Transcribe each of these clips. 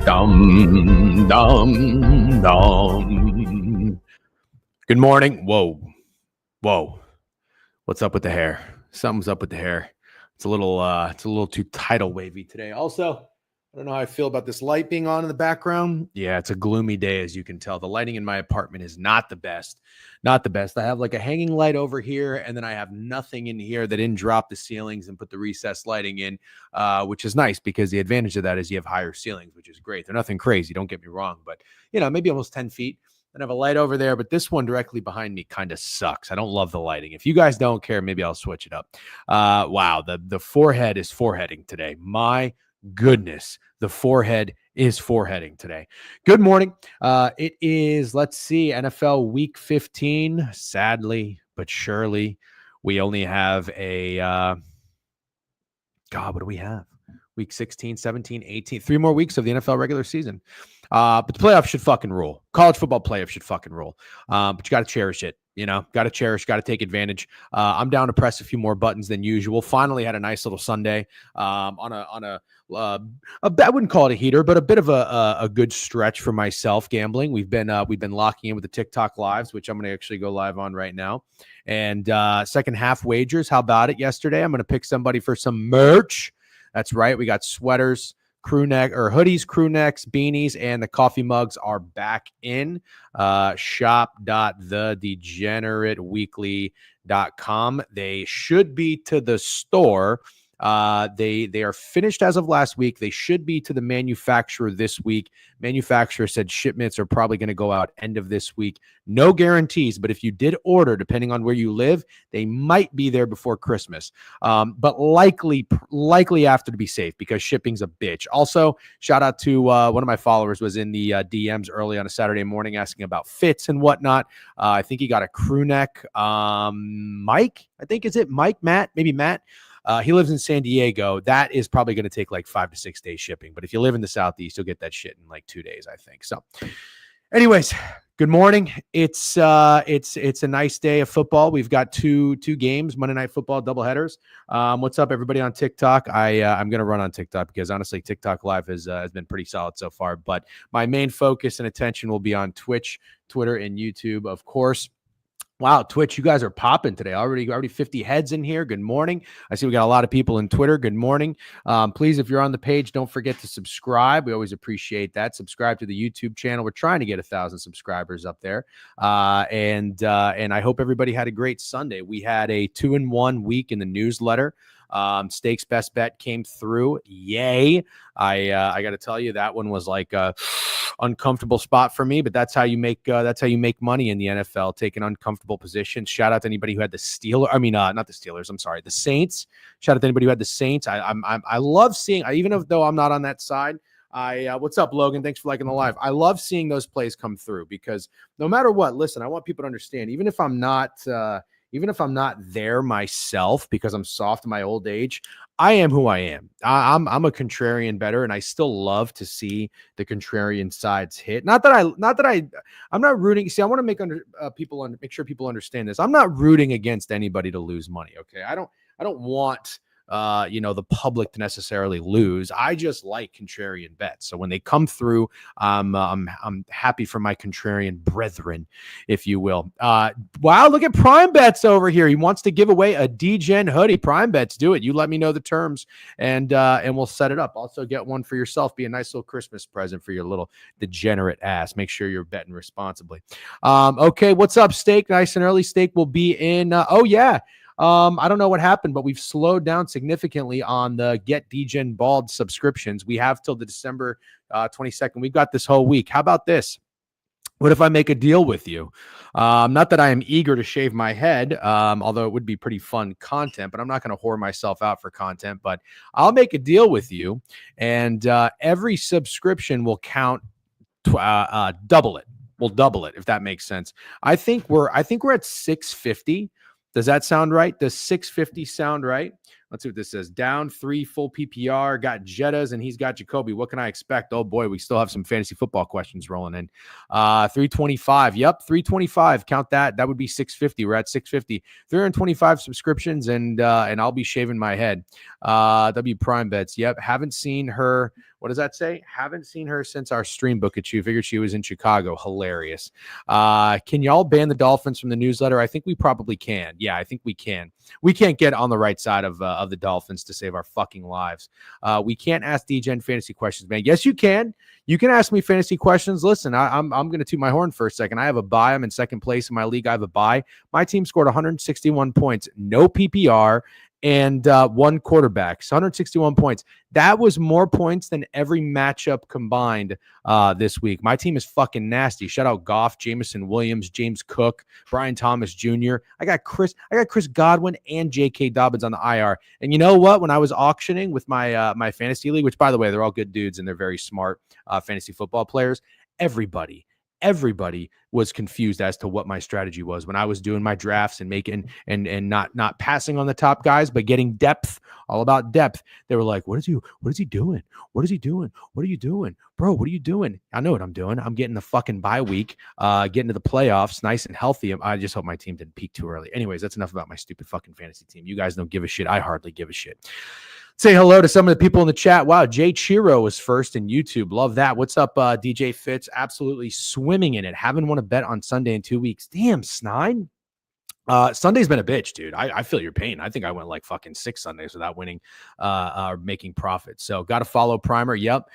Dum, dum, dum. Good morning. Whoa. What's up with the hair? Something's up with the hair. It's a little too tidal wavy today. Also, I don't know how I feel about this light being on in the background. Yeah, it's a gloomy day, as you can tell. The lighting in my apartment is not the best. Not the best. I have like a hanging light over here, and then I have nothing in here that didn't drop the ceilings and put the recessed lighting in, which is nice because the advantage of that is you have higher ceilings, which is great. They're nothing crazy. Don't get me wrong, but, maybe almost 10 feet. And I have a light over there, but this one directly behind me kind of sucks. I don't love the lighting. If you guys don't care, maybe I'll switch it up. Wow, the forehead is foreheading today. My goodness, the forehead is foreheading today. Good morning. It is, let's see, NFL Week 15. Sadly, but surely, we only have a, what do we have? Week 16, 17, 18, 3 more weeks of the NFL regular season. But the playoffs should fucking rule. College football playoffs should fucking rule. But you got to cherish it. Got to cherish, got to take advantage. I'm down to press a few more buttons than usual. Finally had a nice little Sunday on a I wouldn't call it a heater, but a bit of a good stretch for myself gambling. We've been locking in with the TikTok lives, which I'm going to actually go live on right now. And second half wagers. How about it yesterday? I'm going to pick somebody for some merch. That's right. We got sweaters, crew neck or hoodies, crew necks, beanies, and the coffee mugs are back in. Shop.thedegenerateweekly.com. They should be to the store. They are finished as of last week. They should be to the manufacturer this week. Manufacturer said shipments are probably going to go out end of this week. No guarantees, but if you did order, depending on where you live, they might be there before Christmas. But likely after, to be safe, because shipping's a bitch. Also, shout out to one of my followers was in the DMs early on a Saturday morning asking about fits and whatnot. I think he got a crew neck. Mike, I think, is it Mike? Matt, maybe Matt. He lives in San Diego. That is probably going to take like 5 to 6 days shipping. But if you live in the Southeast, you'll get that shit in like 2 days, I think. So anyways, good morning. It's a nice day of football. We've got two games, Monday Night Football doubleheaders. What's up, everybody on TikTok? I'm going to run on TikTok because honestly, TikTok Live has been pretty solid so far. But my main focus and attention will be on Twitch, Twitter, and YouTube, of course. Wow, Twitch, you guys are popping today. Already 50 heads in here. Good morning. I see we got a lot of people in Twitter. Good morning. Please, if you're on the page, don't forget to subscribe. We always appreciate that. Subscribe to the YouTube channel. We're trying to get 1,000 subscribers up there. And I hope everybody had a great Sunday. We had a 2-in-1 week in the newsletter. Stakes Best Bet came through. Yay. I got to tell you, that one was like a uncomfortable spot for me, but that's how you make money in the NFL, taking uncomfortable positions. Shout out to anybody who had the Steelers. I mean, not the Steelers. I'm sorry, the Saints. Shout out to anybody who had the Saints. I love seeing, even though I'm not on that side. What's up, Logan? Thanks for liking the live. I love seeing those plays come through because no matter what, listen, I want people to understand, even if I'm not there myself because I'm soft in my old age, I am who I am. I'm a contrarian better, and I still love to see the contrarian sides hit. I'm not rooting. See, I want to make sure people understand this. I'm not rooting against anybody to lose money. Okay, I don't want the public to necessarily lose. I just like contrarian bets. So when they come through, I'm happy for my contrarian brethren, if you will. Wow, look at Prime Bets over here. He wants to give away a DGen hoodie. Prime Bets, do it. You let me know the terms and we'll set it up. Also get one for yourself. Be a nice little Christmas present for your little degenerate ass. Make sure you're betting responsibly. Okay, what's up, Steak? Nice and early. Steak will be in. I don't know what happened, but we've slowed down significantly on the Get DGen Bald subscriptions. We have till the December 22nd. We've got this whole week. How about this? What if I make a deal with you? Not that I am eager to shave my head, although it would be pretty fun content, but I'm not going to whore myself out for content. But I'll make a deal with you, and every subscription will count double it. We'll double it, if that makes sense. I think we're at $650. Does that sound right? Does $650 sound right? Let's see what this says. Down 3 full PPR, got Jettas, and he's got Jacoby. What can I expect? Oh, boy, we still have some fantasy football questions rolling in. 325. Yep, 325. Count that. That would be 650. We're at 650. 325 subscriptions, and I'll be shaving my head. W Prime Bets. Yep, haven't seen her What does that say? Haven't seen her since our stream book at you. Figured she was in Chicago. Hilarious. Can y'all ban the Dolphins from the newsletter? I think we probably can. Yeah, I think we can. We can't get on the right side of the Dolphins to save our fucking lives. We can't ask DGen fantasy questions, man. Yes, you can. You can ask me fantasy questions. Listen, I'm going to toot my horn for a second. I have a bye. I'm in second place in my league. I have a bye. My team scored 161 points, no PPR, and one quarterback. So 161 points. That was more points than every matchup combined this week. My team is fucking nasty. Shout out Goff, Jameson Williams, James Cook, Brian Thomas Jr. I got Chris Godwin and J.K. Dobbins on the IR. And you know what? When I was auctioning with my my fantasy league, which by the way, they're all good dudes and they're very smart fantasy football players, everybody was confused as to what my strategy was when I was doing my drafts and making and not passing on the top guys, but getting depth, all about depth. They were like, what is he doing? What is he doing? What are you doing? Bro, what are you doing? I know what I'm doing. I'm getting the fucking bye week, getting to the playoffs nice and healthy. I just hope my team didn't peak too early. Anyways, that's enough about my stupid fucking fantasy team. You guys don't give a shit. I hardly give a shit. Say hello to some of the people in the chat. Wow, Jay Chiro was first in YouTube. Love that. What's up, DJ Fitz? Absolutely swimming in it. Haven't won a bet on Sunday in 2 weeks. Damn, Snide. Sunday's been a bitch, dude. I feel your pain. I think I went like fucking 6 Sundays without winning or making profits. So got to follow Primer. Yep.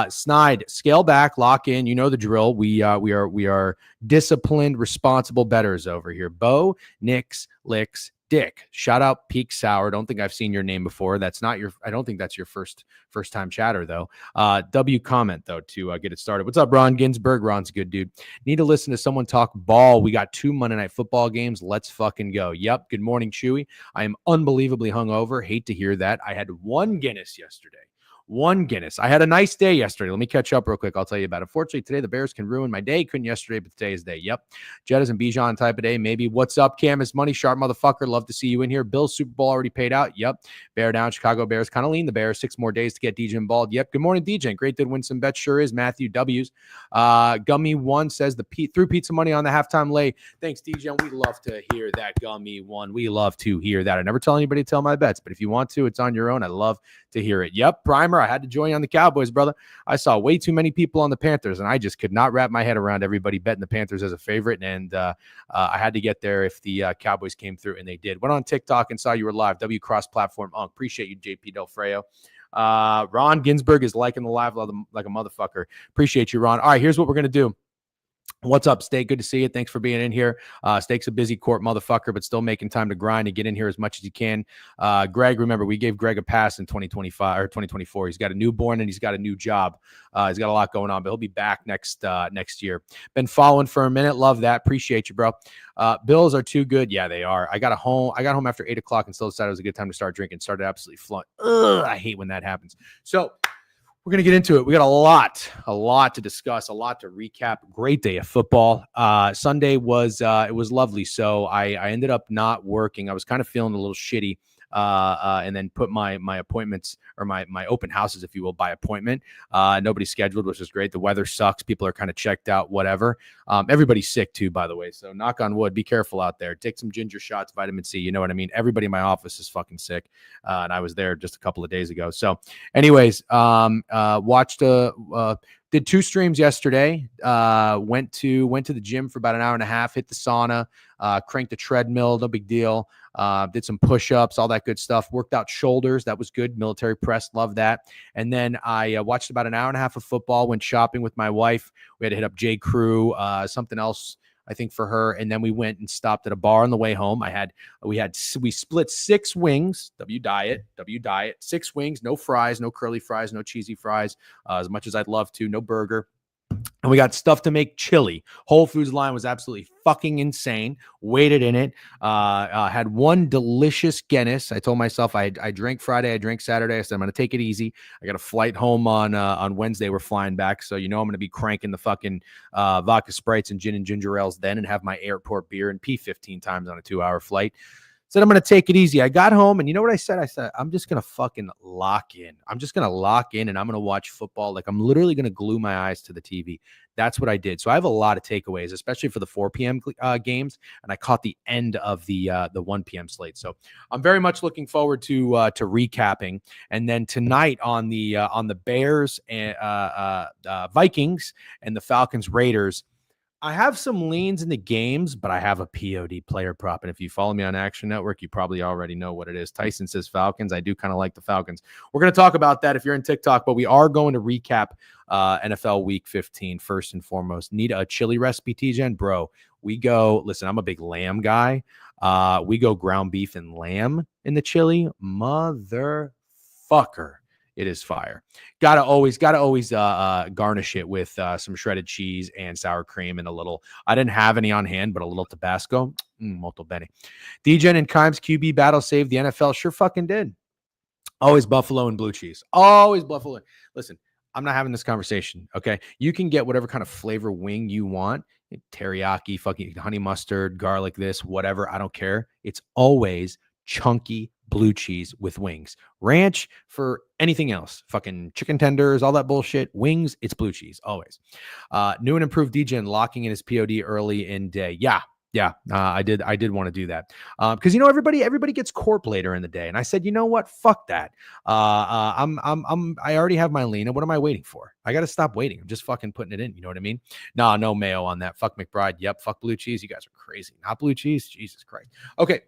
Snide, scale back, lock in. You know the drill. We are disciplined, responsible bettors over here. Bo, Nix, Licks, Dick. Shout out Peak Sour. Don't think I've seen your name before. That's not your. I don't think that's your first time chatter though. W comment though to get it started. What's up, Ron Ginsburg? Ron's a good dude. Need to listen to someone talk ball. We got 2 Monday Night Football games. Let's fucking go. Yep. Good morning, Chewy. I am unbelievably hungover. Hate to hear that. I had 1 Guinness yesterday. 1 Guinness. I had a nice day yesterday. Let me catch up real quick. I'll tell you about it. Fortunately, today the Bears can ruin my day. Couldn't yesterday, but today is day. Yep. Jettas and Bijan type of day. Maybe. What's up, Cam? Is money sharp, motherfucker. Love to see you in here. Bill's Super Bowl already paid out. Yep. Bear down. Chicago Bears kind of lean the Bears. 6 more days to get DJ involved. Yep. Good morning, DJ. Great did win some bets. Sure is. Matthew W's. Gummy1 says threw pizza money on the halftime lay. Thanks, DJ. We love to hear that. Gummy1. We love to hear that. I never tell anybody to tell my bets, but if you want to, it's on your own. I love to hear it. Yep. Primer. I had to join on the Cowboys, brother. I saw way too many people on the Panthers, and I just could not wrap my head around everybody betting the Panthers as a favorite, and I had to get there if the Cowboys came through, and they did. Went on TikTok and saw you were live. W Cross Platform. Appreciate you, JP Del Freo. Ron Ginsburg is liking the live like a motherfucker. Appreciate you, Ron. All right, here's what we're going to do. What's up, Steak? Good to see you. Thanks for being in here. Steak's a busy court motherfucker, but still making time to grind and get in here as much as you can. Greg, remember, we gave Greg a pass in 2025 or 2024. He's got a newborn and he's got a new job. He's got a lot going on, but he'll be back next year. Been following for a minute. Love that. Appreciate you, bro. Bills are too good. Yeah, they are. I got home after 8 o'clock and still decided it was a good time to start drinking. Started absolutely flowing. I hate when that happens. So we're going to get into it. We got a lot to discuss, a lot to recap. Great day of football. Sunday was lovely. So I ended up not working. I was kind of feeling a little shitty. And then put my appointments or my open houses, if you will, by appointment. Nobody scheduled, which is great. The weather sucks. People are kind of checked out, whatever. Everybody's sick too, by the way. So knock on wood, be careful out there. Take some ginger shots, vitamin C. You know what I mean? Everybody in my office is fucking sick. And I was there just a couple of days ago. So anyways, did 2 streams yesterday. Went to the gym for about an hour and a half, hit the sauna, cranked the treadmill, no big deal. Did some push-ups, all that good stuff. Worked out shoulders. That was good. Military press. Love that. And then I watched about an hour and a half of football, went shopping with my wife. We had to hit up J. Crew, something else, I think, for her. And then we went and stopped at a bar on the way home. We split 6 wings, W diet, 6 wings, no fries, no curly fries, no cheesy fries, as much as I'd love to, no burger. And we got stuff to make chili. Whole Foods line was absolutely fucking insane. Waited in it. Had 1 delicious Guinness. I told myself I drank Friday, I drank Saturday. I said I'm going to take it easy. I got a flight home on Wednesday. We're flying back, so I'm going to be cranking the fucking vodka Sprites and gin and ginger ales then, and have my airport beer and pee 15 times on a 2-hour flight. Said, I'm going to take it easy. I got home, and you know what I said? I said, I'm just going to fucking lock in. I'm just going to lock in, and I'm going to watch football. Like, I'm literally going to glue my eyes to the TV. That's what I did. So I have a lot of takeaways, especially for the 4 p.m. Games, and I caught the end of the 1 p.m. slate. So I'm very much looking forward to recapping. And then tonight on the Bears and Vikings and the Falcons Raiders, I have some leans in the games, but I have a POD player prop. And if you follow me on Action Network, you probably already know what it is. Tyson says Falcons. I do kind of like the Falcons. We're going to talk about that if you're in TikTok, but we are going to recap NFL Week 15 first and foremost. Need a chili recipe, TGen? Bro, we go, listen, I'm a big lamb guy. We go ground beef and lamb in the chili. Motherfucker. It is fire. Gotta always garnish it with some shredded cheese and sour cream and a little. I didn't have any on hand, but a little Tabasco. Molto bene. DGen and Kimes QB battle saved the NFL. Sure fucking did. Always buffalo and blue cheese. Always buffalo. Listen, I'm not having this conversation. Okay, you can get whatever kind of flavor wing you want. Teriyaki, fucking honey mustard, garlic, this, whatever. I don't care. It's always chunky blue cheese with wings. Ranch for anything else. Fucking chicken tenders, all that bullshit. Wings, it's blue cheese, always. New and improved DGen locking in his POD early in day. Yeah, I did want to do that because everybody gets corp later in the day, and I said, you know what, fuck that. I already have my lean, and what am I waiting for? I got to stop waiting. I'm just fucking putting it in. You know what I mean? Nah, no mayo on that. Fuck McBride. Yep. Fuck blue cheese. You guys are crazy. Not blue cheese. Jesus Christ. Okay.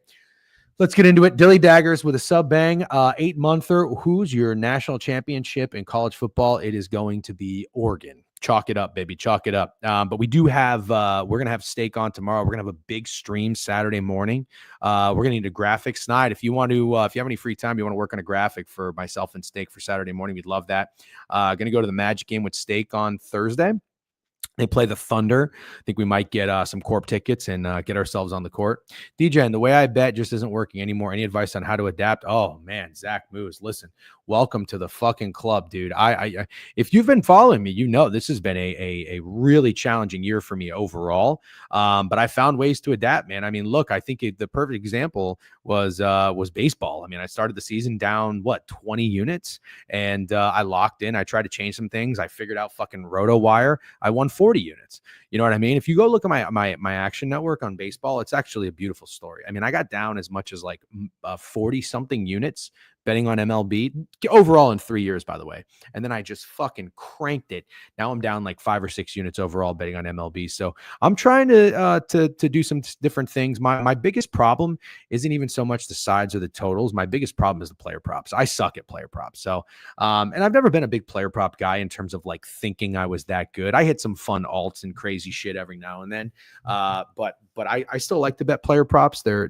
Let's get into it. Dilly Daggers with a sub bang. 8-monther. Who's your national championship in college football? It is going to be Oregon. Chalk it up, baby. Chalk it up. But we do have, we're going to have steak on tomorrow. We're going to have a big stream Saturday morning. We're going to need a graphic. Snide, if you want to, if you have any free time, you want to work on a graphic for myself and Steak for Saturday morning, we'd love that. Going to go to the Magic game with Steak on Thursday. They play the Thunder. I think we might get some corp tickets and get ourselves on the court. DJ, and the way I bet just isn't working anymore. Any advice on how to adapt? Oh, man, Zach Moose, listen, welcome to the fucking club, dude. I if you've been following me, you know this has been a really challenging year for me overall. But I found ways to adapt, man. I mean, look, I think the perfect example was baseball. I mean, I started the season down, 20 units, and I locked in. I tried to change some things. I figured out fucking RotoWire. I won 40 units. You know what I mean? If you go look at my Action Network on baseball, it's actually a beautiful story. I mean, I got down as much as like 40 something units betting on MLB overall in 3 years, by the way. And then I just fucking cranked it. Now I'm down like 5 or 6 units overall betting on MLB. So I'm trying to do some different things. My biggest problem isn't even so much the sides or the totals. My biggest problem is the player props. I suck at player props. So, and I've never been a big player prop guy in terms of like thinking I was that good. I hit some fun alts and crazy shit every now and then. But I still like to bet player props. They're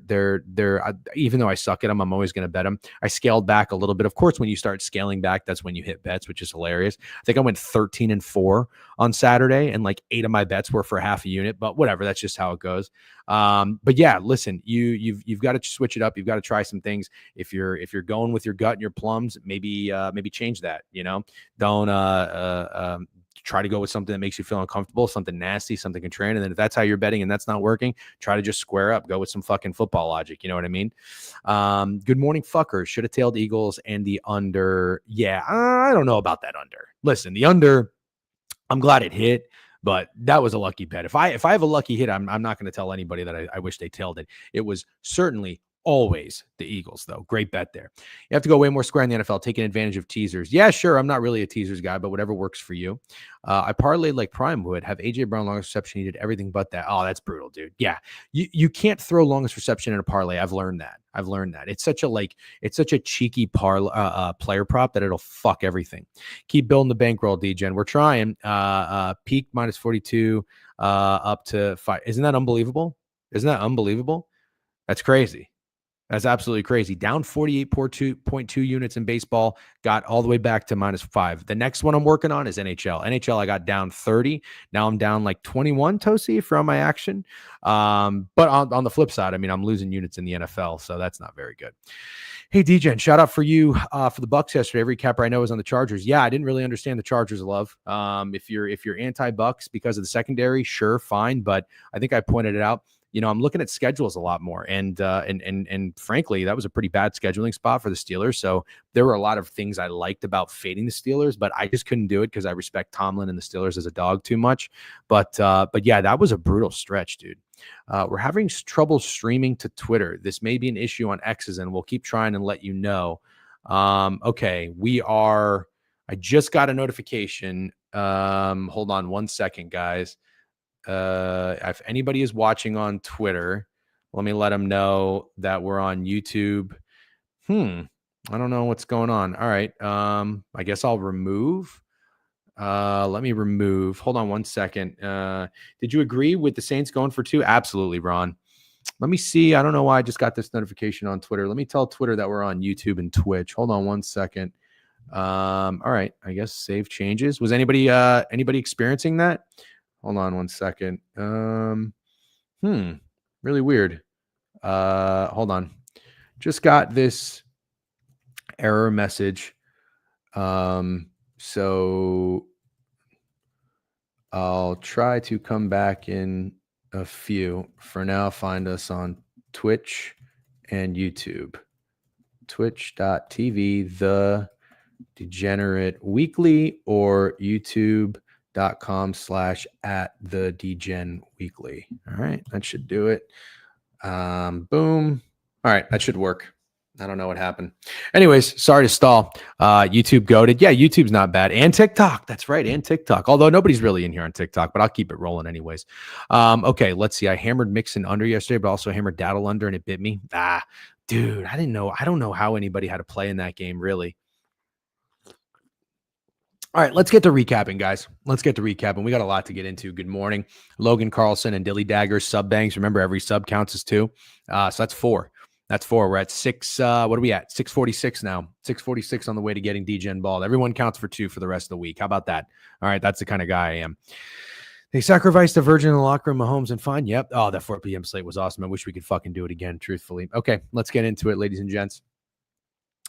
even though I suck at them, I'm always going to bet them. I scaled back a little bit. Of course, when you start scaling back, that's when you hit bets, which is hilarious. I think I went 13-4 on Saturday, and like 8 of my bets were for half a unit. But whatever, that's just how it goes. But yeah, listen, you've got to switch it up. You've got to try some things. If you're going with your gut and your plums, maybe change that. You know, don't try to go with something that makes you feel uncomfortable, something nasty, something contrarian. And then if that's how you're betting and that's not working, try to just square up, go with some fucking football logic. You know what I mean? Good morning, fuckers. Should have tailed Eagles and the under. Yeah, I don't know about that under. Listen, the under, I'm glad it hit, but that was a lucky bet. If I have a lucky hit, I'm not going to tell anybody that I wish they tailed it. It was certainly always the Eagles, though. Great bet there. You have to go way more square in the NFL, taking advantage of teasers. Yeah, sure. I'm not really a teasers guy, but whatever works for you. I parlayed like Prime would. Have AJ Brown longest reception. He did everything but that. Oh, that's brutal, dude. Yeah, you can't throw longest reception in a parlay. I've learned that. It's such a cheeky player prop that it'll fuck everything. Keep building the bankroll, DGen. We're trying. Peak minus 42 up to 5. Isn't that unbelievable? That's crazy. That's absolutely crazy. Down 48.2 units in baseball, got all the way back to -5. The next one I'm working on is NHL. NHL, I got down 30. Now I'm down like 21, Tosi, from my action. But on the flip side, I mean, I'm losing units in the NFL, so that's not very good. Hey, DGen, shout out for you for the Bucks yesterday. Every capper I know is on the Chargers. Yeah, I didn't really understand the Chargers love. If you're anti-Bucks because of the secondary, sure, fine. But I think I pointed it out. I'm looking at schedules a lot more, and frankly, that was a pretty bad scheduling spot for the Steelers. So there were a lot of things I liked about fading the Steelers, but I just couldn't do it because I respect Tomlin and the Steelers as a dog too much. But yeah, that was a brutal stretch, dude. We're having trouble streaming to Twitter. This may be an issue on X's, and we'll keep trying and let you know. Okay, we are. I just got a notification. Hold on one second, guys. If anybody is watching on Twitter, let me let them know that we're on YouTube. I don't know what's going on. All right. I guess I'll remove. Let me remove. Hold on one second. Did you agree with the Saints going for 2? Absolutely, Ron. Let me see. I don't know why I just got this notification on Twitter. Let me tell Twitter that we're on YouTube and Twitch. Hold on one second. All right. I guess save changes. Was anybody experiencing that? Hold on one second. Really weird. Hold on. Just got this error message. So I'll try to come back in a few. For now, find us on Twitch and YouTube. Twitch.tv, The Degenerate Weekly, or youtube.com/@the-degen-weekly. All right, that should do it. Boom. All right, that should work. I don't know what happened. Anyways, sorry to stall. YouTube goated. Yeah, YouTube's not bad. And TikTok. That's right. And TikTok. Although nobody's really in here on TikTok, but I'll keep it rolling anyways. Okay, let's see. I hammered Mixon under yesterday, but also hammered Daddle under, and it bit me. Dude, I didn't know. I don't know how anybody had to play in that game, really. All right, let's get to recapping, guys. Let's get to recapping. We got a lot to get into. Good morning. Logan Carlson and Dilly Daggers, sub bangs. Remember, every sub counts as 2. So that's 4. That's 4. We're at 6. What are we at? 646 now. 646 on the way to getting DGen balled. Everyone counts for 2 for the rest of the week. How about that? All right, that's the kind of guy I am. They sacrificed a virgin in the locker room, Mahomes, and fine. Yep. Oh, that 4 p.m. slate was awesome. I wish we could fucking do it again, truthfully. Okay, let's get into it, ladies and gents.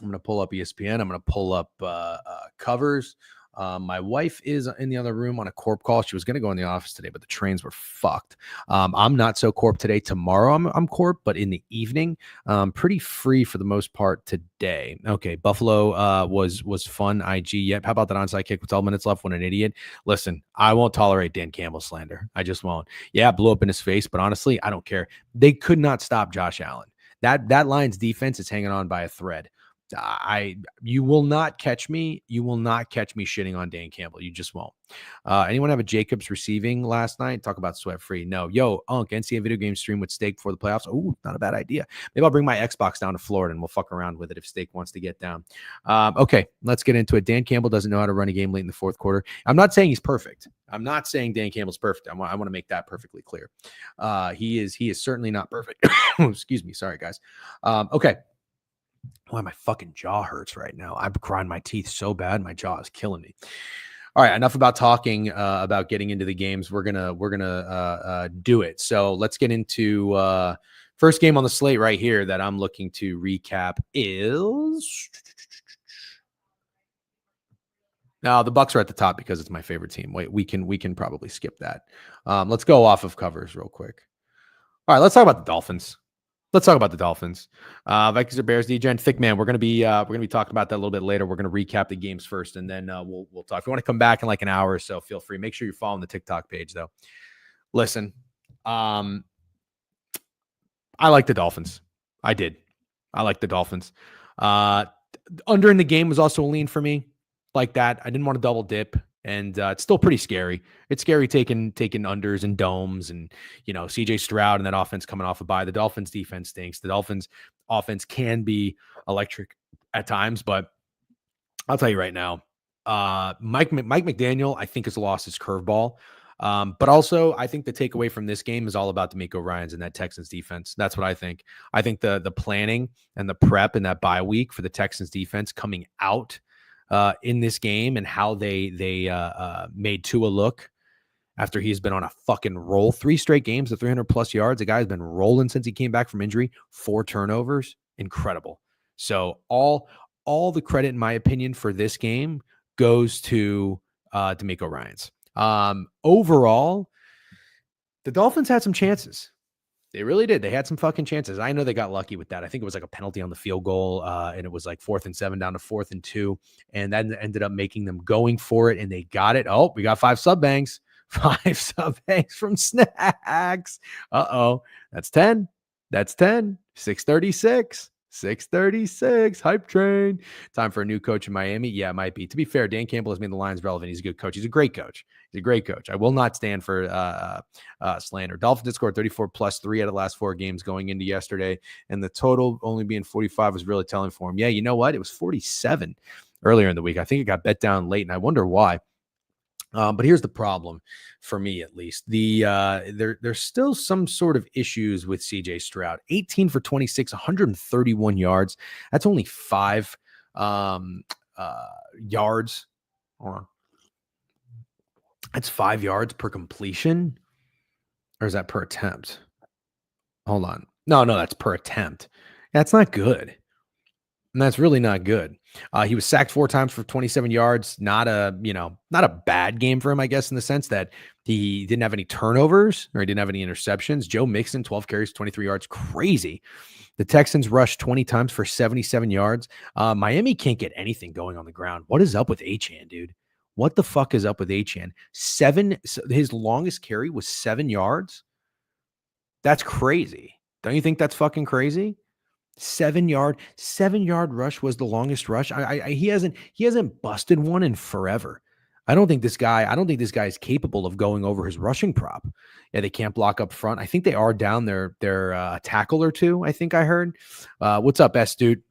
I'm going to pull up ESPN. I'm going to pull up covers. My wife is in the other room on a corp call. She was going to go in the office today, but the trains were fucked. I'm not so corp today. Tomorrow I'm corp, but in the evening, pretty free for the most part today. Okay, Buffalo was fun. IG. Yep. How about that onside kick with 12 minutes left? When an idiot. Listen, I won't tolerate Dan Campbell slander. I just won't. Yeah, blew up in his face, but honestly, I don't care. They could not stop Josh Allen. That Lions defense is hanging on by a thread. You will not catch me. You will not catch me shitting on Dan Campbell. You just won't. Anyone have a Jacobs receiving last night? Talk about sweat free. No. Yo, Unk, NCAA video game stream with Steak before the playoffs. Oh, not a bad idea. Maybe I'll bring my Xbox down to Florida and we'll fuck around with it if Steak wants to get down. Okay, let's get into it. Dan Campbell doesn't know how to run a game late in the fourth quarter. I'm not saying he's perfect. I'm not saying Dan Campbell's perfect. I want to make that perfectly clear. He is certainly not perfect. Excuse me. Sorry, guys. Okay. Why my fucking jaw hurts right now. I'm grinding my teeth so bad. My jaw is killing me. All right, enough about talking about getting into the games. We're gonna do it. So let's get into first game on the slate right here that I'm looking to recap is. Now the Bucs are at the top because it's my favorite team. Wait, we can probably skip that. Let's go off of covers real quick. All right, let's talk about the Dolphins. Vikings or Bears, DGen. Thick man. We're gonna be talking about that a little bit later. We're gonna recap the games first, and then we'll talk. If you want to come back in like an hour or so, feel free. Make sure you're following the TikTok page though. Listen, I like the Dolphins. I like the Dolphins. Under in the game was also a lean for me, like that. I didn't want to double dip. And it's still pretty scary. It's scary taking unders and domes and, CJ Stroud and that offense coming off a bye. The Dolphins defense stinks. The Dolphins offense can be electric at times, but I'll tell you right now, Mike McDaniel, I think, has lost his curveball. But also, I think the takeaway from this game is all about D'Amico Ryans and that Texans defense. That's what I think. I think the planning and the prep and that bye week for the Texans defense coming out in this game and how they made Tua look after he's been on a fucking roll. 3 straight games of 300 plus yards. The guy's been rolling since he came back from injury. 4 turnovers. Incredible. So all the credit, in my opinion, for this game goes to D'Amico Ryans. Overall, the Dolphins had some chances. They really did. They had some fucking chances. I know they got lucky with that. I think it was like a penalty on the field goal, and it was like 4th and 7 down to 4th and 2, and that ended up making them going for it, and they got it. Oh, we got 5 sub bangs. 5 sub bangs from Snacks. Uh-oh. That's 10. That's 10. 636. 636. Hype train. Time for a new coach in Miami. Yeah, it might be. To be fair, Dan Campbell has made the Lions relevant. He's a good coach. He's a great coach. He's a great coach. I will not stand for slander. Dolphins did score 34 plus 3 out of the last 4 games going into yesterday, and the total only being 45 was really telling for him. Yeah, you know what? It was 47 earlier in the week. I think it got bet down late, and I wonder why. But here's the problem for me, at least. There's still some sort of issues with CJ Stroud. 18 for 26, 131 yards. That's only 5 yards. Hold on. That's 5 yards per completion, or is that per attempt? Hold on. No, that's per attempt. That's not good. And that's really not good. He was sacked 4 times for 27 yards. Not a bad game for him, I guess, in the sense that he didn't have any turnovers or he didn't have any interceptions. Joe Mixon, 12 carries, 23 yards. Crazy. The Texans rushed 20 times for 77 yards. Miami can't get anything going on the ground. What is up with Achane, dude? What the fuck is up with Achane? His longest carry was 7 yards. That's crazy. Don't you think that's fucking crazy? 7-yard rush was the longest rush. He hasn't busted one in forever. I don't think this guy is capable of going over his rushing prop. Yeah, they can't block up front. I think they are down their tackle or two. I think I heard. What's up, S dude?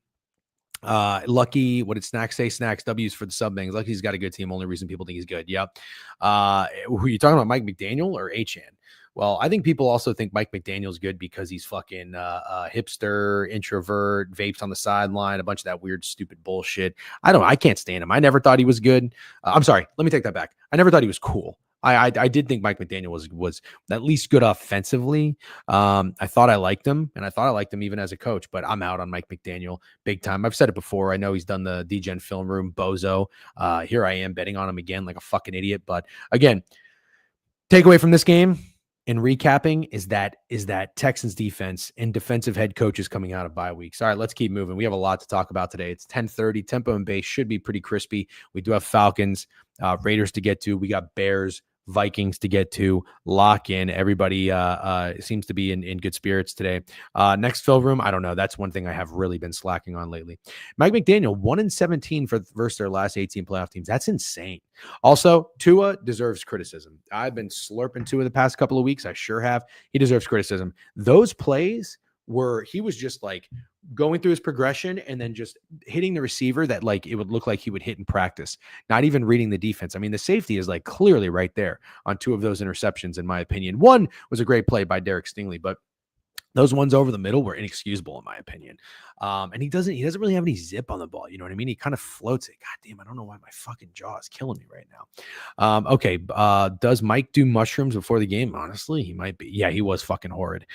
Lucky, what did Snacks say? Snacks W's for the sub bangs. Lucky's got a good team. Only reason people think he's good. Yep. Who are you talking about, Mike McDaniel or Achane? Well, I think people also think Mike McDaniel's good because he's fucking hipster, introvert, vapes on the sideline, a bunch of that weird, stupid bullshit. I can't stand him. I never thought he was good. I'm sorry. Let me take that back. I never thought he was cool. I did think Mike McDaniel was at least good offensively. I thought I liked him, and I thought I liked him even as a coach, but I'm out on Mike McDaniel big time. I've said it before. I know he's done the DGen film room, bozo. Here I am betting on him again like a fucking idiot. But again, takeaway from this game, in recapping, is that Texans defense and defensive head coaches coming out of bye weeks. All right, let's keep moving. We have a lot to talk about today. It's 10:30. Tempo and base should be pretty crispy. We do have Falcons, Raiders to get to. We got Bears, Vikings to get to. Lock in. Everybody seems to be in good spirits today. Next film room, I don't know. That's one thing I have really been slacking on lately. Mike McDaniel, 1-17 versus their last 18 playoff teams. That's insane. Also, Tua deserves criticism. I've been slurping Tua the past couple of weeks. I sure have. He deserves criticism. Those plays where he was just like going through his progression and then just hitting the receiver that like it would look like he would hit in practice, not even reading the defense. I mean, the safety is like clearly right there on 2 of those interceptions, in my opinion. One was a great play by Derek Stingley, but those ones over the middle were inexcusable, in my opinion. And he doesn't really have any zip on the ball. You know what I mean? He kind of floats it. God damn, I don't know why my fucking jaw is killing me right now. Okay. Does Mike do mushrooms before the game? Honestly, he might be. Yeah, he was fucking horrid.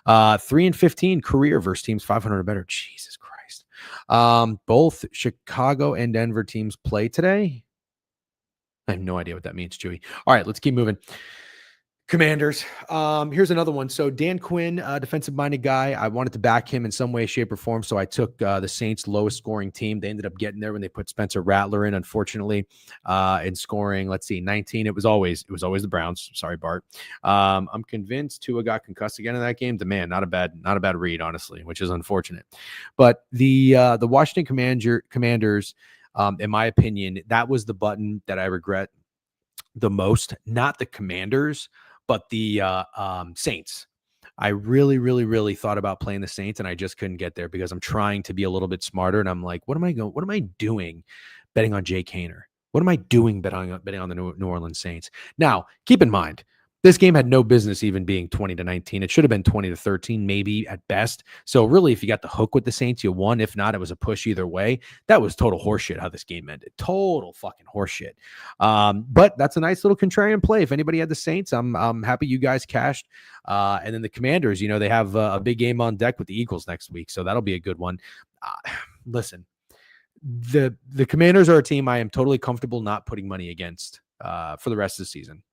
3-15 career versus teams 500 or better. Jesus Christ. Both Chicago and Denver teams play today. I have no idea what that means, Chewy. All right, let's keep moving. Commanders. Here's another one. So Dan Quinn, defensive-minded guy. I wanted to back him in some way, shape, or form. So I took the Saints' lowest scoring team. They ended up getting there when they put Spencer Rattler in, unfortunately, in scoring. Let's see, 19. It was always the Browns. Sorry, Bart. I'm convinced Tua got concussed again in that game. The man, not a bad read, honestly, which is unfortunate. But the Washington Commanders, in my opinion, that was the button that I regret the most. Not the Commanders, but the Saints. I really, really, really thought about playing the Saints, and I just couldn't get there because I'm trying to be a little bit smarter. And I'm like, what am I doing betting on Jake Haener? What am I doing betting on the New Orleans Saints? Now, keep in mind, this game had no business even being 20-19. It should have been 20-13, maybe at best. So really, if you got the hook with the Saints, you won. If not, it was a push either way. That was total horseshit how this game ended. Total fucking horseshit. But that's a nice little contrarian play. If anybody had the Saints, I'm happy you guys cashed. And then the Commanders, they have a big game on deck with the Eagles next week. So that'll be a good one. Listen, the Commanders are a team I am totally comfortable not putting money against for the rest of the season.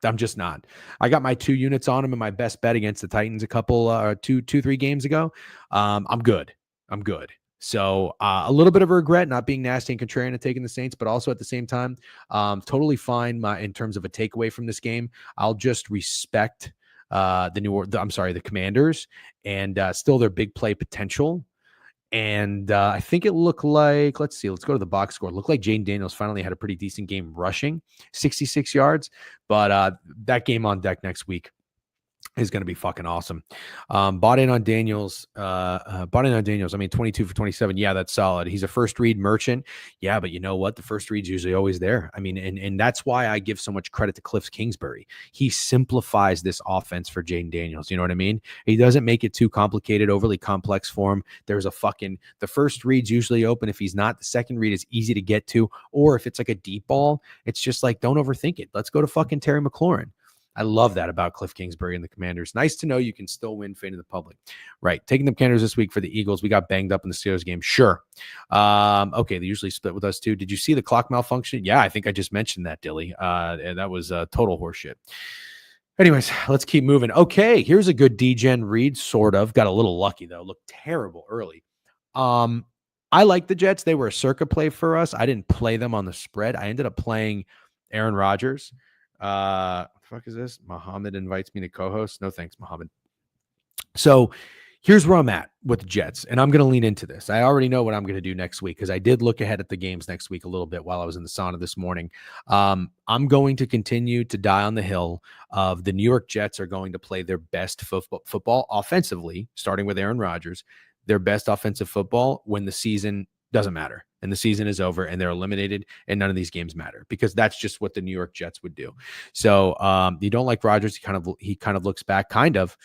I'm just not. I got my 2 units on him in my best bet against the Titans a couple, 3 games ago. I'm good. I'm good. So a little bit of a regret not being nasty and contrarian and taking the Saints, but also at the same time, totally fine in terms of a takeaway from this game. I'll just respect the Commanders and still their big play potential. And I think it looked like, let's go to the box score. It looked like Jane Daniels finally had a pretty decent game rushing, 66 yards. But that game on deck next week is going to be fucking awesome. Bought in on Daniels. I mean, 22 for 27. Yeah, that's solid. He's a first read merchant. Yeah, but you know what? The first read's usually always there. I mean, and that's why I give so much credit to Cliff Kingsbury. He simplifies this offense for Jaden Daniels. You know what I mean? He doesn't make it too complicated, overly complex for him. The first read's usually open. If he's not, the second read is easy to get to. Or if it's like a deep ball, it's just like, don't overthink it. Let's go to fucking Terry McLaurin. I love that about Cliff Kingsbury and the Commanders. Nice to know you can still win fate of the public. Right. Taking the Commanders this week for the Eagles. We got banged up in the Steelers game. Sure. Okay. They usually split with us too. Did you see the clock malfunction? Yeah, I think I just mentioned that, Dilly. And that was total horseshit. Anyways, let's keep moving. Okay. Here's a good DGen read, sort of. Got a little lucky, though. Looked terrible early. I like the Jets. They were a circuit play for us. I didn't play them on the spread. I ended up playing Aaron Rodgers. What the fuck is this? Muhammad invites me to co-host. No thanks, Muhammad. So here's where I'm at with the Jets, and I'm going to lean into this. I already know what I'm going to do next week because I did look ahead at the games next week a little bit while I was in the sauna this morning. I'm going to continue to die on the hill of the New York Jets are going to play their best football offensively, starting with Aaron Rodgers, their best offensive football when the season doesn't matter and the season is over and they're eliminated and none of these games matter because that's just what the New York Jets would do. So you don't like Rodgers. He kind of looks back kind of.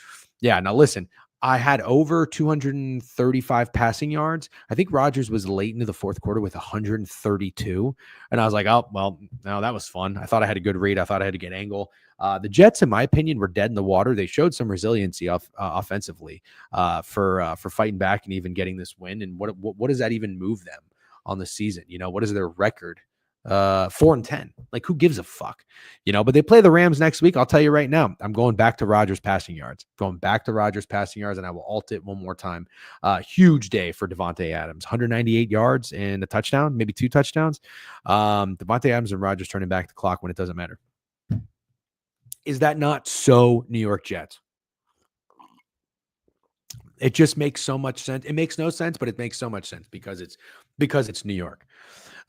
Yeah. Now listen, I had over 235 passing yards. I think Rodgers was late into the fourth quarter with 132. And I was like, oh, well, no, that was fun. I thought I had a good read. I thought I had a good angle. The Jets, in my opinion, were dead in the water. They showed some resiliency offensively for fighting back and even getting this win. And what does that even move them on the season? You know, what is their record? 4-10. Like, who gives a fuck? You know, but they play the Rams next week. I'll tell you right now, I'm going back to Rodgers passing yards. And I will alt it one more time. Huge day for Devontae Adams. 198 yards and a touchdown, maybe 2 touchdowns. Devontae Adams and Rodgers turning back the clock when it doesn't matter. Is that not so New York Jets? It just makes so much sense. It makes no sense, but it makes so much sense because it's New York.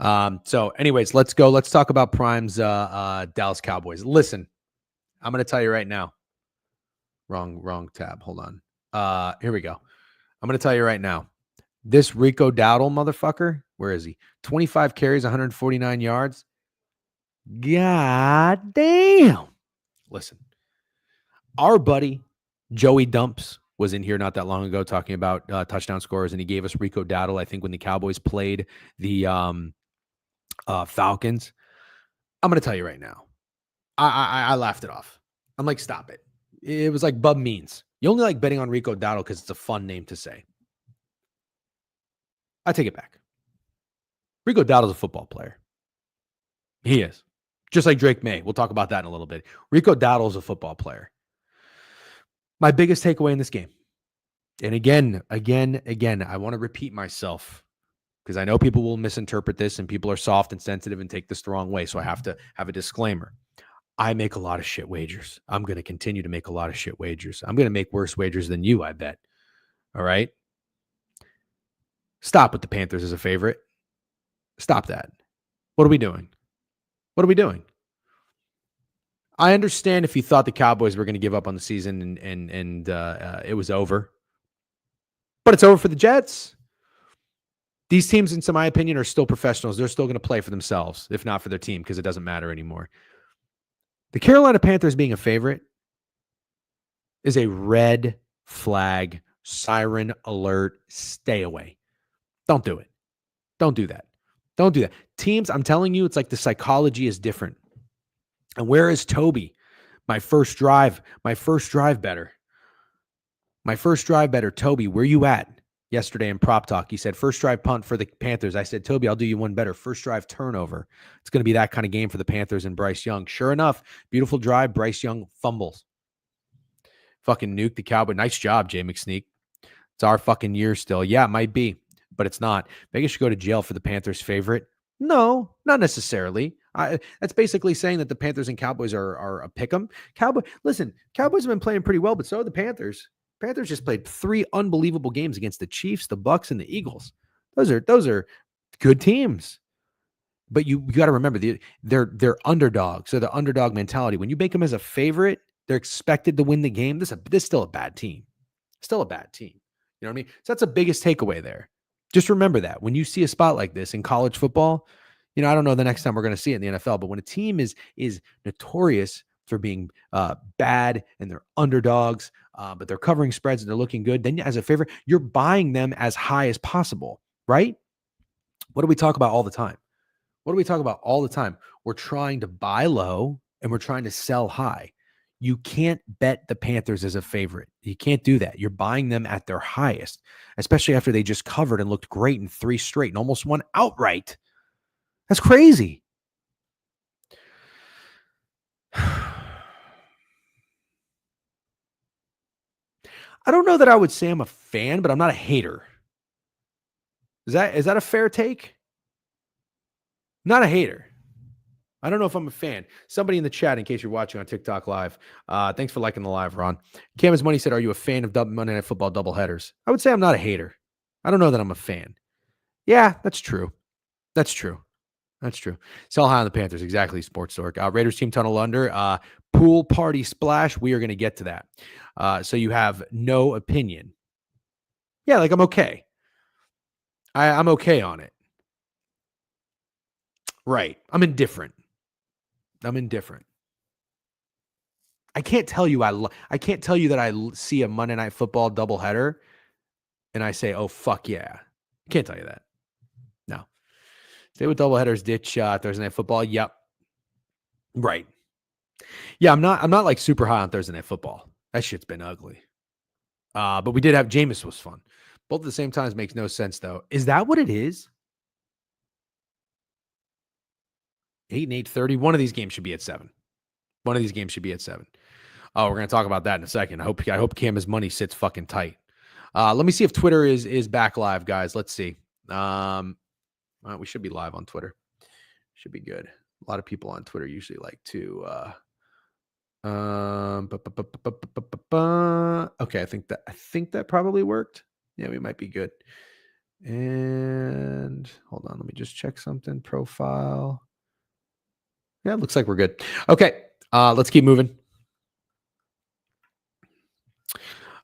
So anyways, let's go. Let's talk about Prime's Dallas Cowboys. Listen, I'm going to tell you right now. Wrong tab. Hold on. Here we go. I'm going to tell you right now. This Rico Dowdle motherfucker, where is he? 25 carries, 149 yards. God damn. Listen, our buddy Joey Dumps was in here not that long ago talking about touchdown scorers, and he gave us Rico Dowdle, I think, when the Cowboys played the Falcons. I'm going to tell you right now, I laughed it off. I'm like, stop it. It was like Bub Means. You only like betting on Rico Dowdle because it's a fun name to say. I take it back. Rico Dowdle's a football player. He is. Just like Drake May. We'll talk about that in a little bit. Rico Dowdle's a football player. My biggest takeaway in this game, and again, I want to repeat myself because I know people will misinterpret this and people are soft and sensitive and take this the wrong way. So I have to have a disclaimer. I make a lot of shit wagers. I'm going to continue to make a lot of shit wagers. I'm going to make worse wagers than you, I bet. All right? Stop with the Panthers as a favorite. Stop that. What are we doing? I understand if you thought the Cowboys were going to give up on the season and it was over. But it's over for the Jets. These teams, in my opinion, are still professionals. They're still going to play for themselves, if not for their team, because it doesn't matter anymore. The Carolina Panthers being a favorite is a red flag, siren alert, stay away. Don't do it. Don't do that. Teams, I'm telling you, it's like the psychology is different. And where is Toby? My first drive better. Toby, where you at? yesterday in Prop Talk. He said, first drive punt for the Panthers. I said, Toby, I'll do you one better. First drive turnover. It's going to be that kind of game for the Panthers and Bryce Young. Sure enough, beautiful drive. Bryce Young fumbles. Fucking nuke the Cowboy. Nice job, Jay McSneak. It's our fucking year still. Yeah, it might be, but it's not. Vegas should go to jail for the Panthers' favorite. No, not necessarily. That's basically saying that the Panthers and Cowboys are a pick 'em. Listen, Cowboys have been playing pretty well, but so have the Panthers. Panthers just played 3 unbelievable games against the Chiefs, the Bucks, and the Eagles. Those are good teams. But you got to remember, they're underdogs. So the underdog mentality. When you make them as a favorite, they're expected to win the game. This is still a bad team. Still a bad team. You know what I mean? So that's the biggest takeaway there. Just remember that when you see a spot like this in college football, I don't know the next time we're going to see it in the NFL, but when a team is notorious for being bad and they're underdogs, but they're covering spreads and they're looking good, then as a favorite, you're buying them as high as possible, right? What do we talk about all the time? We're trying to buy low and we're trying to sell high. You can't bet the Panthers as a favorite. You can't do that. You're buying them at their highest, especially after they just covered and looked great in 3 straight and almost won outright. That's crazy. I don't know that I would say I'm a fan, but I'm not a hater. Is that a fair take? Not a hater. I don't know if I'm a fan. Somebody in the chat, in case you're watching on TikTok Live, thanks for liking the live, Ron. Cameron's Money said, are you a fan of Monday Night Football doubleheaders? I would say I'm not a hater. I don't know that I'm a fan. Yeah, that's true. Sell high on the Panthers. Exactly, Sports Dork. Raiders team tunnel under. Pool party splash. We are going to get to that. So you have no opinion. Yeah, like I'm okay. I'm okay on it. Right. I'm indifferent. I can't tell you that I see a Monday Night Football doubleheader and I say, oh, fuck yeah. I can't tell you that. No. Stay with doubleheaders, ditch Thursday Night Football. Yep. Right. Yeah, I'm not like super high on Thursday Night Football. That shit's been ugly. But we did have Jameis was fun. Both at the same times makes no sense, though. Is that what it is? 8 and 8:30. One of these games should be at 7. Oh, we're going to talk about that in a second. I hope Cam's money sits fucking tight. Let me see if Twitter is back live, guys. Let's see. We should be live on Twitter. Should be good. A lot of people on Twitter usually like to. Okay, I think that probably worked. Yeah, we might be good. And hold on, let me just check something. Profile. Yeah, it looks like we're good. Okay, let's keep moving.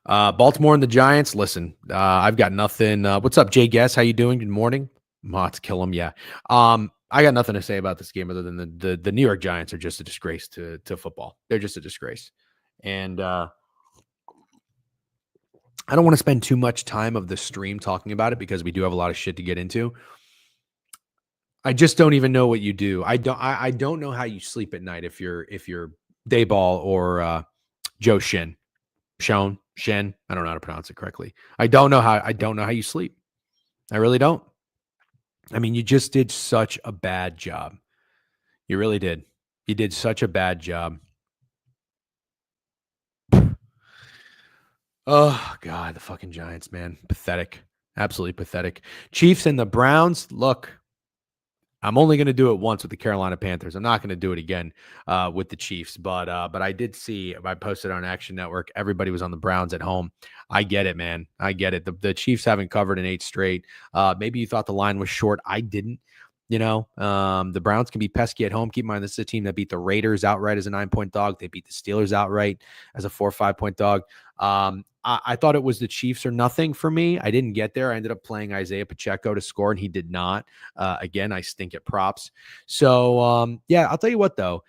Baltimore and the Giants. Listen, I've got nothing. What's up, Jay Guess? How you doing? Good morning. Mott's kill him. Yeah. I got nothing to say about this game other than the New York Giants are just a disgrace to football. They're just a disgrace. And I don't want to spend too much time of the stream talking about it because we do have a lot of shit to get into. I just don't even know what you do. I don't know how you sleep at night if you're Dayball or Joe Shin. Shen. I don't know how to pronounce it correctly. I don't know how you sleep. I really don't. I mean, you just did such a bad job. You really did. You did such a bad job. Oh, God, the fucking Giants, man. Pathetic. Absolutely pathetic. Chiefs and the Browns, look, I'm only going to do it once with the Carolina Panthers. I'm not going to do it again with the Chiefs. But I did see, I posted on Action Network, everybody was on the Browns at home. I get it, man. I get it. The Chiefs haven't covered in 8 straight. Maybe you thought the line was short. I didn't. The Browns can be pesky at home. Keep in mind, this is a team that beat the Raiders outright as a 9-point dog. They beat the Steelers outright as a 4 or 5-point dog. I thought it was the Chiefs or nothing for me. I didn't get there. I ended up playing Isaiah Pacheco to score, and he did not. Again, I stink at props. So, yeah, I'll tell you what, though.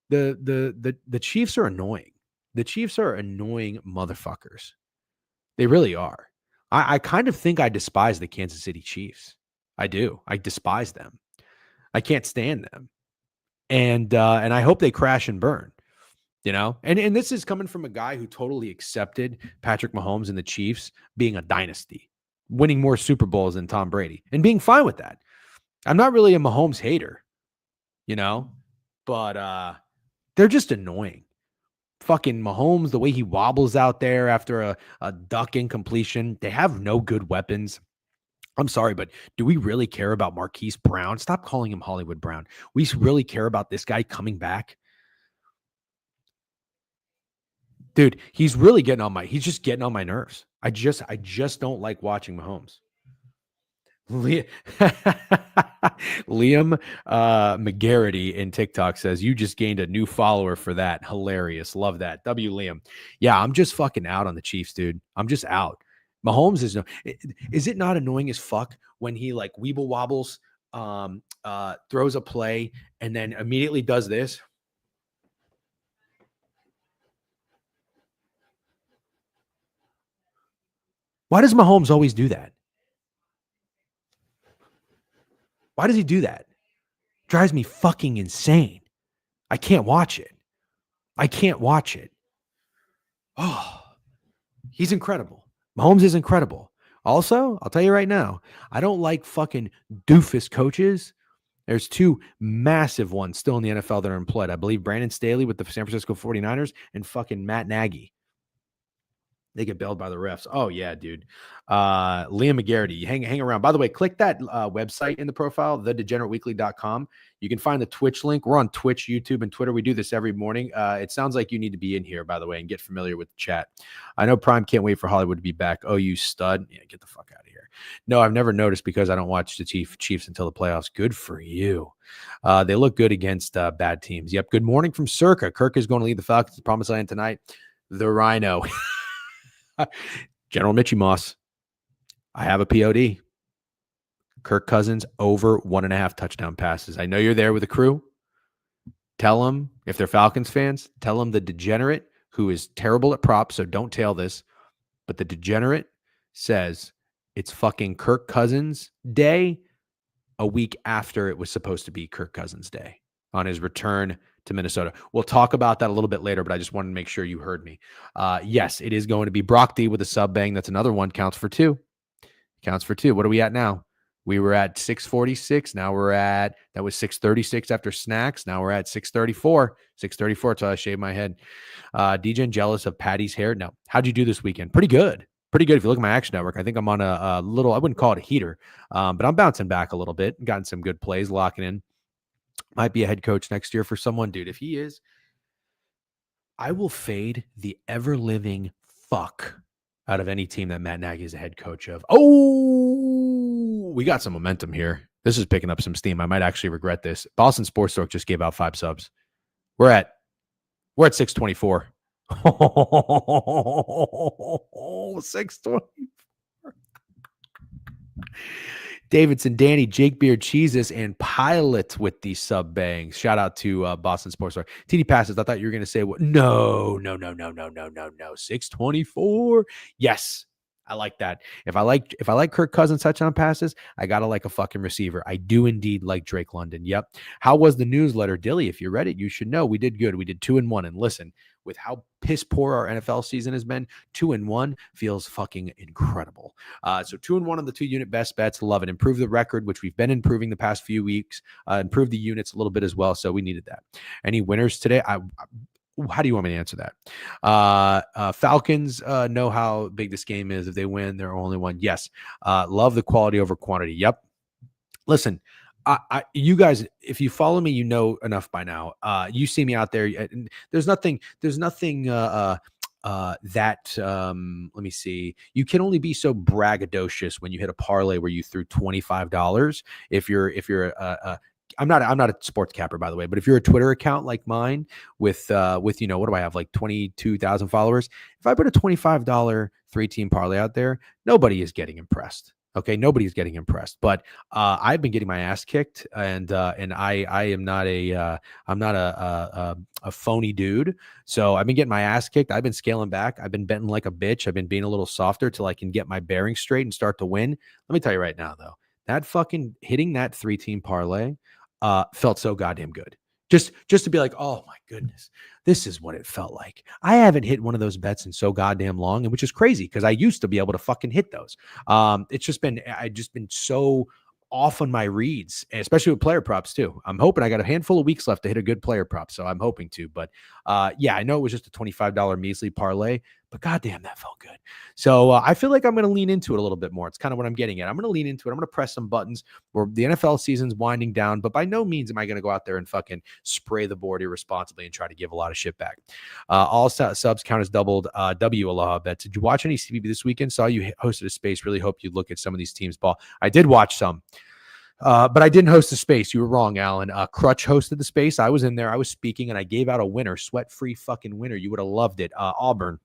The Chiefs are annoying. The Chiefs are annoying motherfuckers. They really are. I kind of think I despise the Kansas City Chiefs. I do. I despise them. I can't stand them. And I hope they crash and burn. And this is coming from a guy who totally accepted Patrick Mahomes and the Chiefs being a dynasty. winning more Super Bowls than Tom Brady and being fine with that. I'm not really a Mahomes hater, but they're just annoying. Fucking Mahomes, the way he wobbles out there after a duck incompletion. They have no good weapons. I'm sorry, but do we really care about Marquise Brown? Stop calling him Hollywood Brown. We really care about this guy coming back. Dude, he's just getting on my nerves. I just don't like watching Mahomes. Liam McGarity in TikTok says, you just gained a new follower for that. Hilarious. Love that. Liam. Yeah, I'm just fucking out on the Chiefs, dude. I'm just out. Mahomes is it not annoying as fuck when he like weeble wobbles, throws a play, and then immediately does this? Why does Mahomes always do that? Why does he do that? Drives me fucking insane. I can't watch it. Oh, he's incredible. Mahomes is incredible. Also, I'll tell you right now, I don't like fucking doofus coaches. There's two massive ones still in the NFL that are employed. I believe Brandon Staley with the San Francisco 49ers and fucking Matt Nagy. They get bailed by the refs. Oh, yeah, dude. Liam McGarity, hang around. By the way, click that website in the profile, thedegenerateweekly.com. You can find the Twitch link. We're on Twitch, YouTube, and Twitter. We do this every morning. It sounds like you need to be in here, by the way, and get familiar with the chat. I know Prime can't wait for Hollywood to be back. Oh, you stud. Yeah, get the fuck out of here. No, I've never noticed because I don't watch the Chiefs until the playoffs. Good for you. They look good against bad teams. Yep. Good morning from Circa. Kirk is going to lead the Falcons to Promised Land tonight. The Rhino. General Mitchie Moss. I have a POD. Kirk Cousins over 1.5 touchdown passes. I know you're there with the crew. Tell them, if they're Falcons fans, tell them the degenerate who is terrible at props, so don't tail this, but the degenerate says it's fucking Kirk Cousins Day a week after it was supposed to be Kirk Cousins Day on his return to Minnesota. We'll talk about that a little bit later, but I just wanted to make sure you heard me. Yes, it is going to be Brock D with a sub bang. That's another one. Counts for two. What are we at now? We were at 646. Now that was 636 after snacks. Now we're at 634. 634 till I shave my head. DJ jealous of Patty's hair. No. How'd you do this weekend? Pretty good. If you look at my Action Network, I think I'm on a little, I wouldn't call it a heater, but I'm bouncing back a little bit. Gotten some good plays, locking in. Might be a head coach next year for someone, dude. If he is, I will fade the ever-living fuck out of any team that Matt Nagy is a head coach of. Oh, we got some momentum here. This is picking up some steam. I might actually regret this. Boston Sports Talk just gave out 5 subs. We're at 624. 624. Davidson, Danny, Jake Beard, Jesus, and Pilot with the sub bangs. Shout out to Boston Sports Star. TD Passes, I thought you were going to say what? No. 624. Yes. I like that. If I like Kirk Cousins touchdown passes, I gotta like a fucking receiver. I do indeed like Drake London. Yep. How was the newsletter, Dilly? If you read it, you should know we did good. We did 2-1. And listen, with how piss poor our NFL season has been, 2-1 feels fucking incredible. So 2-1 on the 2-unit best bets. Love it. Improve the record, which we've been improving the past few weeks. Improve the units a little bit as well. So we needed that. Any winners today? How do you want me to answer that? Falcons know how big this game is. If they win, they're only one. Yes. Love the quality over quantity. Yep. Listen, you guys, if you follow me, you know enough by now. You see me out there. There's nothing that let me see. You can only be so braggadocious when you hit a parlay where you threw $25. If you're I'm not a sports capper, by the way, but if you're a Twitter account like mine with what do I have, like 22,000 followers? If I put a $25 3-team parlay out there, nobody is getting impressed. Okay, nobody's getting impressed, but I've been getting my ass kicked, and I am not a phony dude. So I've been getting my ass kicked. I've been scaling back. I've been betting like a bitch. I've been being a little softer till I can get my bearings straight and start to win. Let me tell you right now, though, that fucking hitting that 3-team parlay felt so goddamn good. Just to be like, oh my goodness, this is what it felt like. I haven't hit one of those bets in so goddamn long, and which is crazy because I used to be able to fucking hit those. It's just been I just been so off on my reads, especially with player props too. I'm hoping I got a handful of weeks left to hit a good player prop, so I'm hoping to. But yeah, I know it was just a $25 measly parlay, but goddamn, that felt good. So I feel like I'm going to lean into it a little bit more. It's kind of what I'm getting at. I'm going to lean into it. I'm going to press some buttons. Where the NFL season's winding down, but by no means am I going to go out there and fucking spray the board irresponsibly and try to give a lot of shit back. All subs count as doubled. W Aloha bet. Did you watch any CBB this weekend? Saw you hosted a space. Really hope you look at some of these teams' ball. I did watch some. But I didn't host the space. You were wrong, Alan. Crutch hosted the space. I was in there. I was speaking, and I gave out a winner, sweat-free fucking winner. You would have loved it. Auburn,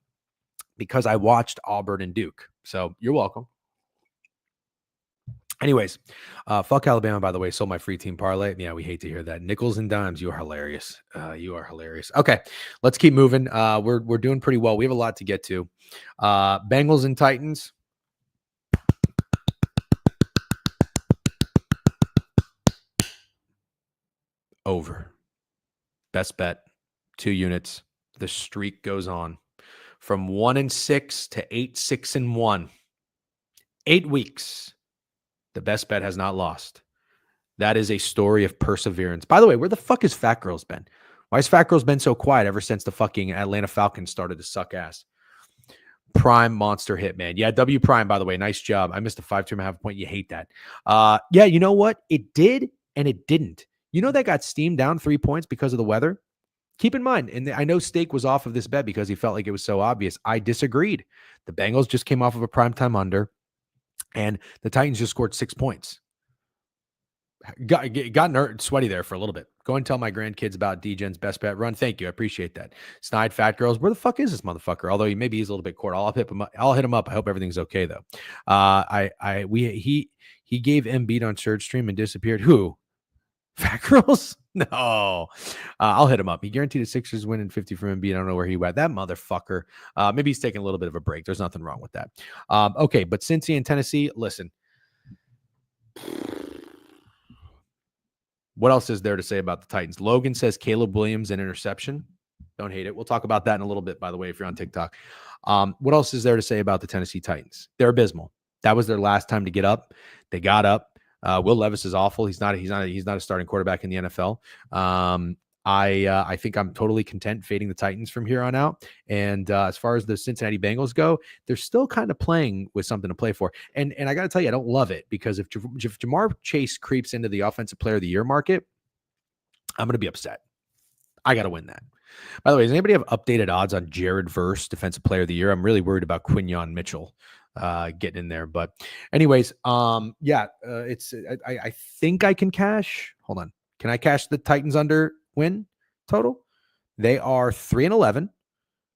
because I watched Auburn and Duke. So you're welcome. Anyways, fuck Alabama, by the way. Sold my free team parlay. Yeah, we hate to hear that. Nickels and dimes. You are hilarious. You are hilarious. Okay, let's keep moving. We're doing pretty well. We have a lot to get to. Bengals and Titans. Over. Best bet. 2 units. The streak goes on from 1-6 to 8-6-1. 8 weeks. The best bet has not lost. That is a story of perseverance. By the way, where the fuck has Fat Girls been? Why has Fat Girls been so quiet ever since the fucking Atlanta Falcons started to suck ass? Prime monster hit, man. Yeah, W Prime, by the way. Nice job. I missed a 5.5 point. You hate that. Yeah, you know what? It did and it didn't. You know that got steamed down 3 points because of the weather? Keep in mind, and I know Steak was off of this bet because he felt like it was so obvious. I disagreed. The Bengals just came off of a primetime under, and the Titans just scored 6 points. Got sweaty there for a little bit. Go and tell my grandkids about DGen's best bet run. Thank you. I appreciate that. Snide Fat Girls. Where the fuck is this motherfucker? Although maybe he's a little bit court. I'll hit him up. I hope everything's okay though. He gave Embiid on Surge Stream and disappeared. Who? Fat Girls? No. I'll hit him up. He guaranteed the Sixers winning 50 from Embiid. I don't know where he went. That motherfucker. Maybe he's taking a little bit of a break. There's nothing wrong with that. Okay, but Cincy and Tennessee, listen. What else is there to say about the Titans? Logan says Caleb Williams an interception. Don't hate it. We'll talk about that in a little bit, by the way, if you're on TikTok. What else is there to say about the Tennessee Titans? They're abysmal. That was their last time to get up. They got up. Will Levis is awful. He's not a starting quarterback in the NFL. I think I'm totally content fading the Titans from here on out. And as far as the Cincinnati Bengals go, they're still kind of playing with something to play for. And I got to tell you, I don't love it because if Jamar Chase creeps into the Offensive Player of the Year market, I'm going to be upset. I got to win that. By the way, does anybody have updated odds on Jared Verse, Defensive Player of the Year? I'm really worried about Quinyon Mitchell getting in there. But anyways, it's I think I can cash. Hold on. Can I cash the Titans under win total? They are 3-11.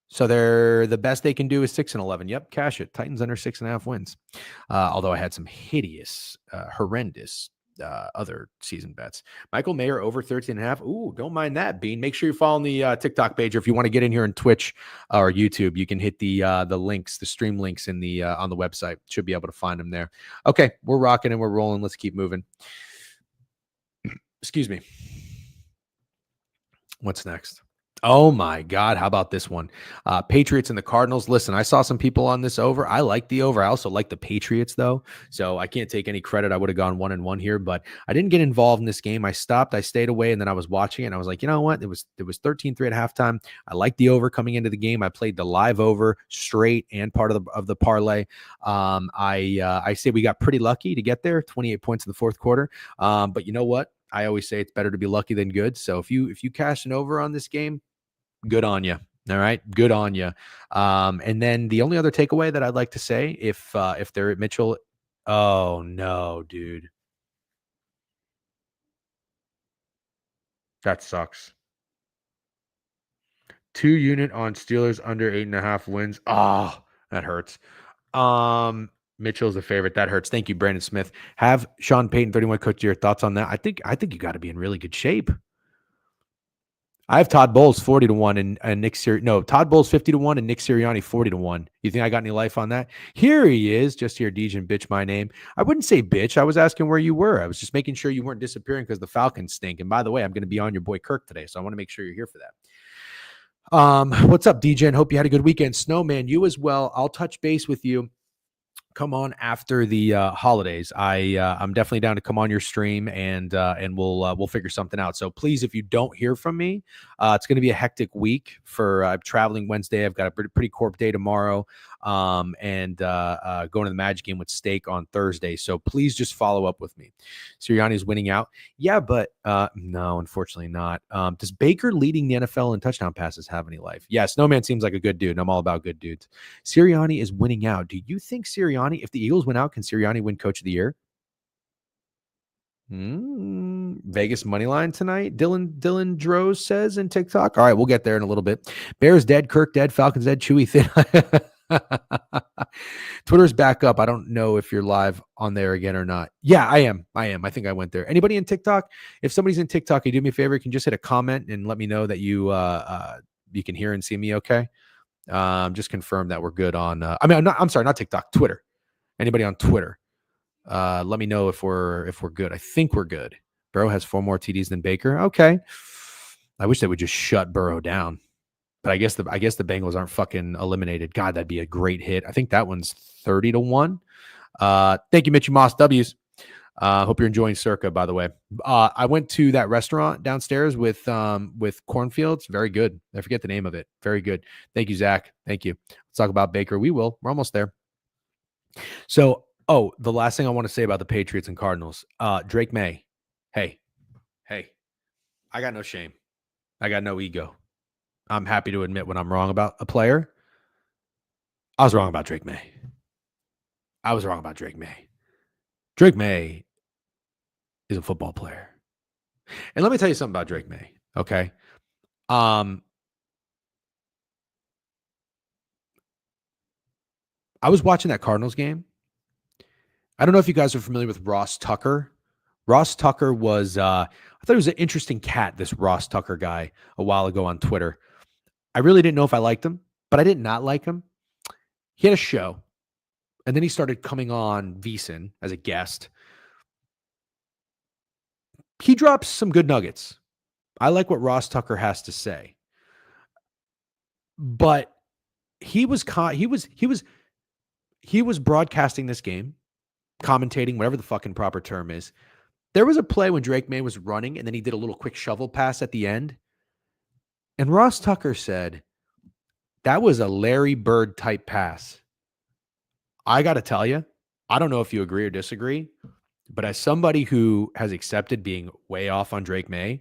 So they're the best they can do is 6-11. Yep, cash it. Titans under 6.5 wins. Although I had some hideous, horrendous other season bets. Michael Mayer over 13.5. Ooh, don't mind that, Bean. Make sure you follow the TikTok page, or if you want to get in here on Twitch or YouTube, you can hit the links, the stream links in the on the website. Should be able to find them there. Okay, we're rocking and we're rolling. Let's keep moving. Excuse me. What's next? Oh my God. How about this one? Patriots and the Cardinals. Listen, I saw some people on this over. I like the over. I also like the Patriots though. So I can't take any credit. I would have gone 1-1 here, but I didn't get involved in this game. I stopped, I stayed away, and then I was watching it and I was like, you know what? It was 13-3 at halftime. I liked the over coming into the game. I played the live over straight and part of the parlay. I say we got pretty lucky to get there, 28 points in the fourth quarter. But you know what? I always say it's better to be lucky than good. So if you cash an over on this game, good on you. All right. Good on you. And then the only other takeaway that I'd like to say, if they're at Mitchell, oh no, dude. That sucks. 2 unit on Steelers under 8.5 wins. Oh, that hurts. Mitchell's a favorite. That hurts. Thank you, Brandon Smith. Have Sean Payton 31 coach your thoughts on that. I think you got to be in really good shape. I have Todd Bowles 40-1 and Nick Sirianni. No, Todd Bowles 50-1 and Nick Sirianni 40-1. You think I got any life on that? Here he is. Just here, Dejan bitch my name. I wouldn't say bitch. I was asking where you were. I was just making sure you weren't disappearing because the Falcons stink. And by the way, I'm going to be on your boy Kirk today, so I want to make sure you're here for that. What's up, DJ? Hope you had a good weekend. Snowman, you as well. I'll touch base with you. Come on after the holidays. I'm definitely down to come on your stream and we'll figure something out. So please, if you don't hear from me, it's going to be a hectic week for I'm traveling Wednesday. I've got a pretty corp day tomorrow, and going to the Magic game with Steak on Thursday. So please just follow up with me. Sirianni is winning out. Yeah, but no, unfortunately not. Does Baker leading the NFL in touchdown passes have any life? Yeah, Snowman seems like a good dude, and I'm all about good dudes. Sirianni is winning out. Do you think Sirianni, if the Eagles win out, can Sirianni win Coach of the Year? Vegas money line tonight. Dylan Droz says in TikTok. All right, we'll get there in a little bit. Bears dead, Kirk dead, Falcons dead, Chewy thin. Twitter's back up. I don't know if you're live on there again or not. Yeah, I am. I think I went there. Anybody in TikTok? If somebody's in TikTok, you do me a favor, you can just hit a comment and let me know that you can hear and see me okay. Just confirm that we're good on I'm sorry, not TikTok, Twitter. Anybody on Twitter? Let me know if we're good. I think we're good. Burrow has 4 more TDs than Baker. Okay. I wish they would just shut Burrow down. But I guess the Bengals aren't fucking eliminated. God, that'd be a great hit. I think that one's 30-1. Thank you, Mitchy Moss W's. Hope you're enjoying Circa, by the way. I went to that restaurant downstairs with cornfields. Very good. I forget the name of it. Very good. Thank you, Zach. Thank you. Let's talk about Baker. We will. We're almost there. So, the last thing I want to say about the Patriots and Cardinals. Drake May. Hey, I got no shame. I got no ego. I'm happy to admit when I'm wrong about a player. I was wrong about Drake May. Drake May is a football player. And let me tell you something about Drake May, okay? I was watching that Cardinals game. I don't know if you guys are familiar with Ross Tucker. Ross Tucker was, I thought he was an interesting cat, this Ross Tucker guy, a while ago on Twitter. I really didn't know if I liked him, but I did not like him. He had a show, and then he started coming on VSiN as a guest. He drops some good nuggets. I like what Ross Tucker has to say. But he was broadcasting this game, commentating, whatever the fucking proper term is. There was a play when Drake May was running, and then he did a little quick shovel pass at the end. And Ross Tucker said, that was a Larry Bird type pass. I got to tell you, I don't know if you agree or disagree, but as somebody who has accepted being way off on Drake May,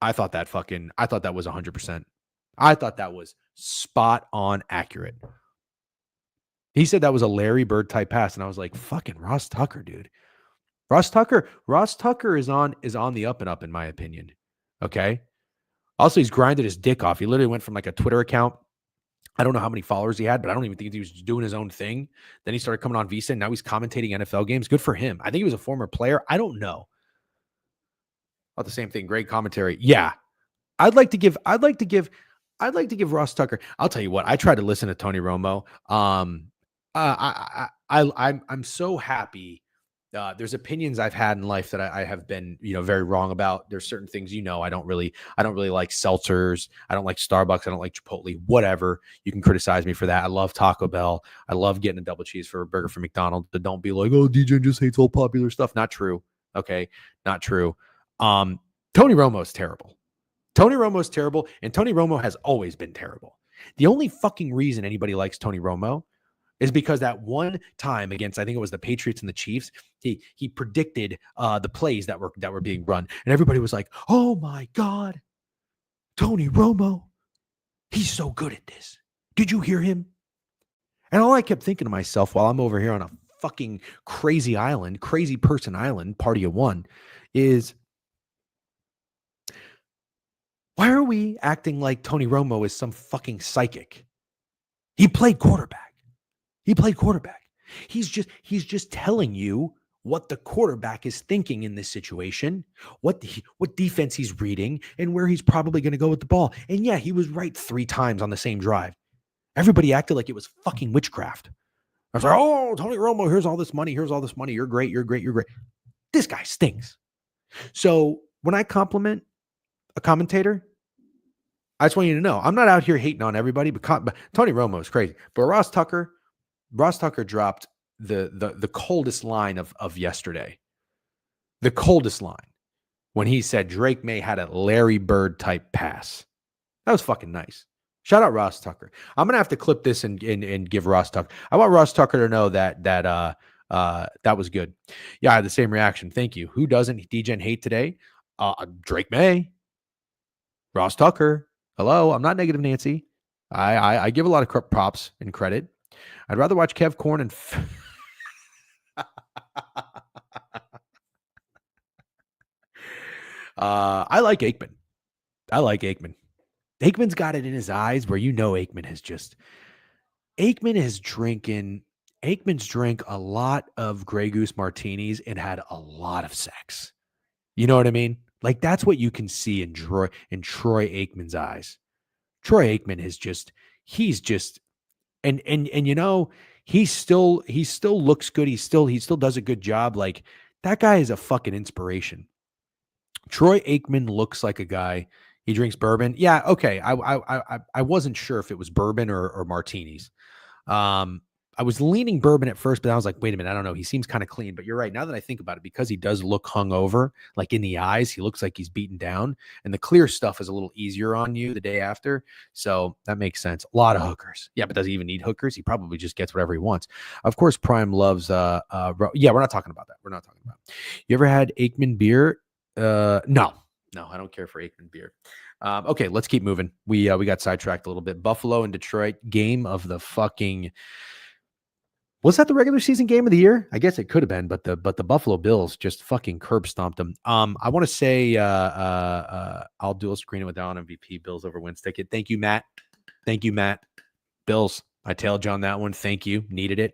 I thought that was 100%. I thought that was spot on accurate. He said that was a Larry Bird type pass, and I was like, fucking Ross Tucker, dude. Ross Tucker is on the up and up, in my opinion. Okay. Also, he's grinded his dick off. He literally went from like a Twitter account. I don't know how many followers he had, but I don't even think he was doing his own thing. Then he started coming on VSiN. Now he's commentating NFL games. Good for him. I think he was a former player. I don't know. About the same thing. Great commentary. Yeah. I'd like to give Ross Tucker. I'll tell you what. I tried to listen to Tony Romo. I'm so happy. There's opinions I've had in life that I have been, very wrong about. There's certain things, I don't really like seltzers. I don't like Starbucks. I don't like Chipotle, whatever. You can criticize me for that. I love Taco Bell. I love getting a double cheese for a burger from McDonald's, but don't be like, oh, DJ just hates all popular stuff. Not true. Okay. Not true. Tony Romo is terrible. And Tony Romo has always been terrible. The only fucking reason anybody likes Tony Romo is because that one time against, I think it was the Patriots and the Chiefs, he predicted the plays that were being run. And everybody was like, oh my God, Tony Romo, he's so good at this. Did you hear him? And all I kept thinking to myself while I'm over here on a fucking crazy person island, party of one, is why are we acting like Tony Romo is some fucking psychic? He played quarterback. He's just telling you what the quarterback is thinking in this situation, what defense he's reading, and where he's probably going to go with the ball. And yeah, he was right 3 times on the same drive. Everybody acted like it was fucking witchcraft. I was like, oh, Tony Romo, here's all this money. Here's all this money. You're great. You're great. You're great. This guy stinks. So when I compliment a commentator, I just want you to know, I'm not out here hating on everybody, but Tony Romo is crazy. But Ross Tucker dropped the coldest line of yesterday. The coldest line when he said Drake May had a Larry Bird type pass. That was fucking nice. Shout out Ross Tucker. I'm gonna have to clip this and give Ross Tucker. I want Ross Tucker to know that that was good. Yeah, I had the same reaction. Thank you. Who doesn't degen hate today? Drake May, Ross Tucker. Hello, I'm not negative Nancy. I give a lot of props and credit. I'd rather watch Kev Corn and I like Aikman. Aikman's got it in his eyes where Aikman's drank a lot of Grey Goose martinis and had a lot of sex. You know what I mean? Like that's what you can see in Troy Aikman's eyes. Troy Aikman he's just and you know, he still looks good. He still does a good job. Like that guy is a fucking inspiration. Troy Aikman looks like a guy. He drinks bourbon. Yeah, okay. I wasn't sure if it was bourbon or martinis. I was leaning bourbon at first, but I was like, wait a minute, I don't know. He seems kind of clean. But you're right. Now that I think about it, because he does look hungover, like in the eyes, he looks like he's beaten down. And the clear stuff is a little easier on you the day after. So that makes sense. A lot of hookers. Yeah, but does he even need hookers? He probably just gets whatever he wants. Of course, Prime loves yeah, we're not talking about that. We're not talking about it. You ever had Aikman beer? No, I don't care for Aikman beer. Okay, let's keep moving. We got sidetracked a little bit. Buffalo and Detroit, game of the fucking. Was that the regular season game of the year? I guess it could have been, but the Buffalo Bills just fucking curb stomped them. I want to say I'll dual screen it with Allen MVP. Bills over wins ticket. Thank you, Matt. Bills. I tailed you on that one. Thank you. Needed it.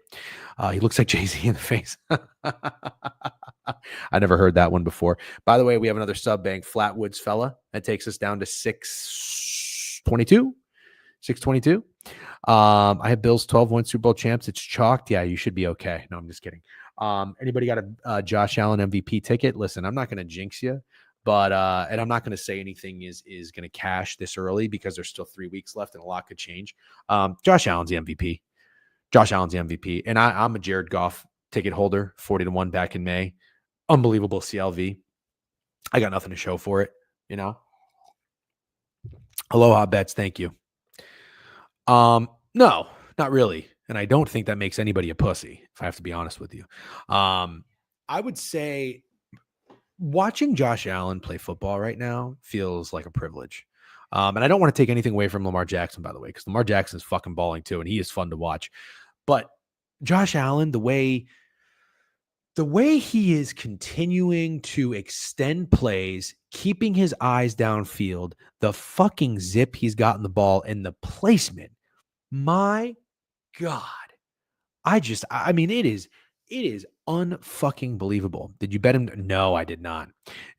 He looks like Jay-Z in the face. I never heard that one before. By the way, we have another sub bank, Flatwoods fella. That takes us down to 622. 622. I have Bills 12-1 Super Bowl champs. It's chalked. Yeah, you should be okay. No, I'm just kidding. Anybody got a Josh Allen MVP ticket? Listen, I'm not going to jinx you, but and I'm not going to say anything is going to cash this early because there's still 3 weeks left and a lot could change. Josh Allen's the MVP. And I'm a Jared Goff ticket holder, 40-1 back in May. Unbelievable CLV. I got nothing to show for it, you know. Aloha bets, thank you. No, not really. And I don't think that makes anybody a pussy, if I have to be honest with you. I would say watching Josh Allen play football right now feels like a privilege. And I don't want to take anything away from Lamar Jackson, by the way, because Lamar Jackson is fucking balling too, and he is fun to watch. But Josh Allen, the way he is continuing to extend plays, keeping his eyes downfield, the fucking zip he's gotten the ball, and the placement. My God. I mean, it is unfucking believable. Did you bet him? No, I did not.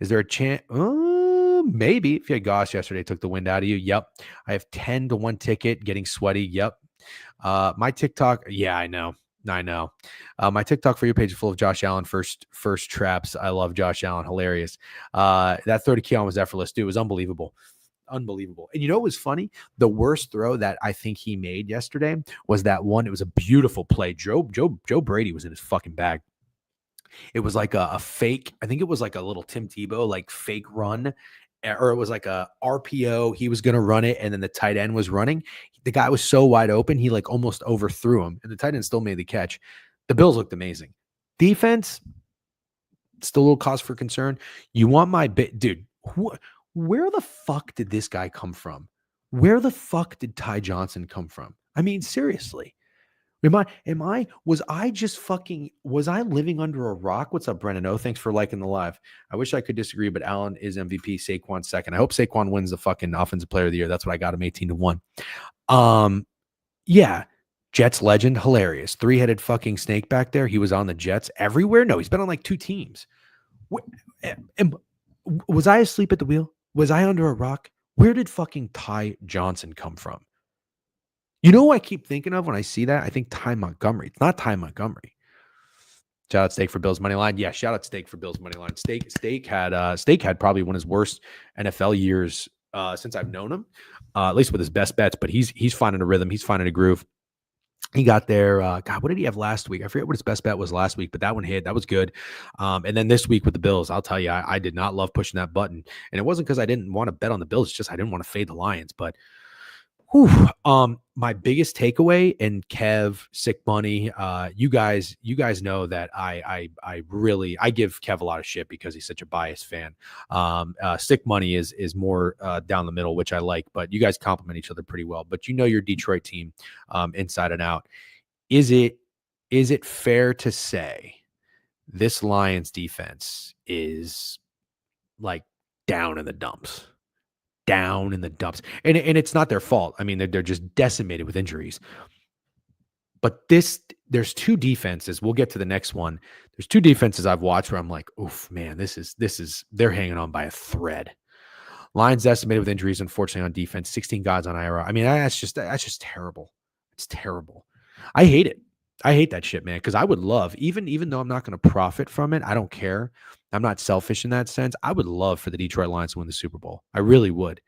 Is there a chance? Maybe. If you had Goss yesterday, took the wind out of you. Yep. I have 10-1 ticket, getting sweaty. Yep. My TikTok. Yeah, I know. My TikTok for your page is full of Josh Allen first traps. I love Josh Allen. Hilarious. That 30 key on was effortless, dude. It was unbelievable. And you know what was funny? The worst throw that I think he made yesterday was that one. It was a beautiful play. Joe Brady was in his fucking bag. It was like a fake. I think it was like a little Tim Tebow, like fake run, or it was like a RPO. He was going to run it, and then the tight end was running. The guy was so wide open, he like almost overthrew him, and the tight end still made the catch. The Bills looked amazing. Defense, still a little cause for concern. You want my bit, dude? Where the fuck did this guy come from? Where the fuck did Ty Johnson come from? I mean, seriously. Was I living under a rock? What's up, Brennan? Oh, thanks for liking the live. I wish I could disagree, but Allen is MVP, Saquon second. I hope Saquon wins the fucking offensive player of the year. That's what I got him 18-1. Yeah. Jets legend, hilarious. Three-headed fucking snake back there. He was on the Jets everywhere. No, he's been on like 2 teams. Was I asleep at the wheel? Was I under a rock? Where did fucking Ty Johnson come from? You know who I keep thinking of when I see that? I think Ty Montgomery. It's not Ty Montgomery. Shout out Steak for Bills money line. Yeah, shout out Steak for Bills money line. Steak had probably one of his worst NFL years since I've known him, at least with his best bets. But he's finding a rhythm. He's finding a groove. He got there. God, what did he have last week? I forget what his best bet was last week, but that one hit. That was good. And then this week with the Bills, I'll tell you, I did not love pushing that button. And it wasn't because I didn't want to bet on the Bills. It's just I didn't want to fade the Lions. But my biggest takeaway, and Kev, Sick Money, you guys know that I give Kev a lot of shit because he's such a biased fan. Sick Money is more down the middle, which I like, but you guys complement each other pretty well. But you know your Detroit team inside and out. Is it fair to say this Lions defense is like down in the dumps? Down in the dumps. And it's not their fault. I mean, they're just decimated with injuries. But there's 2 defenses. We'll get to the next one. There's 2 defenses I've watched where I'm like, oof, man, this is they're hanging on by a thread. Lions decimated with injuries, unfortunately, on defense. 16 guys on IR. I mean, that's just terrible. It's terrible. I hate it. I hate that shit, man, because I would love, even though I'm not going to profit from it, I don't care. I'm not selfish in that sense. I would love for the Detroit Lions to win the Super Bowl. I really would.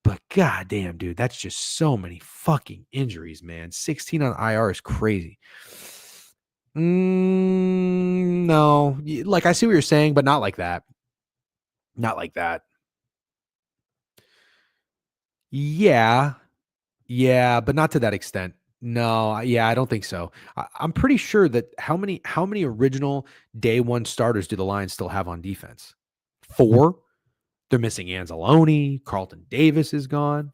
But goddamn, dude, that's just so many fucking injuries, man. 16 on IR is crazy. No, like I see what you're saying, but not like that. Not like that. Yeah, but not to that extent. No, I don't think so. I'm pretty sure that how many original day one starters do the Lions still have on defense? 4. They're missing Anzalone. Carlton Davis is gone.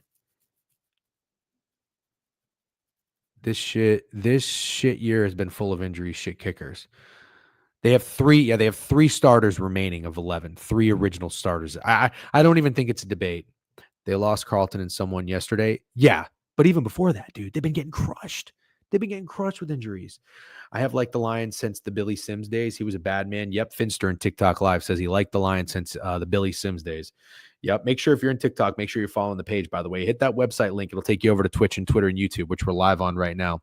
This shit year has been full of injuries, shit kickers. They have 3. They have 3 starters remaining of 11. 3 original starters. I don't even think it's a debate. They lost Carlton and someone yesterday. Yeah. But even before that, dude, they've been getting crushed. They've been getting crushed with injuries. I have liked the Lions since the Billy Sims days. He was a bad man. Yep. Finster in TikTok Live says he liked the Lions since the Billy Sims days. Yep. Make sure if you're in TikTok, make sure you're following the page, by the way. Hit that website link. It'll take you over to Twitch and Twitter and YouTube, which we're live on right now.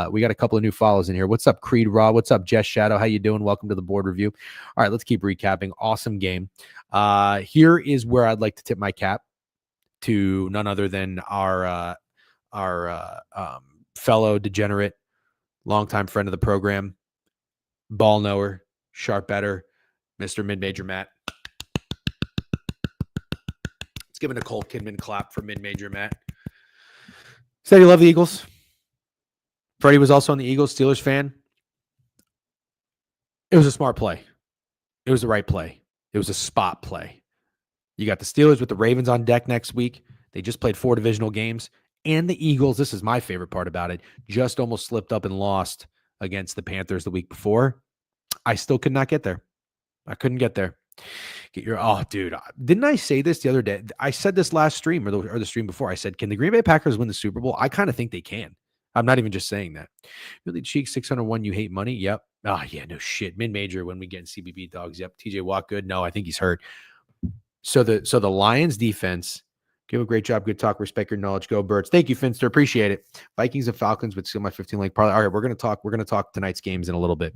We got a couple of new follows in here. What's up, Creed Raw? What's up, Jess Shadow? How you doing? Welcome to the board review. All right, let's keep recapping. Awesome game. Here is where I'd like to tip my cap to none other than our fellow degenerate, longtime friend of the program, ball knower, sharp better, Mr. Mid-Major Matt. Let's give a Nicole Kidman clap for Mid-Major Matt. Said he loved the Eagles. Freddie was also on the Eagles, Steelers fan. It was a smart play. It was the right play. It was a spot play. You got the Steelers with the Ravens on deck next week. They just played 4 divisional games. And the Eagles, this is my favorite part about it, just almost slipped up and lost against the Panthers the week before. I still could not get there. I couldn't get there. Dude, didn't I say this the other day? I said this last stream or the stream before. I said, can the Green Bay Packers win the Super Bowl? I kind of think they can. I'm not even just saying that. Really cheek 601, you hate money? Yep. Oh, yeah, no shit. Mid-major when we get in CBB dogs. Yep. TJ Watt, good. No, I think he's hurt. So the Lions defense, give a great job. Good talk. Respect your knowledge. Go Birds. Thank you, Finster. Appreciate it. Vikings and Falcons would steal my 15 leg parlay. All right, we're gonna talk tonight's games in a little bit.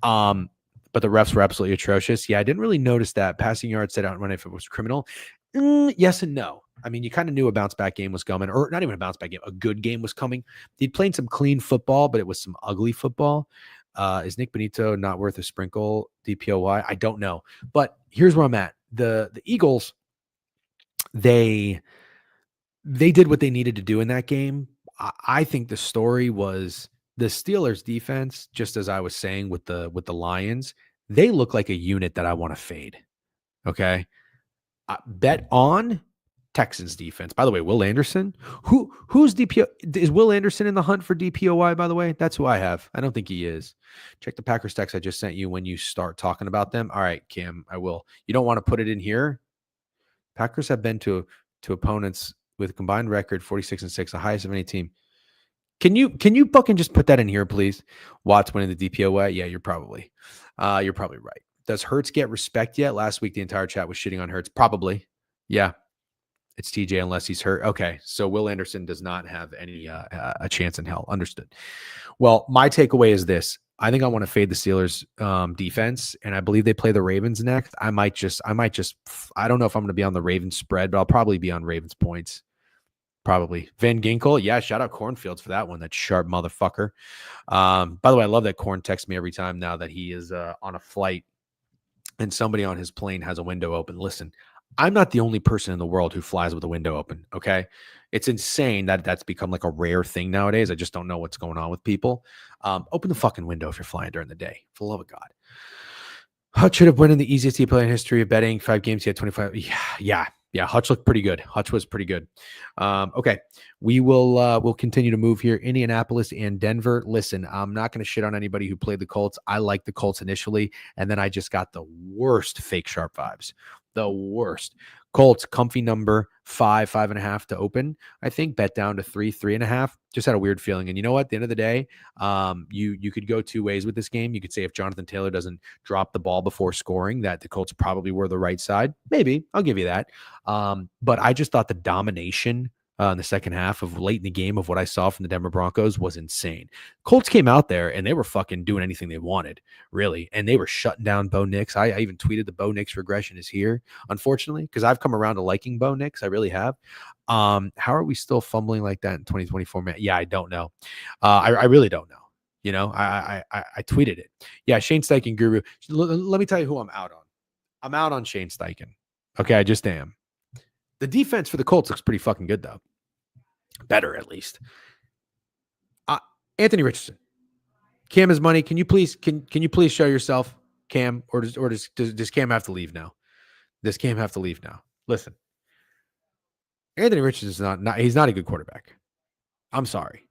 But the refs were absolutely atrocious. Yeah, I didn't really notice that. Passing yards set out run if it was criminal. Yes and no. I mean, you kind of knew a bounce back game was coming, or not even a bounce back game. A good game was coming. He'd played some clean football, but it was some ugly football. Is Nick Benito not worth a sprinkle? DPOY? I don't know. But here's where I'm at. The Eagles, they did what they needed to do in that game. I think the story was the Steelers defense, just as I was saying with the Lions, they look like a unit that I want to fade. Okay. Bet on Texans defense. By the way, Will Anderson, who's DPO? Is Will Anderson in the hunt for DPOY, by the way? That's who I have. I don't think he is. Check the Packers text I just sent you when you start talking about them. All right, Kim, I will. You don't want to put it in here. Packers have been to opponents with a combined record 46-6, the highest of any team. Can you fucking just put that in here, please? Watts winning the DPOY. Yeah, you're probably right. Does Hurts get respect yet? Last week the entire chat was shitting on Hurts. Probably. Yeah, it's TJ unless he's hurt. Okay, so Will Anderson does not have any a chance in hell. Understood. Well, my takeaway is this. I think I want to fade the Steelers defense, and I believe they play the Ravens next. I might just, I don't know if I'm going to be on the Ravens spread, but I'll probably be on Ravens points. Probably. Van Ginkel. Yeah, shout out Cornfields for that one. That sharp motherfucker. By the way, I love that Corn texts me every time now that he is on a flight and somebody on his plane has a window open. Listen, I'm not the only person in the world who flies with a window open. Okay. It's insane that that's become like a rare thing nowadays. I just don't know what's going on with people. Open the fucking window if you're flying during the day, for the love of God. Hutch should have won in the easiest play in history of betting. 5 games, he had 25. Yeah. Hutch looked pretty good. Hutch was pretty good. Okay. We'll continue to move here. Indianapolis and Denver. Listen, I'm not going to shit on anybody who played the Colts. I liked the Colts initially, and then I just got the worst fake sharp vibes. The worst. Colts, comfy number 5.5 to open. I think bet down to 3.5. Just had a weird feeling. And you know what? At the end of the day, you could go two ways with this game. You could say if Jonathan Taylor doesn't drop the ball before scoring, that the Colts probably were the right side. Maybe. I'll give you that. But I just thought the domination in the second half of late in the game of what I saw from the Denver Broncos was insane. Colts came out there and they were fucking doing anything they wanted, really. And they were shutting down Bo Nix. I even tweeted the Bo Nix regression is here, unfortunately, because I've come around to liking Bo Nix. I really have. How are we still fumbling like that in 2024, man? Yeah, I don't know. I really don't know. You know, I tweeted it. Yeah, Shane Steichen guru. Let me tell you who I'm out on. I'm out on Shane Steichen. Okay, I just am. The defense for the Colts looks pretty fucking good, though. Better, at least. Anthony Richardson. Cam is money. Can you please show yourself, Cam, or does Cam have to leave now? Does Cam have to leave now? Listen, Anthony Richardson is he's not a good quarterback. I'm sorry.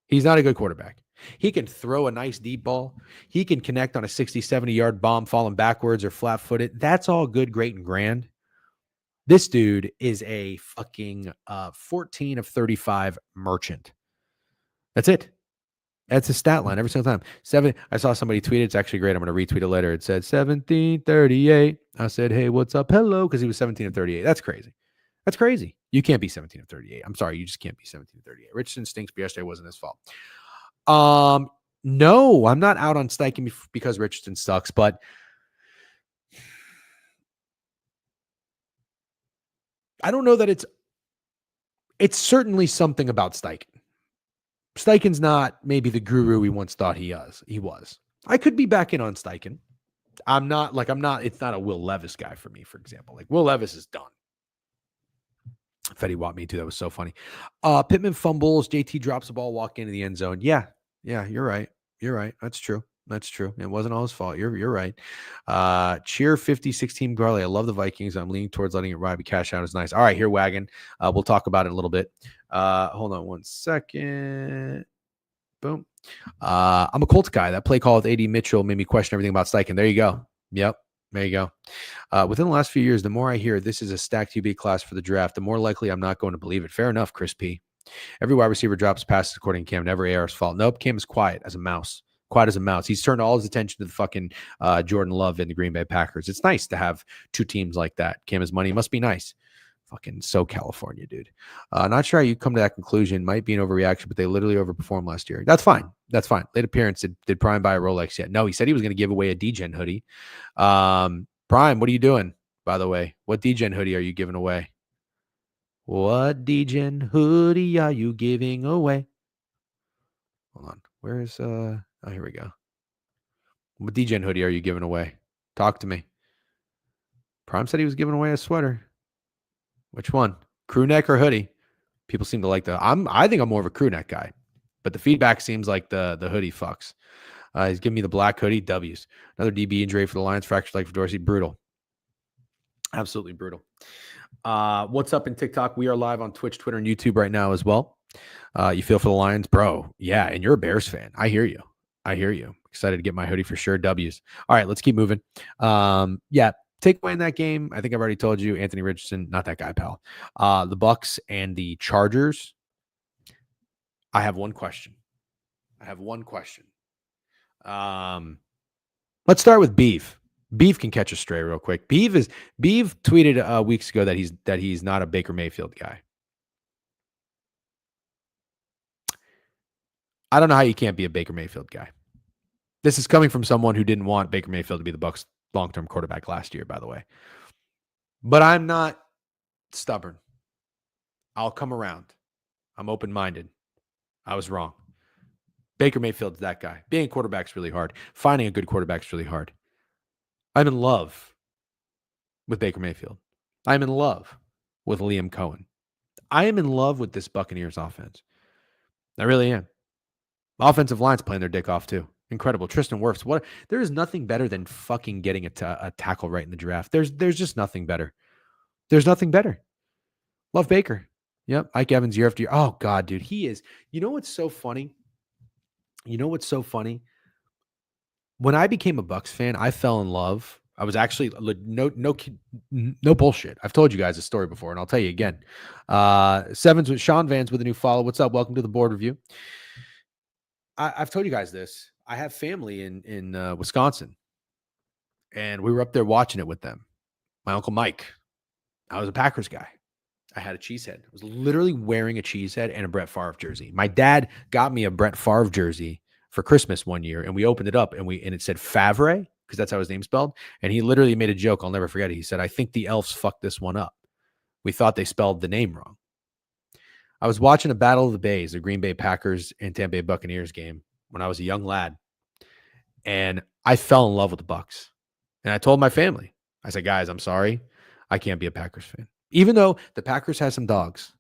He's not a good quarterback. He can throw a nice deep ball. He can connect on a 60, 70-yard bomb falling backwards or flat-footed. That's all good, great, and grand. This dude is a fucking 14 of 35 merchant. That's it. That's a stat line every single time. I saw somebody tweet it. It's actually great. I'm going to retweet a letter. It said 1738. I said, hey, what's up? Hello. Because he was 17 of 38. That's crazy. That's crazy. You can't be 17 of 38. I'm sorry. You just can't be 17 of 38. Richardson stinks, but yesterday wasn't his fault. No, I'm not out on Steichen because Richardson sucks, but I don't know that it's certainly something about Steichen. Steichen's not maybe the guru we once thought he was. I could be back in on Steichen. It's not a Will Levis guy for me, for example. Like Will Levis is done. Fetty Watt me too. That was so funny. Pittman fumbles. JT drops the ball, walk into the end zone. Yeah, you're right. That's true. It wasn't all his fault. You're right. Cheer 56 team Garley. I love the Vikings. I'm leaning towards letting it ride, but cash out is nice. All right, here, Wagon. We'll talk about it in a little bit. Hold on one second. Boom. I'm a Colts guy. That play call with AD Mitchell made me question everything about Steichen. There you go. Yep. There you go. Within the last few years, the more I hear this is a stacked QB class for the draft, the more likely I'm not going to believe it. Fair enough, Chris P. Every wide receiver drops passes according to Cam. Never AR's fault. Nope. Cam is quiet as a mouse. He's turned all his attention to the fucking Jordan Love and the Green Bay Packers. It's nice to have two teams like that. Cam is money. Must be nice. Fucking so California, dude. Not sure how you come to that conclusion. Might be an overreaction, but they literally overperformed last year. That's fine. Late appearance. Did Prime buy a Rolex yet? No, he said he was going to give away a DGen hoodie. Prime, what are you doing, by the way? What DGen hoodie are you giving away? What DGen hoodie are you giving away? Hold on. Where's oh, here we go. What DGen hoodie are you giving away? Talk to me. Prime said he was giving away a sweater. Which one? Crew neck or hoodie? People seem to like I think I'm more of a crew neck guy, but the feedback seems like the hoodie fucks. He's giving me the black hoodie. W's. Another DB injury for the Lions. Fractured leg for Dorsey. Brutal. Absolutely brutal. What's up in TikTok? We are live on Twitch, Twitter, and YouTube right now as well. You feel for the Lions, bro? Yeah, and you're a Bears fan. I hear you. Excited to get my hoodie for sure. W's. All right, let's keep moving. Yeah, takeaway in that game. I think I've already told you. Anthony Richardson, not that guy, pal. The Bucks and the Chargers. I have one question. I have one question. Let's start with Beef. Beef can catch a stray real quick. Beef tweeted weeks ago that he's not a Baker Mayfield guy. I don't know how you can't be a Baker Mayfield guy. This is coming from someone who didn't want Baker Mayfield to be the Bucs' long-term quarterback last year, by the way. But I'm not stubborn. I'll come around. I'm open-minded. I was wrong. Baker Mayfield's that guy. Being a quarterback's really hard. Finding a good quarterback's really hard. I'm in love with Baker Mayfield. I'm in love with Liam Cohen. I am in love with this Buccaneers offense. I really am. Offensive line's playing their dick off too. Incredible. Tristan Wirfs. There is nothing better than fucking getting a tackle right in the draft. There's just nothing better. There's nothing better. Love Baker. Yep. Ike Evans year after year. Oh God, dude. He is. You know what's so funny? When I became a Bucs fan, I fell in love. I was actually no bullshit. I've told you guys this story before, and I'll tell you again. Sevens with Sean Vans with a new follow. What's up? Welcome to the board review. I've told you guys this. I have family in Wisconsin, and we were up there watching it with them. My Uncle Mike. I was a Packers guy. I had a cheesehead. I was literally wearing a cheesehead and a Brett Favre jersey. My dad got me a Brett Favre jersey for Christmas one year, and we opened it up, and it said Favre, because that's how his name's spelled. And he literally made a joke. I'll never forget it. He said, "I think the elves fucked this one up. We thought they spelled the name wrong." I was watching a Battle of the Bays, the Green Bay Packers and Tampa Bay Buccaneers game when I was a young lad, and I fell in love with the Bucs. And I told my family, I said, "Guys, I'm sorry. I can't be a Packers fan." Even though the Packers had some dogs.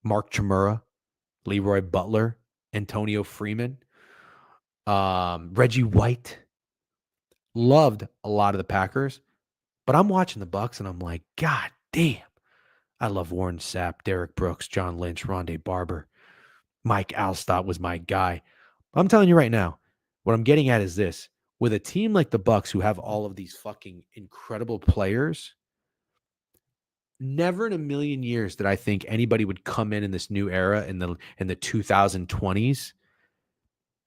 Mark Chmura, Leroy Butler, Antonio Freeman, Reggie White. Loved a lot of the Packers. But I'm watching the Bucs and I'm like, God damn. I love Warren Sapp, Derek Brooks, John Lynch, Rondé Barber. Mike Alstott was my guy. I'm telling you right now, what I'm getting at is this. With a team like the Bucs who have all of these fucking incredible players, never in a million years did I think anybody would come in this new era in the 2020s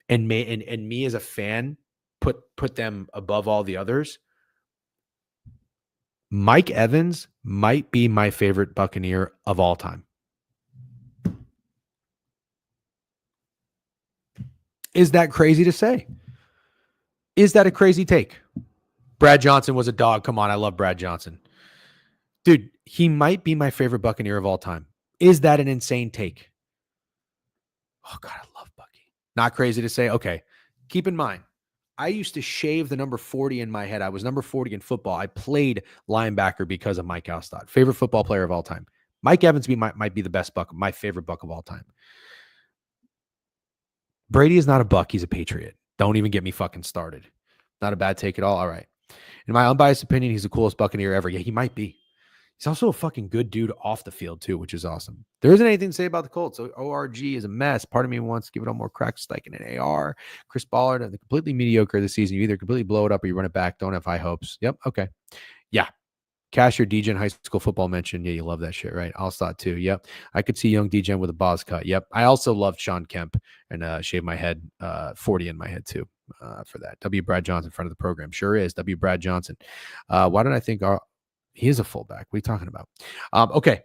and me as a fan put them above all the others. Mike Evans might be my favorite Buccaneer of all time. Is that crazy to say? Is that a crazy take? Brad Johnson was a dog. Come on, I love Brad Johnson. Dude, he might be my favorite Buccaneer of all time. Is that an insane take? Oh, God, I love Bucky. Not crazy to say? Okay. Keep in mind, I used to shave the number 40 in my head. I was number 40 in football. I played linebacker because of Mike Alstott. Favorite football player of all time. Mike Evans might be the best Buck, my favorite Buck of all time. Brady is not a Buck. He's a Patriot. Don't even get me fucking started. Not a bad take at all. All right. In my unbiased opinion, he's the coolest Buccaneer ever. Yeah, he might be. He's also a fucking good dude off the field, too, which is awesome. There isn't anything to say about the Colts. So ORG is a mess. Part of me wants to give it all more cracks like an AR. Chris Ballard, and completely mediocre this season. You either completely blow it up or you run it back. Don't have high hopes. Yep. Okay. Yeah. Cash your DGen high school football mention. Yeah, you love that shit, right? Alstott, too. Yep. I could see young DGen with a boss cut. Yep. I also loved Sean Kemp and shave my head, 40 in my head, too, for that. W. Brad Johnson, front of the program. Sure is. W. Brad Johnson. Why don't I think he is a fullback? What are you talking about? Okay.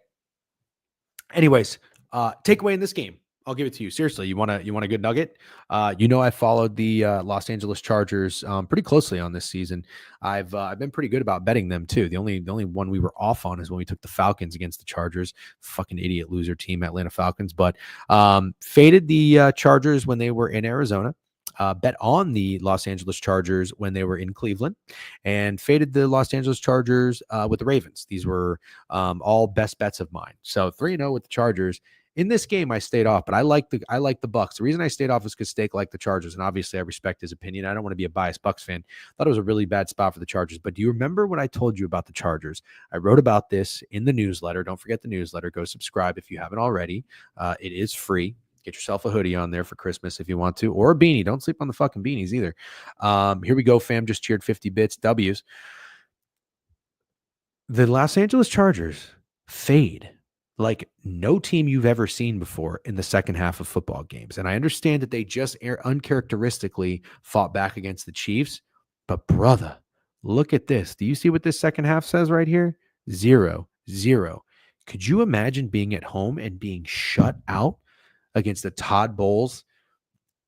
Anyways, takeaway in this game. I'll give it to you. Seriously, you want a good nugget? I followed the Los Angeles Chargers pretty closely on this season. I've been pretty good about betting them too. The only one we were off on is when we took the Falcons against the Chargers. Fucking idiot loser team, Atlanta Falcons. But faded the Chargers when they were in Arizona. Bet on the Los Angeles Chargers when they were in Cleveland, and faded the Los Angeles Chargers with the Ravens. These were all best bets of mine. So 3-0 with the Chargers. In this game, I stayed off, but I like the Bucs. The reason I stayed off is because Steak liked the Chargers, and obviously I respect his opinion. I don't want to be a biased Bucs fan. Thought it was a really bad spot for the Chargers. But do you remember what I told you about the Chargers? I wrote about this in the newsletter. Don't forget the newsletter. Go subscribe if you haven't already. It is free. Get yourself a hoodie on there for Christmas if you want to, or a beanie. Don't sleep on the fucking beanies either. Here we go, fam. Just cheered 50 bits. W's. The Los Angeles Chargers fade like no team you've ever seen before in the second half of football games. And I understand that they just uncharacteristically fought back against the Chiefs, but brother, look at this. Do you see what this second half says right here? 0-0. Could you imagine being at home and being shut out against the Todd Bowles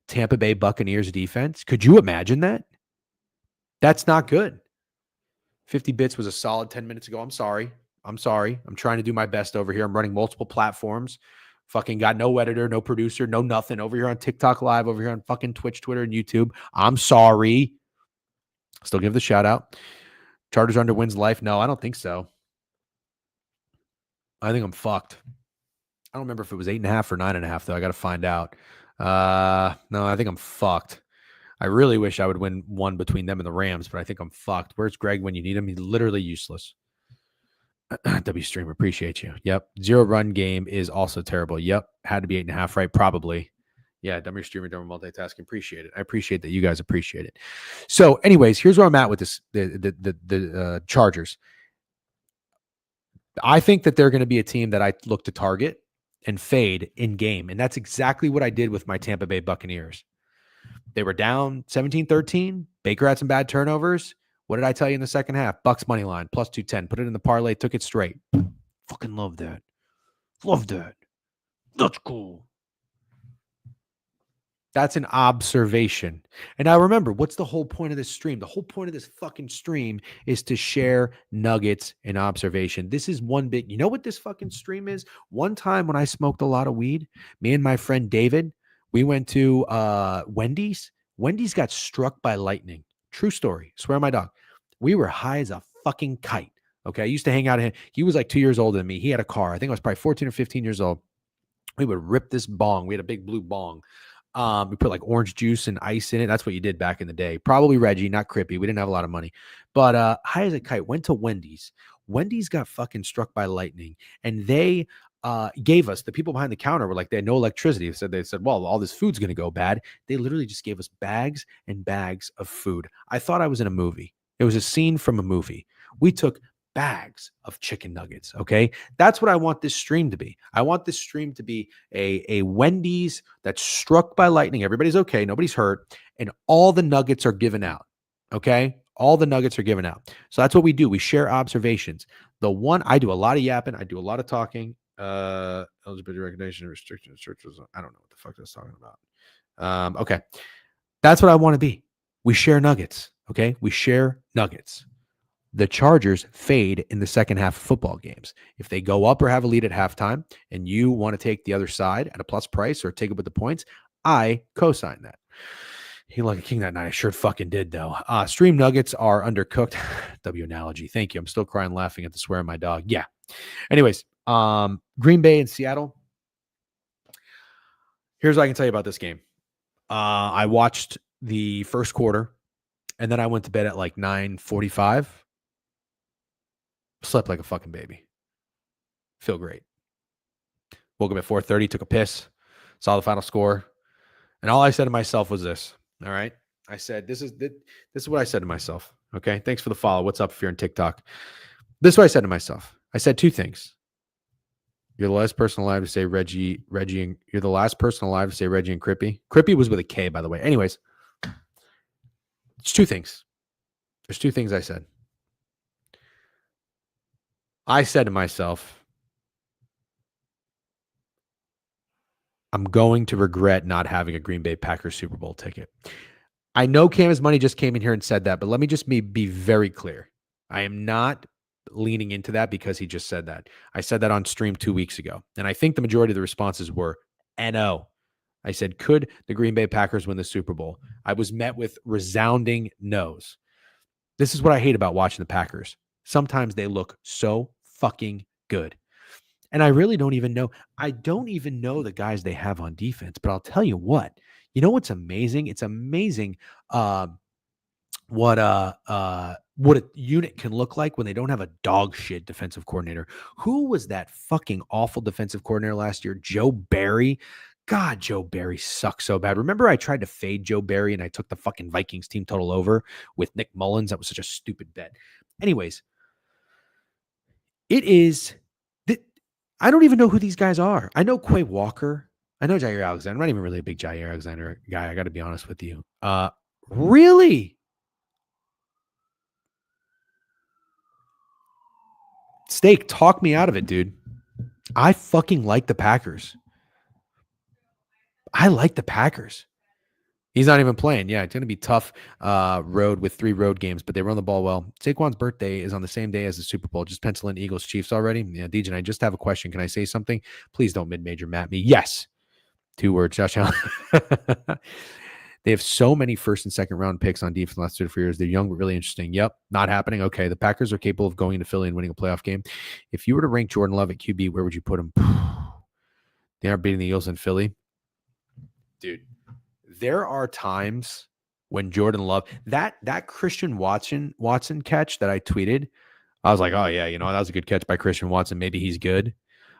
Tampa Bay Buccaneers defense? Could you imagine that? That's not good. 50 bits was a solid 10 minutes ago. I'm sorry. I'm trying to do my best over here. I'm running multiple platforms. Fucking got no editor, no producer, no nothing over here on TikTok Live, over here on fucking Twitch, Twitter, and YouTube. I'm sorry. Still give the shout out. Chargers under wins life. No, I don't think so. I think I'm fucked. I don't remember if it was 8.5 or 9.5, though. I got to find out. No, I think I'm fucked. I really wish I would win one between them and the Rams, but I think I'm fucked. Where's Greg when you need him? He's literally useless. W Stream, appreciate you. Yep. 0 run game is also terrible. Yep. Had to be 8.5, right? Probably. Yeah. W Streamer, double multitasking. Appreciate it. I appreciate that you guys appreciate it. So, anyways, here's where I'm at with this. The Chargers. I think that they're going to be a team that I look to target and fade in game. And that's exactly what I did with my Tampa Bay Buccaneers. They were down 17-13. Baker had some bad turnovers. What did I tell you in the second half? Bucks money line, plus 210. Put it in the parlay, took it straight. Fucking love that. Love that. That's cool. That's an observation. And now remember, what's the whole point of this stream? The whole point of this fucking stream is to share nuggets and observation. This is one big, you know what this fucking stream is? One time when I smoked a lot of weed, me and my friend David, we went to Wendy's. Wendy's got struck by lightning. True story. Swear on my dog. We were high as a fucking kite. Okay. I used to hang out. He was like 2 years older than me. He had a car. I think I was probably 14 or 15 years old. We would rip this bong. We had a big blue bong. We put like orange juice and ice in it. That's what you did back in the day. Probably Reggie, not Crippy. We didn't have a lot of money. But high as a kite, went to Wendy's. Wendy's got fucking struck by lightning. And they gave us, the people behind the counter were like, they had no electricity. They said, well, all this food's going to go bad. They literally just gave us bags and bags of food. I thought I was in a movie. It was a scene from a movie. We took bags of chicken nuggets. Okay. That's what I want this stream to be. I want this stream to be a Wendy's that's struck by lightning. Everybody's okay. Nobody's hurt. And all the nuggets are given out. Okay. All the nuggets are given out. So that's what we do. We share observations. The one, I do a lot of yapping. I do a lot of talking. Eligibility recognition, restrictions, searches. I don't know what the fuck that's talking about. Okay. That's what I want to be. We share nuggets. Okay. We share nuggets. The Chargers fade in the second half of football games. If they go up or have a lead at halftime and you want to take the other side at a plus price or take it with the points, I co-sign that. He like a king that night. I sure fucking did, though. Stream nuggets are undercooked. W analogy. Thank you. I'm still crying laughing at the swear of my dog. Yeah. Anyways, Green Bay and Seattle. Here's what I can tell you about this game. I watched the first quarter and then I went to bed at like 9:45. Slept like a fucking baby. Feel great. Woke up at 4:30, took a piss, saw the final score. And all I said to myself was this. All right. I said, this is what I said to myself. Okay. Thanks for the follow. What's up if you're in TikTok? This is what I said to myself. I said two things. You're the last person alive to say Reggie, and you're the last person alive to say Reggie and Crippy. Crippy was with a K, by the way. Anyways, it's two things. There's two things I said. I said to myself, I'm going to regret not having a Green Bay Packers Super Bowl ticket. I know Cam's Money just came in here and said that, but let me just be very clear. I am not leaning into that because he just said that. I said that on stream 2 weeks ago, and I think the majority of the responses were NO. I said, could the Green Bay Packers win the Super Bowl? I was met with resounding no's. This is what I hate about watching the Packers. Sometimes they look so fucking good. And I really don't even know. I don't even know the guys they have on defense, but I'll tell you what. You know what's amazing? It's amazing what a unit can look like when they don't have a dog shit defensive coordinator. Who was that fucking awful defensive coordinator last year? Joe Barry. God, Joe Barry sucks so bad. Remember I tried to fade Joe Barry and I took the fucking Vikings team total over with Nick Mullins? That was such a stupid bet. Anyways, it is that I don't even know who these guys are. I know Quay Walker. I know Jair Alexander. I'm not even really a big Jair Alexander guy. I got to be honest with you. Really? Steak, talk me out of it, dude. I fucking like the Packers. I like the Packers. He's not even playing. Yeah, it's going to be tough road with 3 road games, but they run the ball well. Saquon's birthday is on the same day as the Super Bowl. Just pencil in Eagles Chiefs already. Yeah, DJ, I just have a question. Can I say something? Please don't mid-major map me. Yes. 2 words, Josh Allen. They have so many first and second round picks on defense the last 2 to 4 years. They're young, but really interesting. Yep, not happening. Okay, the Packers are capable of going into Philly and winning a playoff game. If you were to rank Jordan Love at QB, where would you put him? They are beating the Eagles in Philly. Dude, there are times when Jordan Love, that Christian Watson catch that I tweeted, I was like, oh yeah, that was a good catch by Christian Watson. Maybe he's good.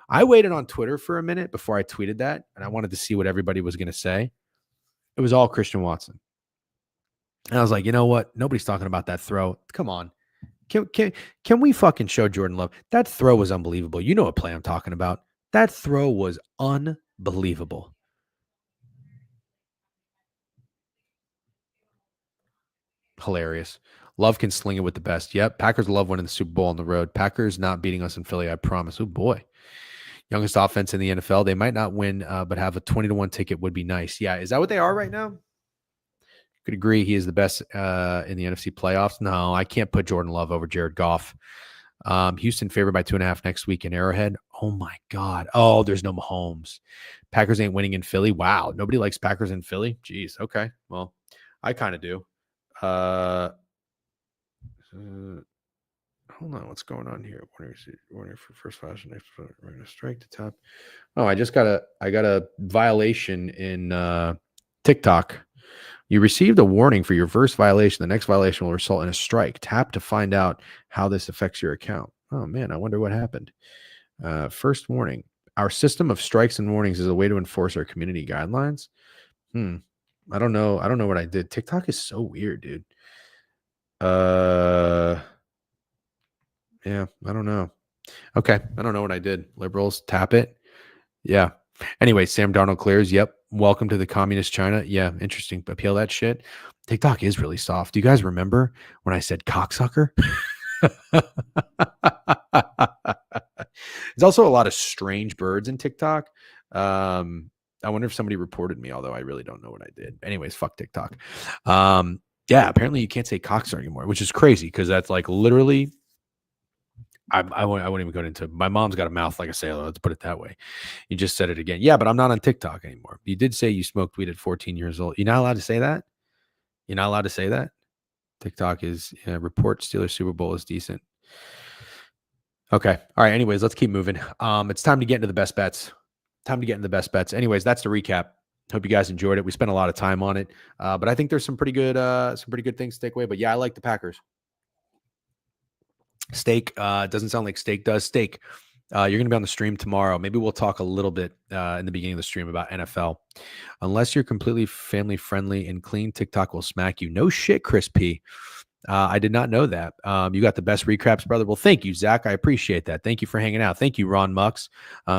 I waited on Twitter for a minute before I tweeted that, and I wanted to see what everybody was going to say. It was all Christian Watson. And I was like, you know what? Nobody's talking about that throw. Come on. Can we fucking show Jordan Love? That throw was unbelievable. You know what play I'm talking about. That throw was unbelievable. Hilarious. Love can sling it with the best. Yep. Packers love winning the Super Bowl on the road. Packers not beating us in Philly, I promise. Oh, boy. Youngest offense in the NFL. They might not win, but have a 20-1 ticket would be nice. Yeah. Is that what they are right now? Could agree he is the best in the NFC playoffs. No, I can't put Jordan Love over Jared Goff. Houston favored by 2.5 next week in Arrowhead. Oh, my God. Oh, there's no Mahomes. Packers ain't winning in Philly. Wow. Nobody likes Packers in Philly. Jeez. Okay. Well, I kind of do. Hold on, what's going on here? Warning for first fashion. We're going to strike the top. Oh, I got a violation in TikTok. You received a warning for your first violation. The next violation will result in a strike. Tap to find out how this affects your account. Oh man, I wonder what happened. First warning. Our system of strikes and warnings is a way to enforce our community guidelines. I don't know. I don't know what I did. TikTok is so weird, dude. Yeah, I don't know. Okay, I don't know what I did. Liberals, tap it. Yeah. Anyway, Sam Darnold clears. Yep. Welcome to the communist China. Yeah, interesting. Appeal that shit. TikTok is really soft. Do you guys remember when I said cocksucker? There's also a lot of strange birds in TikTok. I wonder if somebody reported me, although I really don't know what I did. Anyways, fuck TikTok. Yeah, apparently you can't say cocksucker anymore, which is crazy because that's like literally. I won't even go into. My mom's got a mouth like a sailor. Let's put it that way. You just said it again. Yeah, but I'm not on TikTok anymore. You did say you smoked weed at 14 years old. You're not allowed to say that. You're not allowed to say that. TikTok is report Steelers Super Bowl is decent. Okay. All right. Anyways, let's keep moving. It's time to get into the best bets. Anyways, that's the recap. Hope you guys enjoyed it. We spent a lot of time on it, but I think there's some pretty good things to take away. But yeah, I like the Packers. Steak doesn't sound like Steak does. Steak, you're going to be on the stream tomorrow. Maybe we'll talk a little bit in the beginning of the stream about NFL. Unless you're completely family friendly and clean, TikTok will smack you. No shit, Chris P. I did not know that. You got the best recaps, brother. Well, thank you, Zach. I appreciate that. Thank you for hanging out. Thank you, Ron Mux.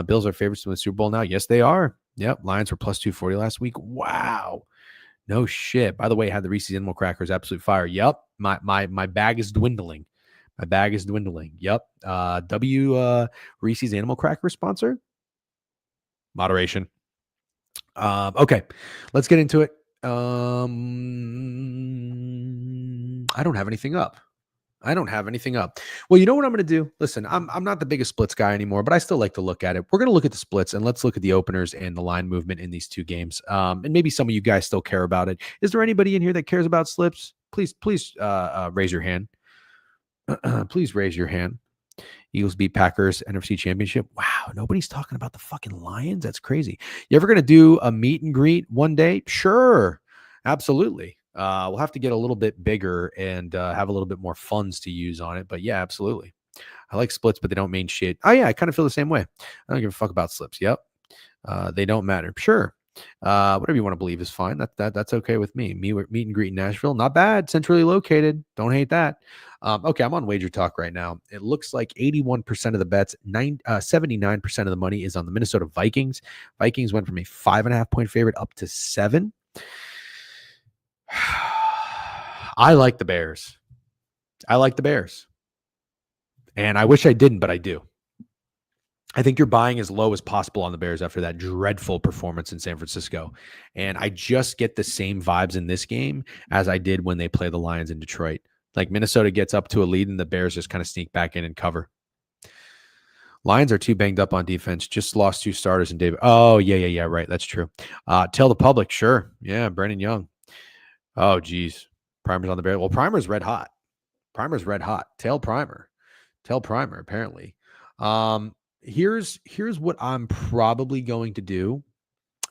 Bills are favorites to win the Super Bowl now. Yes, they are. Yep. Lions were plus 240 last week. Wow. No shit. By the way, I had the Reese's Animal Crackers absolute fire. Yep. My bag is dwindling. Yep. Reese's Animal Cracker sponsor. Moderation. Okay. Let's get into it. I don't have anything up. Well, you know what I'm going to do? Listen, I'm not the biggest splits guy anymore, but I still like to look at it. We're going to look at the splits and let's look at the openers and the line movement in these two games. And maybe some of you guys still care about it. Is there anybody in here that cares about slips? Please raise your hand. Please raise your hand. Eagles beat Packers NFC Championship. Wow, nobody's talking about the fucking Lions. That's crazy. You ever going to do a meet and greet one day? Sure, absolutely. We'll have to get a little bit bigger and have a little bit more funds to use on it. But yeah, absolutely. I like splits, but they don't mean shit. Oh yeah, I kind of feel the same way. I don't give a fuck about slips. Yep. They don't matter. Sure. Whatever you want to believe is fine. That's okay with me. Meet and greet in Nashville, not bad. Centrally located, don't hate that. Okay, I'm on Wager Talk right now. It looks like 81% of the bets, 79% of the money is on the Minnesota Vikings. Vikings went from a 5.5-point favorite up to 7. I like the Bears. And I wish I didn't, but I do. I think you're buying as low as possible on the Bears after that dreadful performance in San Francisco. And I just get the same vibes in this game as I did when they play the Lions in Detroit. Like Minnesota gets up to a lead and the Bears just kind of sneak back in and cover. Lions are too banged up on defense. Just lost 2 starters in David. Oh, yeah. Right. That's true. Tell the public. Sure. Yeah. Brandon Young. Oh, geez. Primer's on the Bears. Well, Primer's red hot. Tail Primer, apparently. Here's what I'm probably going to do.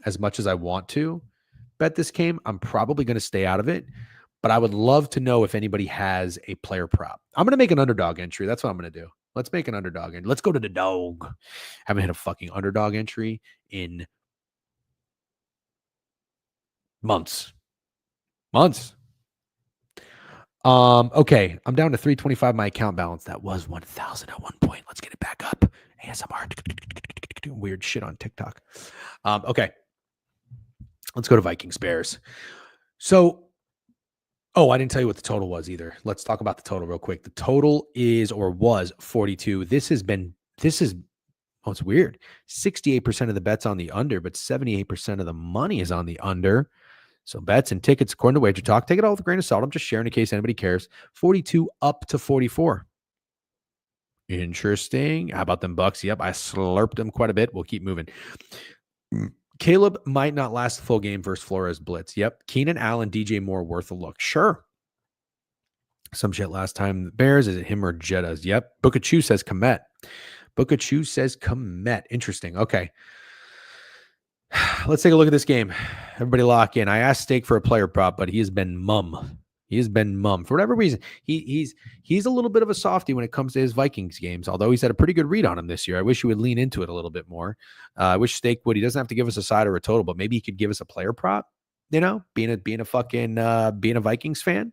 As much as I want to bet this game, I'm probably going to stay out of it. But I would love to know if anybody has a player prop. I'm going to make an underdog entry. That's what I'm going to do. Let's make an underdog and let's go to the dog. Haven't hit a fucking underdog entry in months. Okay, I'm down to 325 my account balance. That was 1,000 at one point. Let's get it back up. ASMR. Weird shit on TikTok. Okay. Let's go to Vikings Bears. So, I didn't tell you what the total was either. Let's talk about the total real quick. The total was 42. It's weird. 68% of the bets on the under, but 78% of the money is on the under. So bets and tickets, according to Wager Talk, take it all with a grain of salt. I'm just sharing in case anybody cares. 42 up to 44. Interesting. How about them Bucks? Yep, I slurped them quite a bit. We'll keep moving. Caleb might not last the full game versus Flores Blitz. Yep. Keenan Allen, DJ Moore worth a look. Sure. Some shit last time. The Bears, is it him or Jettas? Yep. Bookachoo says Komet. Interesting. Okay. Let's take a look at this game. Everybody lock in. I asked Steak for a player prop, but he has been mum. For whatever reason. He's a little bit of a softie when it comes to his Vikings games, although he's had a pretty good read on him this year. I wish he would lean into it a little bit more. I wish Steak would. He doesn't have to give us a side or a total, but maybe he could give us a player prop, being a Vikings fan.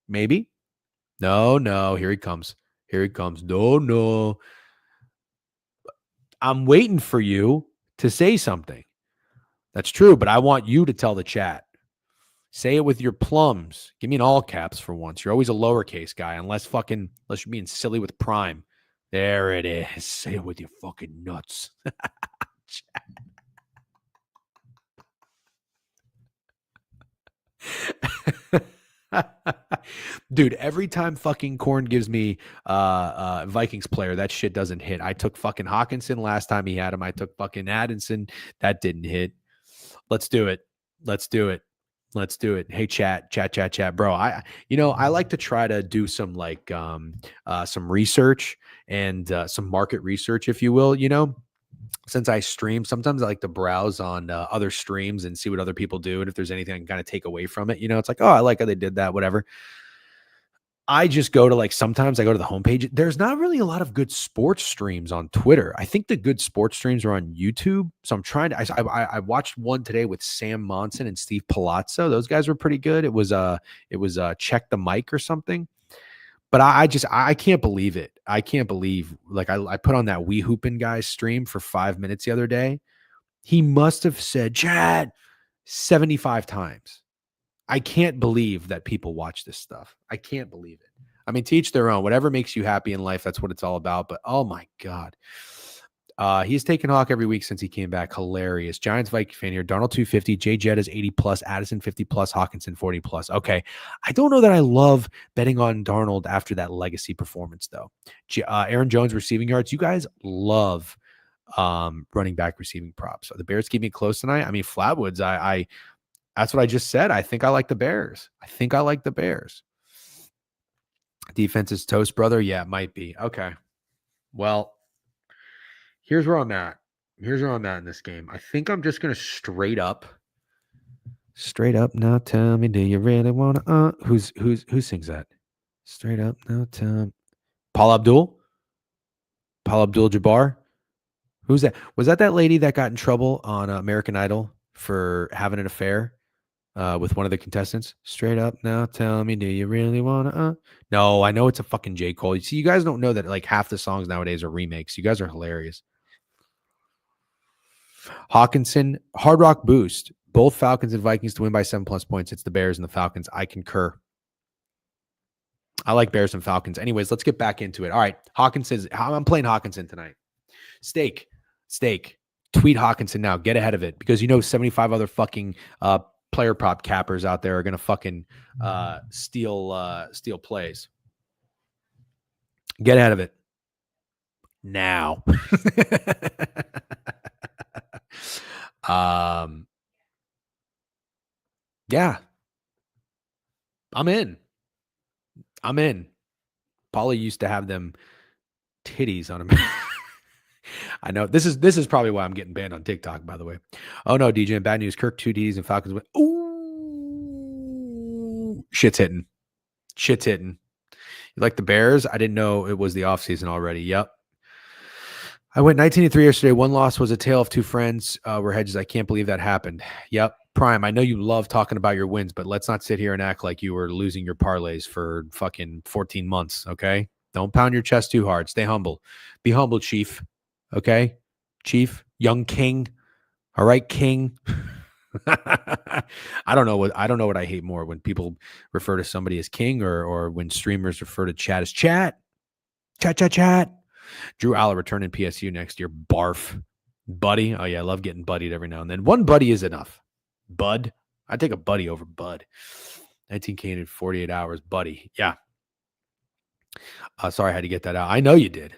Maybe. No, here he comes. No. I'm waiting for you to say something. That's true, but I want you to tell the chat. Say it with your plums. Give me an all caps for once. You're always a lowercase guy, unless you're being silly with prime. There it is. Say it with your fucking nuts. Dude, every time fucking Corn gives me Vikings player, that shit doesn't hit. I took fucking Hawkinson last time he had him. I took fucking Addison. That didn't hit. Let's do it. Hey, chat, bro. I like to try to do some some research and some market research, if you will. Since I stream, sometimes I like to browse on other streams and see what other people do, and if there's anything I can kind of take away from it. It's like, oh, I like how they did that, whatever. I just go to sometimes I go to the homepage. There's not really a lot of good sports streams on Twitter. I think the good sports streams are on YouTube. So I'm trying to, I watched one today with Sam Monson and Steve Palazzo. Those guys were pretty good. It was Check the Mic or something. But I can't believe it. I can't believe, I put on that Wee Hoopin' guy's stream for 5 minutes the other day. He must have said, Chad, 75 times. I can't believe that people watch this stuff. I can't believe it. I mean, to each their own. Whatever makes you happy in life, that's what it's all about. But oh my God. He's taken Hawk every week since he came back. Hilarious. Giants Viking fan here. Darnold 250, Jay Jett is 80 plus, Addison 50 plus, Hawkinson 40 plus. Okay. I don't know that I love betting on Darnold after that legacy performance, though. Aaron Jones receiving yards. You guys love running back receiving props. So the Bears keep me close tonight. I mean, Flatwoods, I that's what I just said. I think I like the Bears. Defense is toast, brother. Yeah, it might be. Okay. Well, here's where I'm at. In this game. I think I'm just going to straight up. Now tell me, do you really want to, who sings that? Straight up now tell me. Paul Abdul-Jabbar. Who's that? Was that lady that got in trouble on American Idol for having an affair with one of the contestants. Straight up now, tell me, do you really want to? No, I know it's a fucking J. Cole. You see, you guys don't know that like half the songs nowadays are remakes. You guys are hilarious. Hawkinson, Hard Rock Boost. Both Falcons and Vikings to win by 7+ points. It's the Bears and the Falcons. I concur. I like Bears and Falcons. Anyways, let's get back into it. All right. Hawkinson. I'm playing Hawkinson tonight. Steak. Tweet Hawkinson now. Get ahead of it because 75 other fucking player prop cappers out there are gonna fucking steal plays. Get ahead of it now. Yeah, I'm in. Paulie used to have them titties on him. I know this is probably why I'm getting banned on TikTok, by the way. Oh no, DJ, bad news. Kirk 2 Ds and Falcons went. Ooh, shit's hitting. You like the Bears? I didn't know it was the offseason already. Yep. I went 19-3 yesterday. One loss was a tale of two friends. Were hedges. I can't believe that happened. Yep. Prime, I know you love talking about your wins, but let's not sit here and act like you were losing your parlays for fucking 14 months, okay? Don't pound your chest too hard. Stay humble. Be humble, Chief. Okay? Chief, young king. All right, king. I don't know what I hate more, when people refer to somebody as king or when streamers refer to chat as chat. Chat. Drew Aller returning PSU next year. Barf. Buddy. Oh yeah, I love getting buddied every now and then. One buddy is enough. Bud. I take a buddy over Bud. 19K in 48 hours, buddy. Yeah. Sorry I had to get that out. I know you did.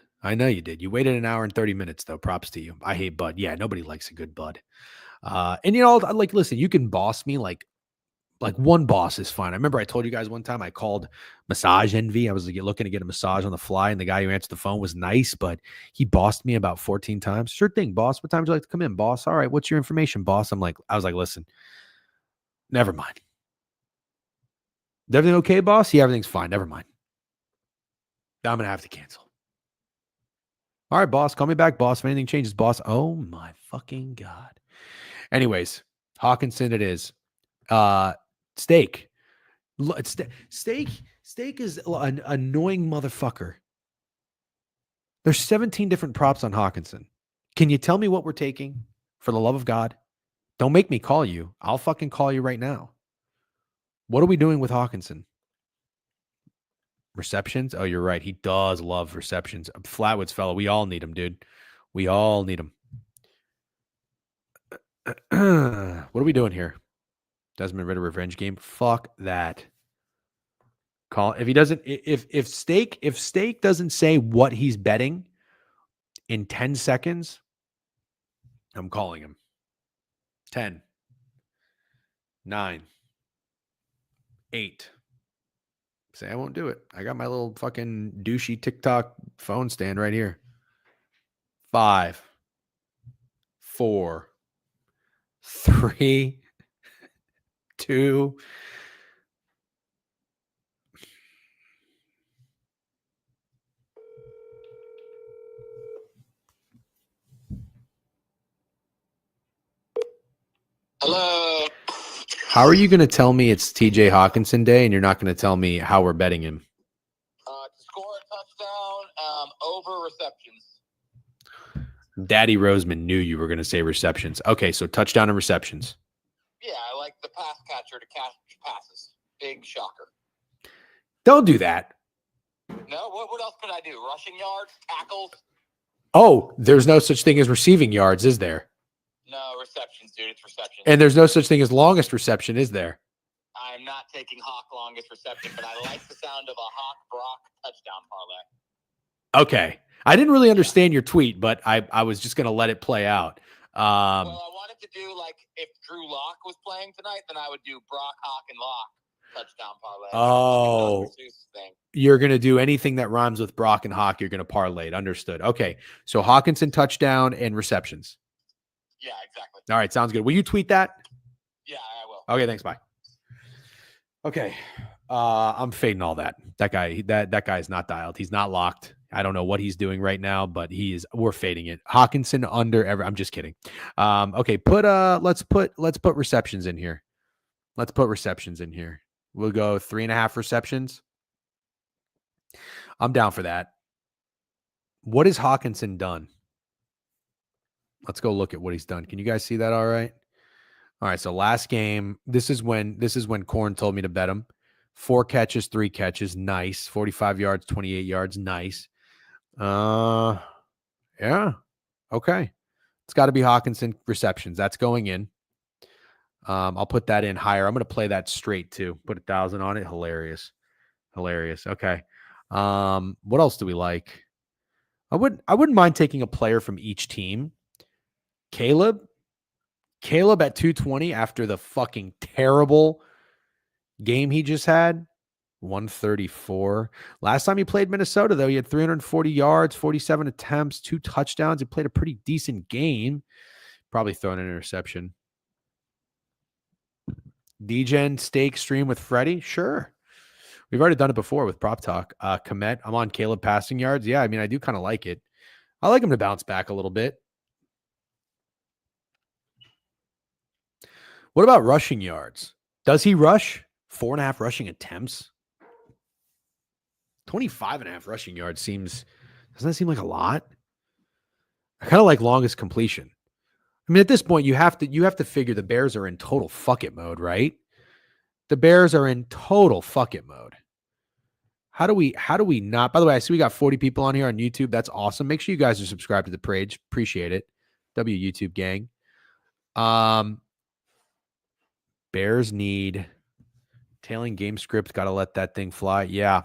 You waited an hour and 30 minutes, though. Props to you. I hate Bud. Yeah, nobody likes a good Bud. And like, listen, you can boss me like one boss is fine. I remember I told you guys one time I called Massage Envy. I was looking to get a massage on the fly, and the guy who answered the phone was nice, but he bossed me about 14 times. Sure thing, boss. What time would you like to come in, boss? All right, what's your information, boss? I was like, listen, never mind. Is everything okay, boss? Yeah, everything's fine. Never mind. I'm gonna have to cancel. All right, boss. Call me back, boss. If anything changes, boss. Oh my fucking God. Anyways, Hawkinson it is. Steak. Steak is an annoying motherfucker. There's 17 different props on Hawkinson. Can you tell me what we're taking? For the love of God. Don't make me call you. I'll fucking call you right now. What are we doing with Hawkinson? Receptions? Oh, you're right. He does love receptions. Flatwoods fellow. We all need him, dude. We all need him. What are we doing here? Desmond Ritter revenge game. Fuck that. Call if he doesn't. If Steak doesn't say what he's betting in 10 seconds, I'm calling him. 10, 9, 8. Say I won't do it. I got my little fucking douchey TikTok phone stand right here. 5, 4, 3, 2. Hello. How are you going to tell me it's TJ Hawkinson Day and you're not going to tell me how we're betting him? To score a touchdown, over receptions. Daddy Roseman knew you were going to say receptions. Okay, so touchdown and receptions. Yeah, I like the pass catcher to catch passes. Big shocker. Don't do that. No, what else could I do? Rushing yards, tackles? Oh, there's no such thing as receiving yards, is there? No, receptions, dude. It's receptions. And there's no such thing as longest reception, is there? I'm not taking Hawk longest reception, but I like the sound of a Hawk Brock touchdown parlay. Okay. I didn't really understand your tweet, but I was just going to let it play out. Well, I wanted to do like if Drew Lock was playing tonight, then I would do Brock, Hawk, and Lock touchdown parlay. Oh, you're going to do anything that rhymes with Brock and Hawk. You're going to parlay it. Understood. Okay. So Hawkinson touchdown and receptions. Yeah, exactly. All right. Sounds good. Will you tweet that? Yeah, I will. Okay. Thanks. Bye. Okay. I'm fading all that. That guy is not dialed. He's not locked. I don't know what he's doing right now, but we're fading it. Hawkinson under I'm just kidding. Okay, let's put receptions in here. Let's put receptions in here. We'll go 3.5 receptions. I'm down for that. What has Hawkinson done? Let's go look at what he's done. Can you guys see that all right? All right, so last game, this is when Corn told me to bet him. 4 catches, 3 catches, nice. 45 yards, 28 yards, nice. Yeah. Okay. It's got to be Hawkinson receptions. That's going in. I'll put that in higher. I'm going to play that straight too. Put 1,000 on it. Hilarious. Okay. What else do we like? I wouldn't mind taking a player from each team. Caleb at 220 after the fucking terrible game he just had. 134. Last time he played Minnesota, though, he had 340 yards, 47 attempts, 2 touchdowns. He played a pretty decent game. Probably thrown an interception. DGen steak stream with Freddie? Sure. We've already done it before with Prop Talk. Komet, I'm on Caleb passing yards. Yeah, I mean, I do kind of like it. I like him to bounce back a little bit. What about rushing yards? Does he rush? 4.5 rushing attempts? 25.5 rushing yards doesn't that seem like a lot? I kind of like longest completion. I mean, at this point, you have to figure the Bears are in total fuck it mode, right? The Bears are in total fuck it mode. How do we not? By the way, I see we got 40 people on here on YouTube. That's awesome. Make sure you guys are subscribed to the page. Appreciate it. YouTube gang. Bears need tailing game script. Got to let that thing fly. Yeah.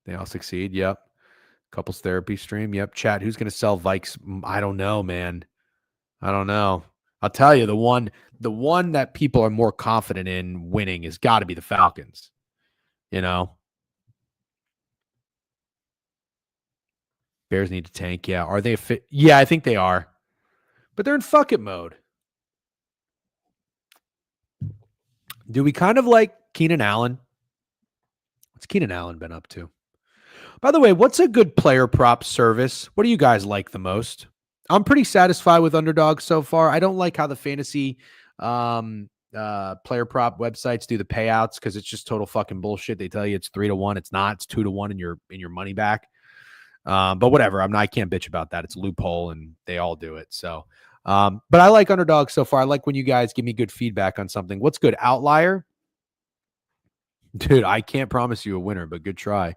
They all succeed. Yep. Couples therapy stream. Yep. Chat. Who's going to sell Vikes? I don't know, man. I don't know. I'll tell you, the one that people are more confident in winning has got to be the Falcons. You know? Bears need to tank. Yeah. Are they fit? Yeah, I think they are. But they're in fuck it mode. Do we kind of like Keenan Allen? What's Keenan Allen been up to? By the way, what's a good player prop service? What do you guys like the most? I'm pretty satisfied with Underdog so far. I don't like how the fantasy player prop websites do the payouts because it's just total fucking bullshit. They tell you it's 3-1. It's not. It's 2-1 in your money back. But whatever. I can't bitch about that. It's a loophole and they all do it. So, but I like Underdog so far. I like when you guys give me good feedback on something. What's good? Outlier? Dude, I can't promise you a winner, but good try.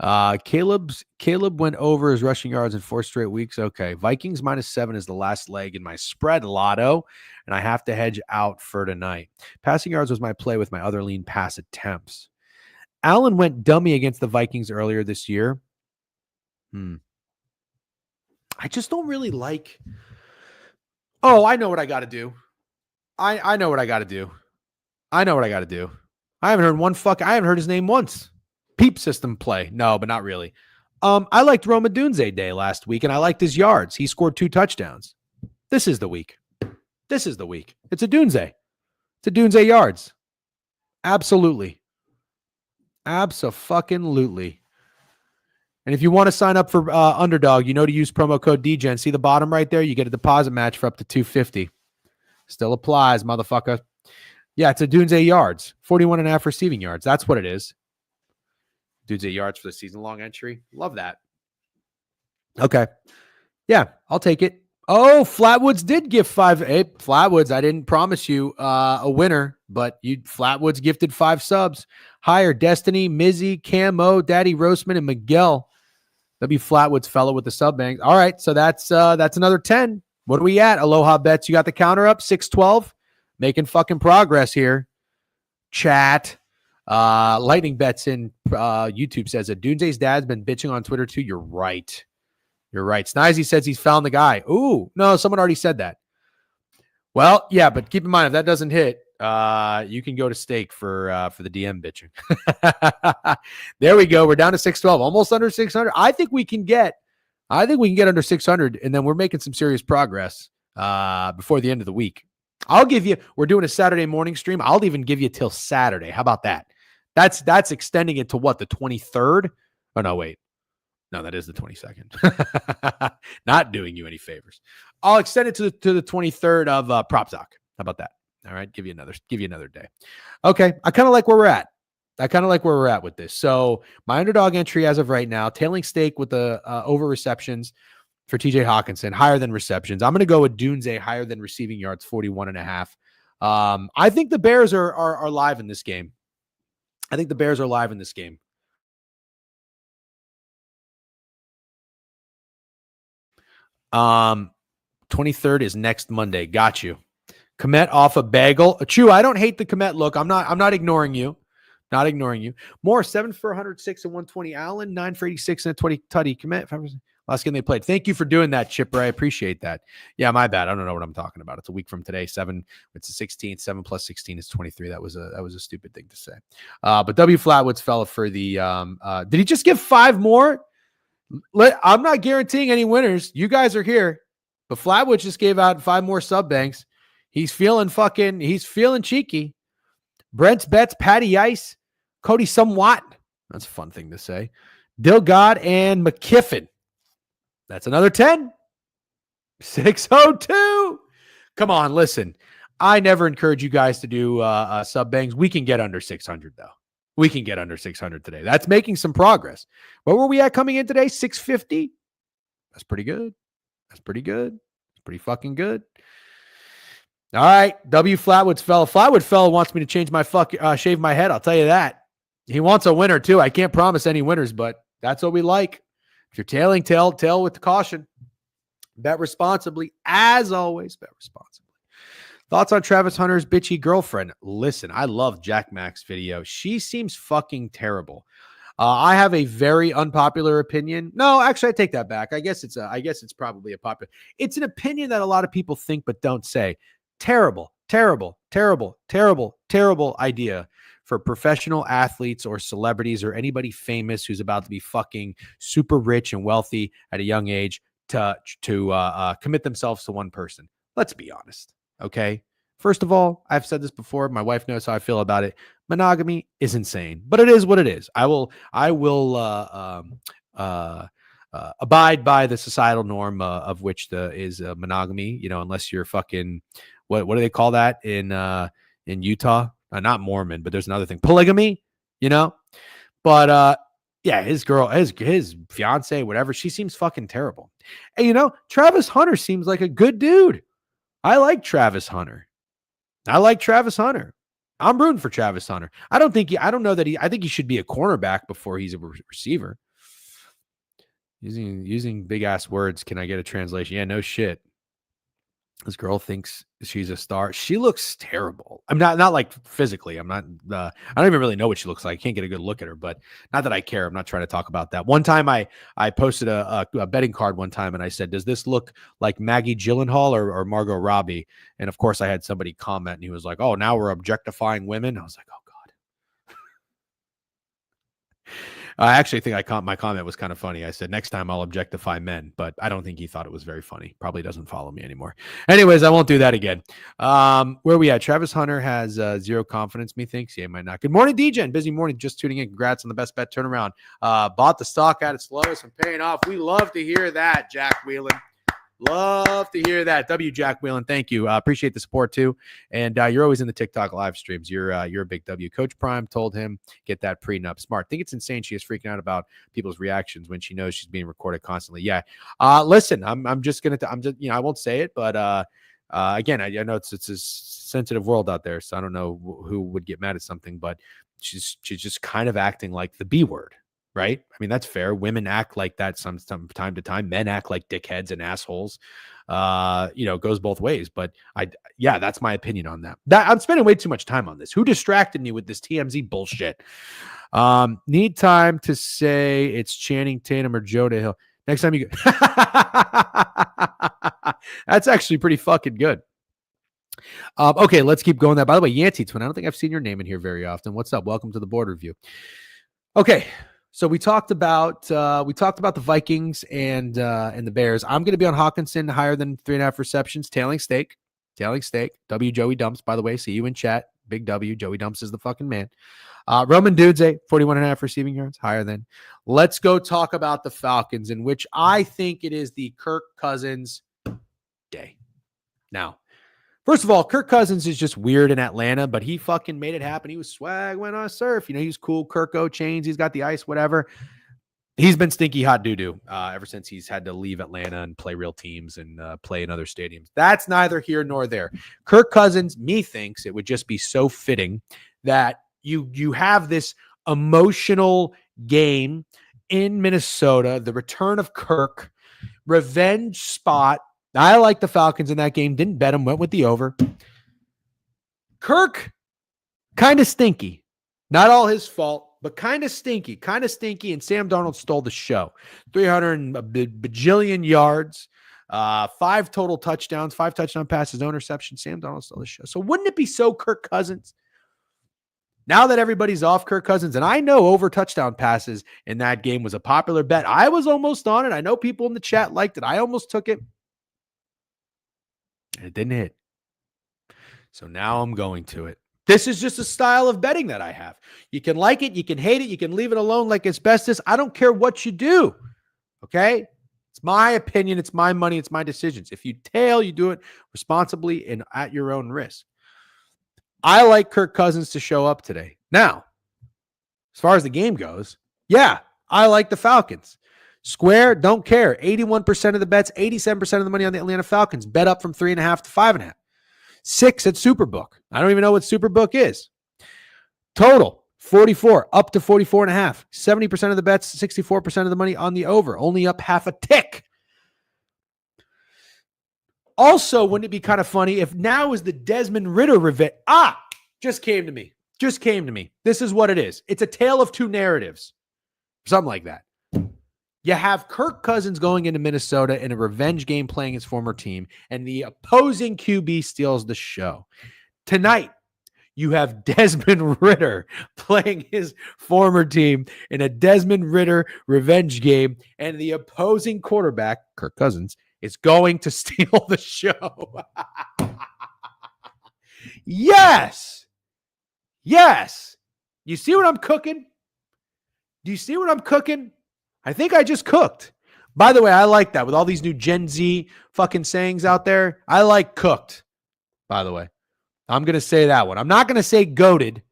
Caleb went over his rushing yards in 4 straight weeks. Okay. Vikings -7 is the last leg in my spread lotto, and I have to hedge out for tonight. Passing yards was my play with my other lean pass attempts. Allen went dummy against the Vikings earlier this year. I just don't really like. Oh, I know what I got to do. I know what I got to do. I haven't heard his name once. Peep system play. No, but not really. I liked Rome Odunze Day last week, and I liked his yards. He scored 2 touchdowns. This is the week. It's a Odunze. It's Odunze yards. Absolutely. Abso-fucking-lutely. And if you want to sign up for Underdog, you know to use promo code DGen. See the bottom right there? You get a deposit match for up to $250. Still applies, motherfucker. Yeah, it's Odunze yards. 41.5 receiving yards. That's what it is. Odunze yards for the season-long entry. Love that. Okay. Yeah, I'll take it. Oh, Flatwoods did give 5. Hey, Flatwoods, I didn't promise you a winner, but Flatwoods gifted 5 subs. Higher Destiny, Mizzy, Camo, Daddy Roastman, and Miguel. W Flatwoods fellow with the sub bank. All right, so that's another 10. What are we at? Aloha Bets. You got the counter up, 612. Making fucking progress here. Chat. Lightning Bets in YouTube says that Odunze's dad's been bitching on Twitter too. You're right. Snizy says he's found the guy. Ooh, no, someone already said that. Well, yeah, but keep in mind if that doesn't hit, you can go to stake for the DM bitching. There we go. We're down to 612, almost under 600. I think we can get under 600, and then we're making some serious progress before the end of the week. We're doing a Saturday morning stream. I'll even give you till Saturday. How about that? That's extending it to what, the 23rd? Oh, no, wait. No, that is the 22nd. Not doing you any favors. I'll extend it to the 23rd of Prop Doc. How about that? All right, give you another day. Okay, I kind of like where we're at. With this. So my underdog entry as of right now, tailing stake with the over receptions for TJ Hawkinson, higher than receptions. I'm going to go with Dunze higher than receiving yards, 41.5. I think the Bears are live in this game. 23rd is next Monday. Got you. Komet off a bagel. Chew, I don't hate the Komet look. I'm not ignoring you. Not ignoring you. Moore, 7 for 106 and 120. Allen, 9 for 86 and a 20 tutty. Komet, last game they played. Thank you for doing that, Chipper. I appreciate that. Yeah, my bad. I don't know what I'm talking about. It's a week from today. 7, it's the 16th. 7 plus 16 is 23. That was a stupid thing to say. But W Flatwoods fella for the did he just give 5 more? I'm not guaranteeing any winners. You guys are here. But Flatwood just gave out 5 more sub banks. He's feeling cheeky. Brent's bets, Patty Ice, Cody Somewhat. That's a fun thing to say. Dilgod and McKiffin. That's another 10. 602. Come on, listen. I never encourage you guys to do sub bangs. We can get under 600, though. We can get under 600 today. That's making some progress. What were we at coming in today? 650? That's pretty good. That's pretty fucking good. All right. W Flatwoods fella. Flatwood fella wants me to change my shave my head. I'll tell you that. He wants a winner too. I can't promise any winners, but that's what we like. If you're tailing, tail with the caution. Bet responsibly. As always, bet responsibly. Thoughts on Travis Hunter's bitchy girlfriend? Listen, I love Jack Mack's video. She seems fucking terrible. I have a very unpopular opinion. No, actually, I take that back. I guess it's probably a popular. It's an opinion that a lot of people think but don't say. Terrible idea for professional athletes or celebrities or anybody famous who's about to be fucking super rich and wealthy at a young age to commit themselves to one person. Let's be honest. Okay. First of all, I've said this before. My wife knows how I feel about it. Monogamy is insane, but it is what it is. I will abide by the societal norm of which is monogamy. You know, unless you're fucking what do they call that in Utah? Not Mormon, but there's another thing, polygamy. You know, but yeah, his fiance, whatever. She seems fucking terrible. And you know, Travis Hunter seems like a good dude. I like Travis Hunter. I'm rooting for Travis Hunter. I think he should be a cornerback before he's a receiver. Using big ass words. Can I get a translation? Yeah, no shit. This girl thinks she's a star. She looks terrible. I'm not like physically. I'm not. I don't even really know what she looks like. I can't get a good look at her. But not that I care. I'm not trying to talk about that. One time I posted a betting card one time and I said, "Does this look like Maggie Gyllenhaal or Margot Robbie?" And of course, I had somebody comment and he was like, "Oh, now we're objectifying women." I was like, "Oh God." I actually think my comment was kind of funny. I said, next time I'll objectify men, but I don't think he thought it was very funny. Probably doesn't follow me anymore. Anyways, I won't do that again. Where are we at? Travis Hunter has zero confidence, methinks. Yeah, he might not. Good morning, DJ. Busy morning. Just tuning in. Congrats on the best bet turnaround. Bought the stock at its lowest and paying off. We love to hear that, Jack Whelan. Love to hear that. W Jack Whelan, thank you. Appreciate the support too. And you're always in the TikTok live streams. You're a big W. Coach Prime told him get that prenup. Smart. Think it's insane. She is freaking out about people's reactions when she knows she's being recorded constantly. Yeah. Listen, I'm just I won't say it, but again, I know it's a sensitive world out there, so I don't know who would get mad at something, but she's just kind of acting like the B word. Right? I mean, that's fair. Women act like that some time to time. Men act like dickheads and assholes. It goes both ways. But that's my opinion on that. I'm spending way too much time on this. Who distracted me with this TMZ bullshit? Need time to say it's Channing Tatum or Joe DeHill. Next time you go. That's actually pretty fucking good. Okay, let's keep going. By the way, Yancy Twin, I don't think I've seen your name in here very often. What's up? Welcome to the board review. Okay. So we talked about the Vikings and the Bears. I'm going to be on Hawkinson higher than 3.5 receptions, tailing stake. W Joey Dumps, by the way. See you in chat. Big W. Joey Dumps is the fucking man. Roman Dudze, 41.5 receiving yards, higher than. Let's go talk about the Falcons, in which I think it is the Kirk Cousins day. Now, first of all, Kirk Cousins is just weird in Atlanta, but he fucking made it happen. He was swag, went on a surf. You know, he's cool. Kirko chains. He's got the ice, whatever. He's been stinky hot doo-doo ever since he's had to leave Atlanta and play real teams and play in other stadiums. That's neither here nor there. Kirk Cousins, thinks it would just be so fitting that you have this emotional game in Minnesota, the return of Kirk, revenge spot. I like the Falcons in that game. Didn't bet him. Went with the over. Kirk, kind of stinky. Not all his fault, but kind of stinky. And Sam Darnold stole the show. 300 and a bajillion yards, 5 total touchdowns, 5 touchdown passes, no interception. Sam Darnold stole the show. So wouldn't it be so Kirk Cousins? Now that everybody's off Kirk Cousins, and I know over touchdown passes in that game was a popular bet. I was almost on it. I know people in the chat liked it. I almost took it. And it didn't hit. So now I'm going to it. This is just a style of betting that I have. You can like it. You can hate it. You can leave it alone like asbestos. I don't care what you do. Okay? It's my opinion. It's my money. It's my decisions. If you tail, you do it responsibly and at your own risk. I like Kirk Cousins to show up today. Now, as far as the game goes, yeah, I like the Falcons. Square, don't care. 81% of the bets, 87% of the money on the Atlanta Falcons. Bet up from 3.5 to 5.5. 6 at Superbook. I don't even know what Superbook is. Total, 44, up to 44.5. 70% of the bets, 64% of the money on the over. Only up half a tick. Also, wouldn't it be kind of funny if now is the Desmond Ridder revenge? Just came to me. This is what it is. It's a tale of two narratives. Something like that. You have Kirk Cousins going into Minnesota in a revenge game playing his former team, and the opposing QB steals the show. Tonight, you have Desmond Ridder playing his former team in a Desmond Ridder revenge game, and the opposing quarterback, Kirk Cousins, is going to steal the show. Yes. You see what I'm cooking? Do you see what I'm cooking? I think I just cooked. By the way, I like that with all these new Gen Z fucking sayings out there. I like cooked, by the way. I'm going to say that one. I'm not going to say goated.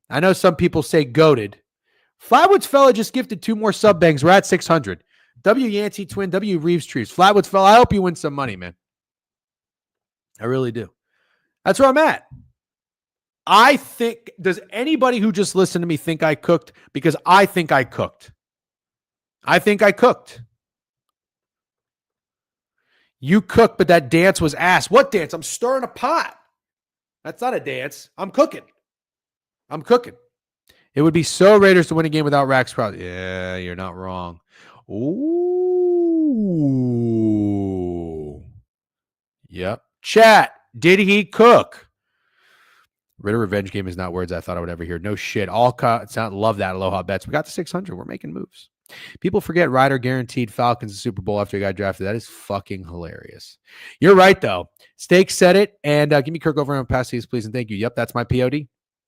I know some people say goated. Flatwoods fella just gifted 2 more sub bangs. We're at 600. W Yancey Twin, W Reeves Trees. Flatwoods fella, I hope you win some money, man. I really do. That's where I'm at. I think, does anybody who just listened to me think I cooked? Because I think I cooked. You cooked, but that dance was ass. What dance? I'm stirring a pot. That's not a dance. I'm cooking. It would be so Raiders to win a game without Rax Crowd. Yeah, you're not wrong. Ooh. Yep. Chat. Did he cook? Ridder revenge game is not words I thought I would ever hear. No shit. Love that. Aloha bets. We got to 600. We're making moves. People forget Ryder guaranteed Falcons the Super Bowl after he got drafted. That is fucking hilarious. You're right, though. Steak said it. And give me Kirk over on passes, please. And thank you. Yep, that's my POD.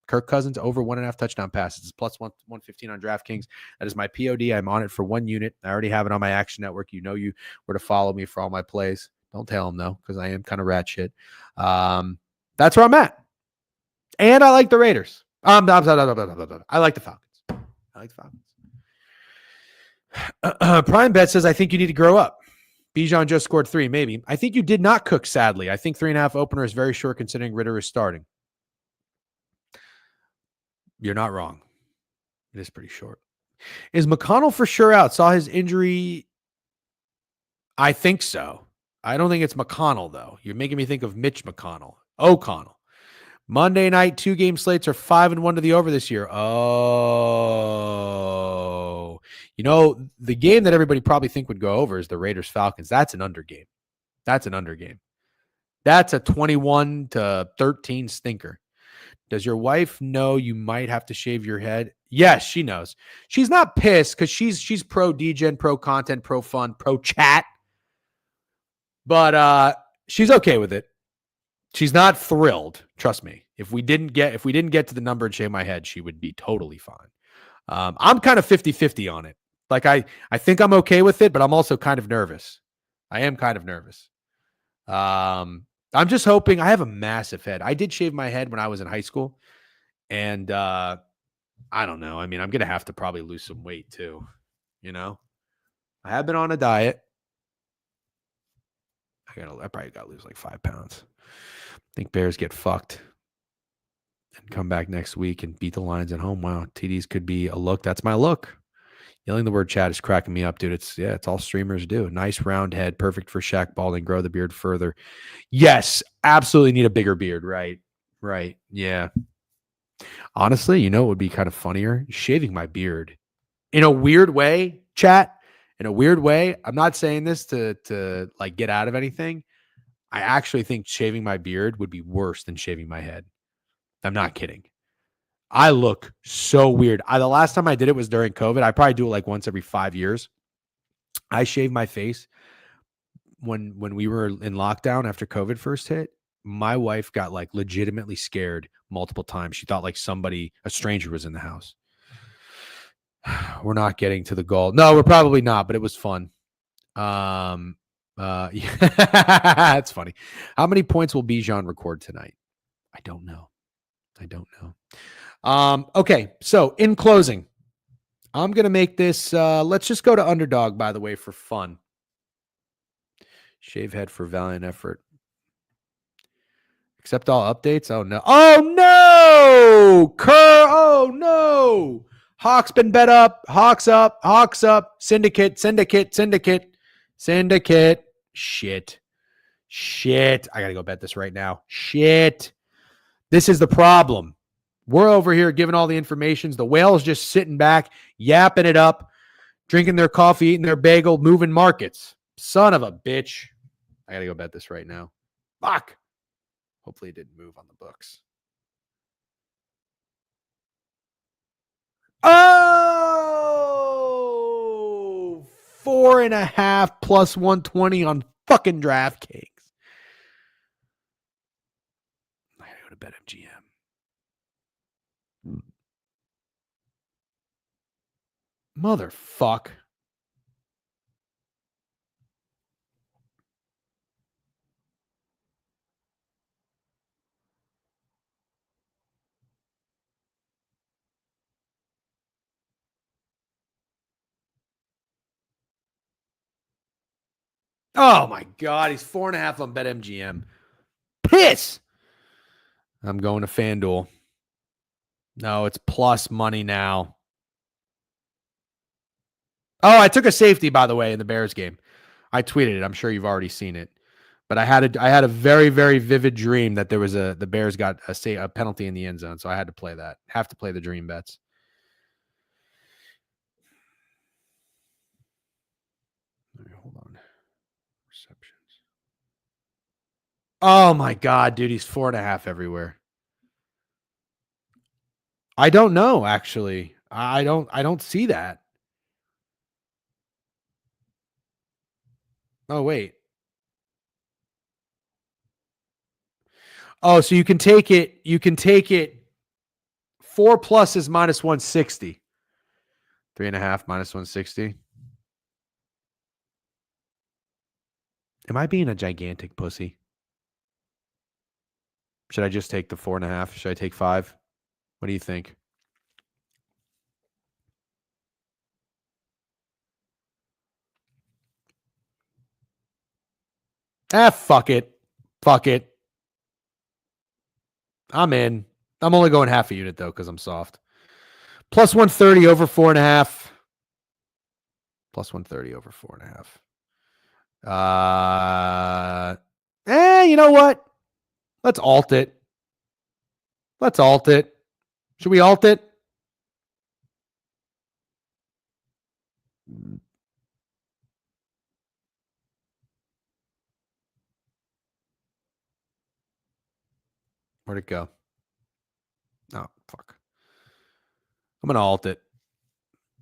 Kirk Cousins over 1.5 touchdown passes. It's plus 115 on DraftKings. That is my POD. I'm on it for 1 unit. I already have it on my Action Network. You know you where to follow me for all my plays. Don't tell them, though, because I am kind of rat shit. That's where I'm at. And I like the Raiders. I like the Falcons. Prime Bet says, I think you need to grow up. Bijan just scored 3, maybe. I think you did not cook, sadly. I think 3.5 opener is very short considering Ridder is starting. You're not wrong. It is pretty short. Is McConnell for sure out? Saw his injury. I think so. I don't think it's McConnell, though. You're making me think of Mitch McConnell. O'Connell. Monday night, 2-game slates are 5-1 to the over this year. Oh. You know, the game that everybody probably think would go over is the Raiders-Falcons. That's an under game. That's a 21-13 stinker. Does your wife know you might have to shave your head? Yes, she knows. She's not pissed because she's pro degen, pro content, pro fun, pro chat. But she's okay with it. She's not thrilled. Trust me. If we didn't get to the number and shave my head, she would be totally fine. I'm kind of 50-50 on it. Like I think I'm okay with it, but I'm also kind of nervous. I am kind of nervous. I'm just hoping. I have a massive head. I did shave my head when I was in high school, and I don't know. I mean, I'm gonna have to probably lose some weight too. You know, I have been on a diet. I probably got to lose like 5 pounds. I think Bears get fucked and come back next week and beat the Lions at home. Wow, TDs could be a look. That's my look. Yelling the word Chad is cracking me up, dude. It's all streamers do. Nice round head, perfect for Shaq Baldwin. Grow the beard further. Yes, absolutely need a bigger beard. Right. Yeah. Honestly, you know, it would be kind of funnier shaving my beard in a weird way, chat. In a weird way. I'm not saying this to like get out of anything. I actually think shaving my beard would be worse than shaving my head. I'm not kidding. I look so weird. The last time I did it was during COVID. I probably do it like once every 5 years. I shaved my face when we were in lockdown after COVID first hit. My wife got like legitimately scared multiple times. She thought like a stranger was in the house. We're not getting to the goal. No, we're probably not, but it was fun. Yeah, it's funny. How many points will Bijan record tonight? I don't know. Okay, so in closing, I'm going to make this, let's just go to underdog, by the way, for fun. Shave head for valiant effort. Accept all updates? Oh, no. Oh, no. Hawk's been bet up. Hawks up. Syndicate. Shit. I got to go bet this right now. Shit. This is the problem. We're over here giving all the informations. The whale's just sitting back, yapping it up, drinking their coffee, eating their bagel, moving markets. Son of a bitch. I got to go bet this right now. Fuck. Hopefully it didn't move on the books. Oh, 4.5 plus 120 on fucking DraftKings. I got to go to BetMGM. Motherfuck. Oh my God. He's 4.5 on BetMGM. Piss. I'm going to FanDuel. No, it's plus money now. Oh, I took a safety, by the way, in the Bears game. I tweeted it. I'm sure you've already seen it. But I had a very, very vivid dream that the Bears got a penalty in the end zone. So I had to play that. Have to play the dream bets. Hold on. Receptions. Oh my God, dude. He's 4.5 everywhere. I don't know, actually. I don't see that. Oh, wait. Oh, so you can take it. 4 plus is minus 160. 3.5 minus 160. Am I being a gigantic pussy? Should I just take the 4.5? Should I take 5? What do you think? Fuck it. I'm in. I'm only going half a unit, though, because I'm soft. Plus 130 over 4.5. Plus 130 over 4.5. You know what? Let's alt it. Should we alt it? Where'd it go? Oh, fuck. I'm going to alt it.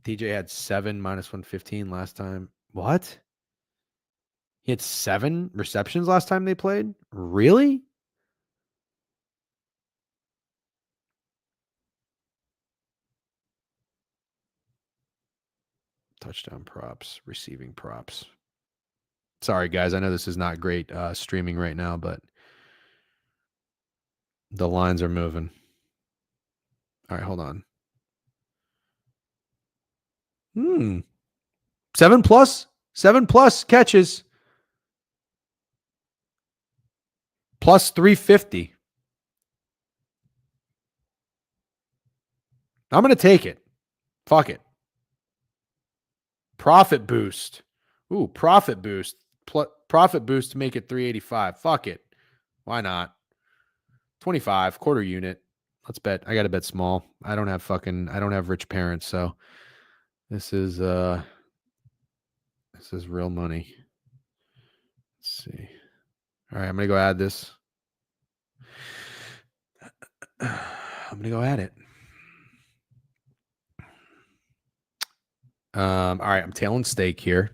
DJ had 7 minus 115 last time. What? He had 7 receptions last time they played? Really? Touchdown props, receiving props. Sorry, guys. I know this is not great streaming right now, but the lines are moving. All right, hold on. 7 plus catches. Plus 350. I'm going to take it. Fuck it. Profit boost. Ooh, profit boost. Profit boost to make it 385. Fuck it. Why not? 25, quarter unit. Let's bet. I got to bet small. I don't have rich parents, so this is real money. Let's see. All right, I'm going to go add this. I'm going to go add it. All right, I'm tailing steak here.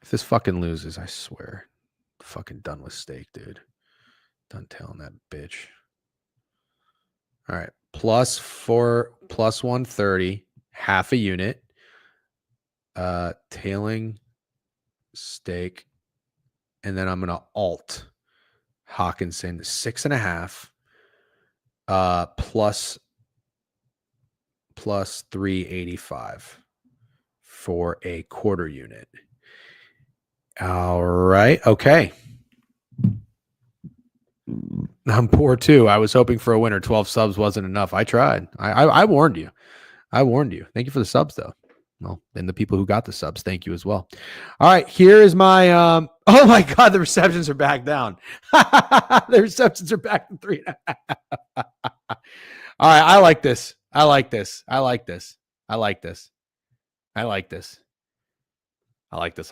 If this fucking loses, I swear. Fucking done with steak, dude. Done tailing that bitch. All right. Plus 130, half a unit. Tailing steak. And then I'm gonna alt Hawkinson 6.5. Plus 385 for a quarter unit. All right. Okay. I'm poor too. I was hoping for a winner. 12 subs wasn't enough. I tried. I warned you. Thank you for the subs though. Well, and the people who got the subs, thank you as well. All right. Here is my oh my God, the receptions are back down. The receptions are back to 3.5. All right. I like this a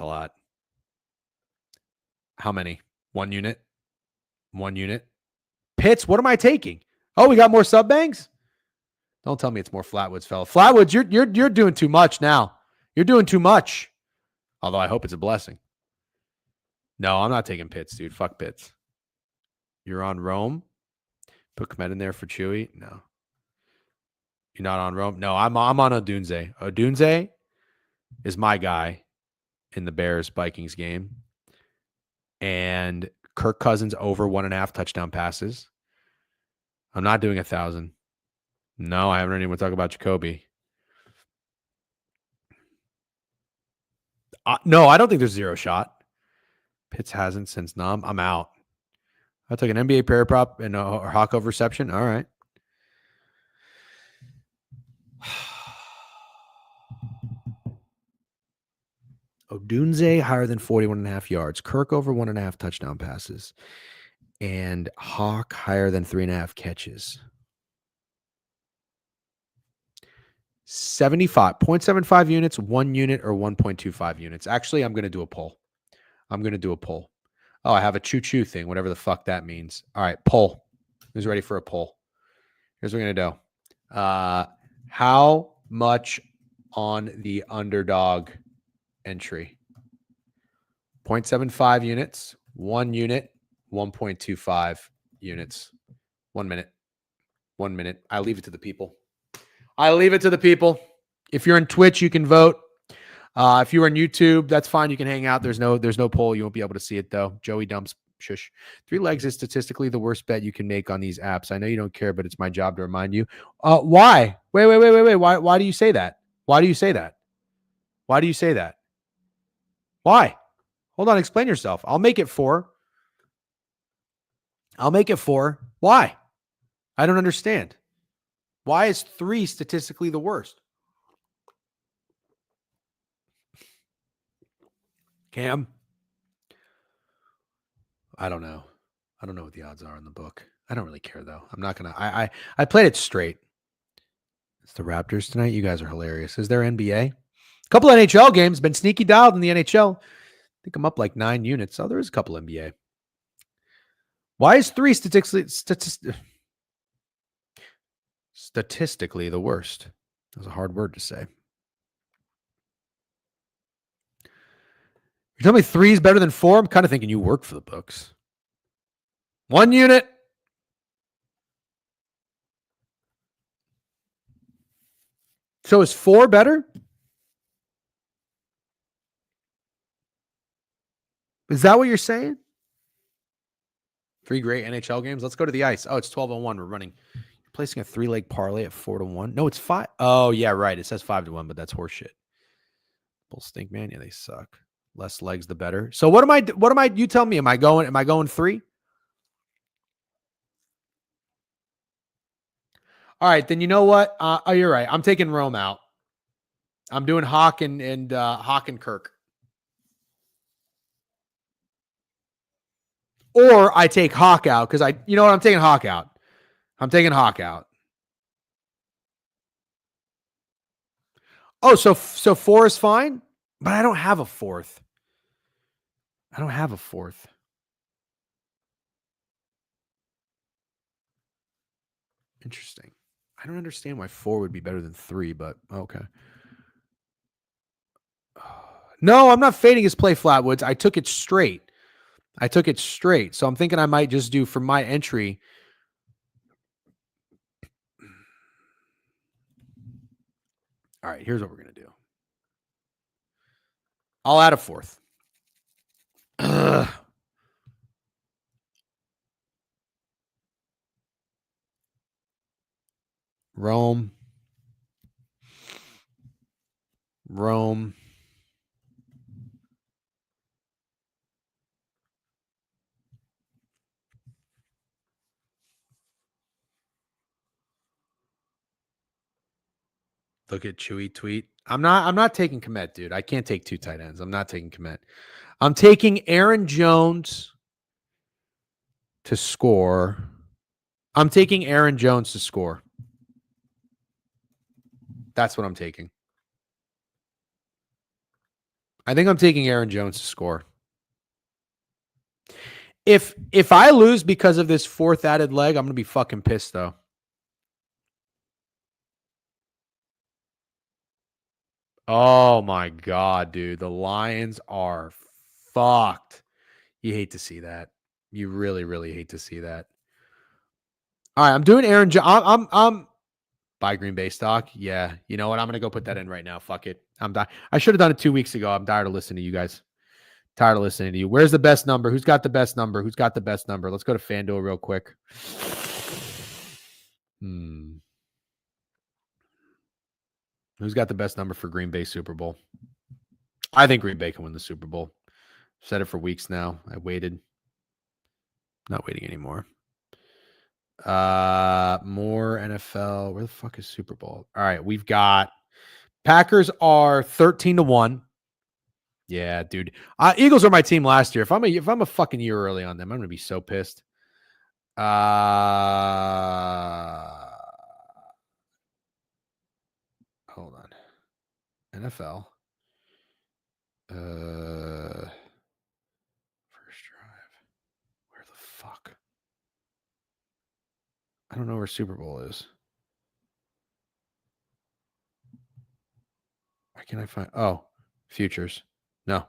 lot. How many? One unit. Pitts, what am I taking? Oh, we got more sub bangs? Don't tell me it's more Flatwoods, fella. Flatwoods, you're doing too much now. You're doing too much. Although I hope it's a blessing. No, I'm not taking Pitts, dude. Fuck Pitts. You're on Rome. Put Kmet in there for Chewy. No. You're not on Rome. No, I'm on Odunze. Odunze is my guy in the Bears Vikings game. And Kirk Cousins over 1.5 touchdown passes. I'm not doing 1,000. No, I haven't heard anyone talk about Jacoby. No, I don't think there's zero shot. Pitts hasn't since Nom. I'm out. I took an NBA pair prop and a Hawk over reception. All right. Odunze higher than 41.5 yards. Kirk over 1.5 touchdown passes. And Hawk higher than 3.5 catches. 0.75 units, 1 unit, or 1.25 units. Actually, I'm going to do a poll. Oh, I have a choo-choo thing, whatever the fuck that means. All right, poll. Who's ready for a poll? Here's what we're going to do. How much on the underdog entry? 0.75 units, 1 unit, 1.25 units. 1 minute. 1 minute. I leave it to the people. If you're in Twitch, you can vote. If you're on YouTube, that's fine. You can hang out. There's no poll. You won't be able to see it though. Joey dumps. Shush. 3 legs is statistically the worst bet you can make on these apps. I know you don't care, but it's my job to remind you. Why? Wait. Why do you say that? Why? Hold on. Explain yourself. I'll make it 4. Why? I don't understand. Why is 3 statistically the worst? Cam? I don't know. I don't know what the odds are in the book. I don't really care though. I'm not gonna. I played it straight. It's the Raptors tonight. You guys are hilarious. Is there NBA? A couple NHL games. Been sneaky dialed in the NHL. I think I'm up like 9 units. Oh, there is a couple NBA. Why is 3 statistically the worst? That's a hard word to say. You're telling me 3 is better than 4? I'm kind of thinking you work for the books. 1 unit. So is 4 better? Is that what you're saying? 3 great NHL games. Let's go to the ice. Oh, it's 12-1. We're running. You're placing a 3-leg parlay at 4-1. No, it's 5. Oh, yeah, right. It says 5-1, but that's horseshit. Bulls stink, man. Yeah, they suck. Less legs, the better. So what am I? You tell me. Am I going 3? All right, then you know what? Oh, you're right. I'm taking Rome out. I'm doing Hawk and Hawk and Kirk. Or I take Hawk out because you know what? I'm taking Hawk out. I'm taking Hawk out. Oh, so 4 is fine, but I don't have a 4th. I don't have a 4th. Interesting. I don't understand why 4 would be better than 3, but okay. No, I'm not fading his play, Flatwoods. I took it straight. So I'm thinking I might just do for my entry. All right, here's what we're going to do. I'll add a 4th. Rome. Look at Chewy tweet. I'm not taking Komet, dude. I can't take 2 tight ends. I'm not taking Komet. I'm taking Aaron Jones to score. That's what I'm taking. I think I'm taking Aaron Jones to score. If I lose because of this 4th added leg, I'm going to be fucking pissed though. Oh my God, dude. The Lions are fucked. You hate to see that. You really, really hate to see that. All right, I'm doing Aaron Jones. I'm buy Green Bay stock. Yeah. You know what? I'm going to go put that in right now. Fuck it. I should have done it 2 weeks ago. I'm tired of listening to you guys. Tired of listening to you. Where's the best number? Who's got the best number? Let's go to FanDuel real quick. Who's got the best number for Green Bay Super Bowl? I think Green Bay can win the Super Bowl. Said it for weeks now. I waited. Not waiting anymore. More NFL. Where the fuck is Super Bowl? All right, we've got Packers are 13-1. Yeah, dude. Eagles are my team last year. If I'm a fucking year early on them, I'm gonna be so pissed. Hold on. NFL. First drive. Where the fuck? I don't know where Super Bowl is. Why can't I find? Oh, futures. No.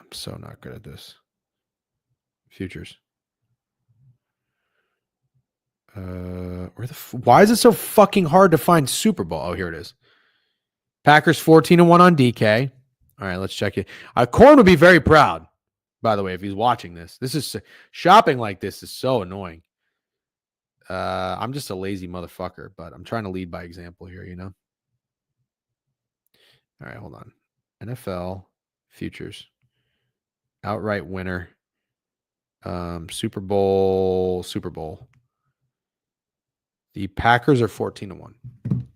I'm so not good at this. Futures. Why is it so fucking hard to find Super Bowl? Oh, here it is. Packers 14-1 on DK. All right, let's check it. Corn would be very proud, by the way, if he's watching this. This is shopping like this is so annoying. I'm just a lazy motherfucker, but I'm trying to lead by example here, you know? All right, hold on. NFL futures. Outright winner. Super Bowl. The Packers are 14-1. Good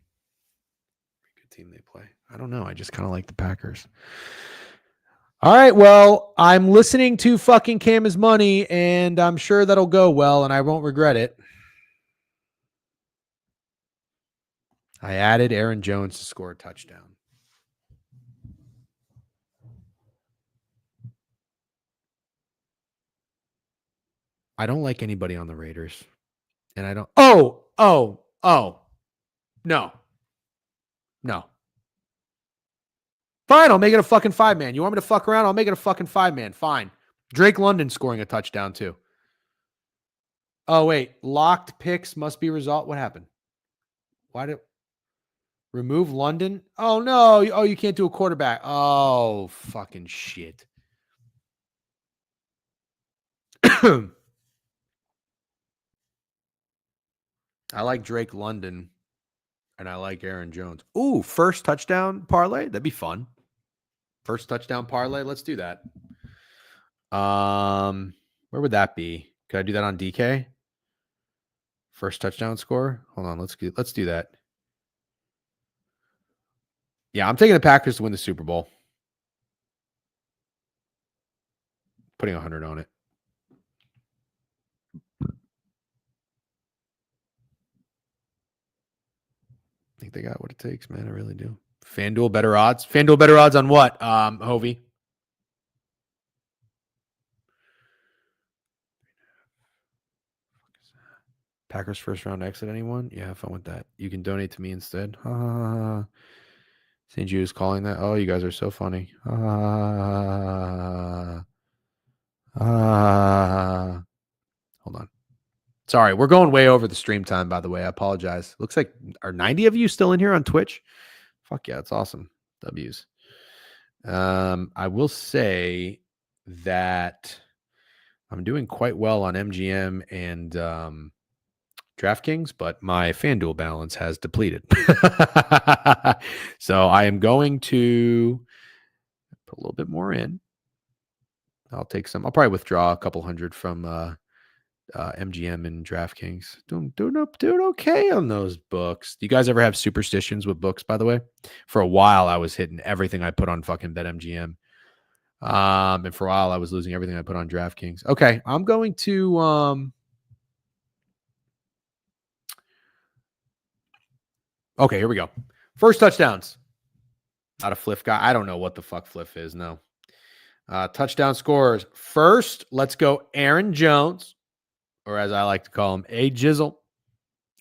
team they play. I don't know. I just kind of like the Packers. All right. Well, I'm listening to fucking Cam is Money, and I'm sure that'll go well, and I won't regret it. I added Aaron Jones to score a touchdown. I don't like anybody on the Raiders. And I don't. Oh. No. Fine, I'll make it a fucking 5-man. You want me to fuck around? I'll make it a fucking 5-man. Fine. Drake London scoring a touchdown too. Oh, wait. Locked picks must be resolved. What happened? Why did remove London? Oh, no. Oh, you can't do a quarterback. Oh, fucking shit. I like Drake London, and I like Aaron Jones. Ooh, first touchdown parlay. That'd be fun. First touchdown parlay. Let's do that. Where would that be? Could I do that on DK? First touchdown score. Hold on. Let's do that. Yeah, I'm taking the Packers to win the Super Bowl. Putting 100 on it. I think they got what it takes, man. I really do. FanDuel better odds. FanDuel better odds on what? Hovey. Packers first round exit. Anyone? Yeah, have fun with that. You can donate to me instead. St. Jude's calling that. Oh, you guys are so funny. Hold on. Sorry, we're going way over the stream time, by the way. I apologize. Looks like, are 90 of you still in here on Twitch? Fuck yeah, it's awesome. W's. I will say that I'm doing quite well on MGM and DraftKings, but my FanDuel balance has depleted. So I am going to put a little bit more in. I'll take some. I'll probably withdraw a couple hundred from MGM and DraftKings. Doing okay on those books. Do you guys ever have superstitions with books, by the way? For a while, I was hitting everything I put on fucking BetMGM. And for a while, I was losing everything I put on DraftKings. Okay, I'm going to... Okay, here we go. First touchdowns. Not a Fliff guy. I don't know what the fuck Fliff is. No. Touchdown scores. First, let's go Aaron Jones, or as I like to call him, A Jizzle.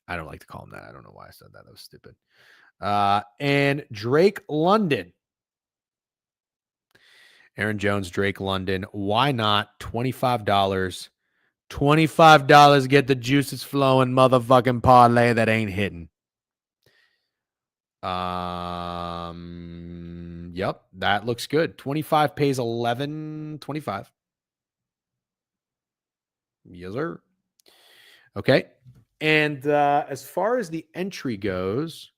I don't like to call him that. I don't know why I said that. That was stupid. And Drake London. Aaron Jones, Drake London. Why not? $25. $25. Get the juices flowing, motherfucking parlay that ain't hitting. Yep, that looks good. 25 pays 11.25. Yes, sir. Okay. And as far as the entry goes,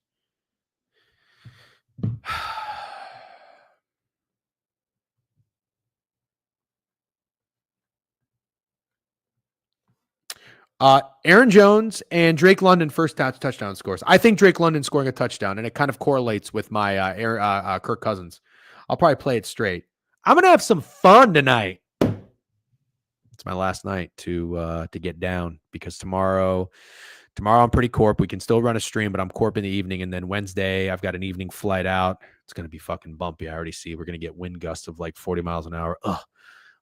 Aaron Jones and Drake London first touchdown scores. I think Drake London scoring a touchdown, and it kind of correlates with my Kirk Cousins. I'll probably play it straight. I'm gonna have some fun tonight. It's my last night to get down because tomorrow I'm pretty corp. We can still run a stream, but I'm corp in the evening, and then Wednesday I've got an evening flight out. It's gonna be fucking bumpy. I already see we're gonna get wind gusts of like 40 miles an hour. Ugh,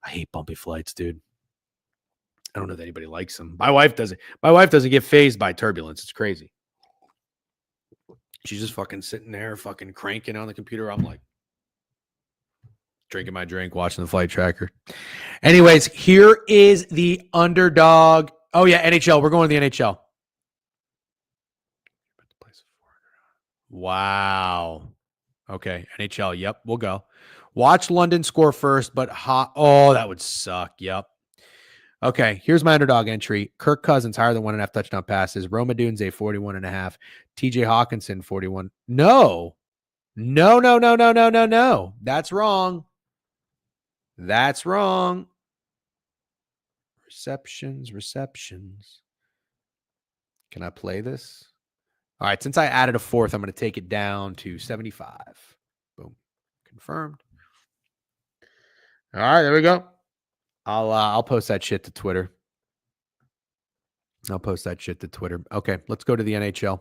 I hate bumpy flights, dude. I don't know if anybody likes them. My wife doesn't. My wife doesn't get fazed by turbulence. It's crazy. She's just fucking sitting there, fucking cranking on the computer. I'm like drinking my drink, watching the flight tracker. Anyways, here is the underdog. Oh yeah, NHL. We're going to the NHL. Wow. Okay, NHL. Yep, we'll go. Watch London score first, but oh, that would suck. Yep. Okay, here's my underdog entry. Kirk Cousins higher than 1.5 touchdown passes. Roma Dunze 41.5. TJ Hawkinson 41. No. That's wrong. That's wrong. Receptions. Can I play this? All right, since I added a fourth, I'm going to take it down to 75. Boom. Confirmed. All right, there we go. I'll post that shit to Twitter. Okay, let's go to the NHL.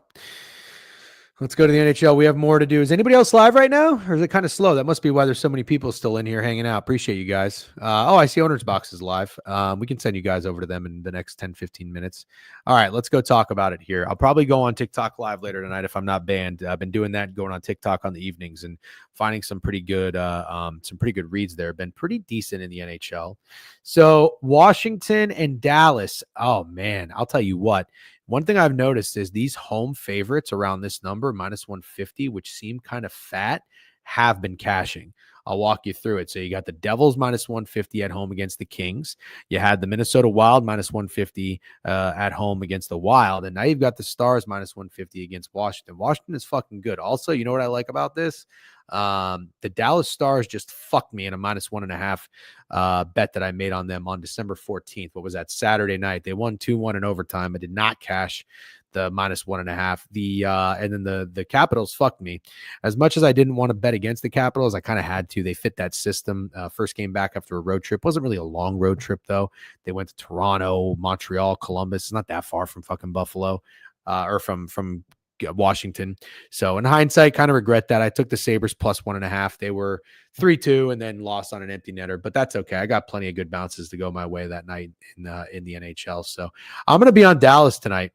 We have more to do. Is anybody else live right now? Or is it kind of slow? That must be why there's so many people still in here hanging out. Appreciate you guys. I see Owner's Box is live. We can send you guys over to them in the next 10, 15 minutes. All right, let's go talk about it here. I'll probably go on TikTok live later tonight if I'm not banned. I've been doing that, going on TikTok on the evenings and finding some pretty good reads there. Been pretty decent in the NHL. So Washington and Dallas. Oh man, I'll tell you what. One thing I've noticed is these home favorites around this number, minus 150, which seem kind of fat, have been cashing. I'll walk you through it. So you got the Devils minus 150 at home against the Kings. You had the Minnesota Wild minus 150 at home against the Wild. And now you've got the Stars minus 150 against Washington. Washington is fucking good. Also, you know what I like about this? The Dallas Stars just fucked me in a minus 1.5 bet that I made on them on December 14th. What was that? Saturday night. They won 2-1 in overtime. I did not cash the minus 1.5. And then the Capitals fucked me. As much as I didn't want to bet against the Capitals, I kind of had to. They fit that system. First game back after a road trip. Wasn't really a long road trip, though. They went to Toronto, Montreal, Columbus. It's not that far from fucking Buffalo or from Washington. So in hindsight, kind of regret that. I took the Sabres plus 1.5. They were 3-2 and then lost on an empty netter, but that's okay. I got plenty of good bounces to go my way that night in the NHL. So I'm going to be on Dallas tonight.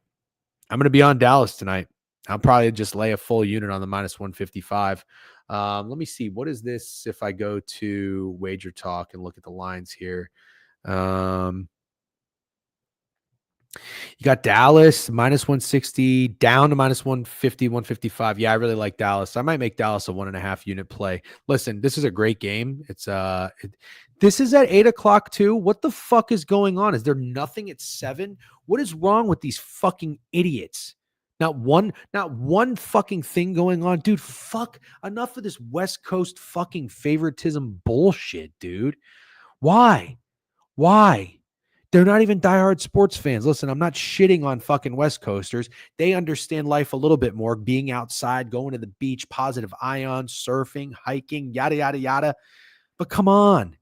I'll probably just lay a full unit on the minus 155. Let me see. What is this if I go to Wager Talk and look at the lines here? You got Dallas minus 160 down to minus 150, 155. Yeah, I really like Dallas. I might make Dallas a 1.5 unit play. Listen, this is a great game. This is at 8:00 too. What the fuck is going on? Is there nothing at 7? What is wrong with these fucking idiots? Not one fucking thing going on. Dude, fuck. Enough of this West Coast fucking favoritism bullshit, dude. Why? They're not even diehard sports fans. Listen, I'm not shitting on fucking West Coasters. They understand life a little bit more, being outside, going to the beach, positive ions, surfing, hiking, yada, yada, yada. But come on.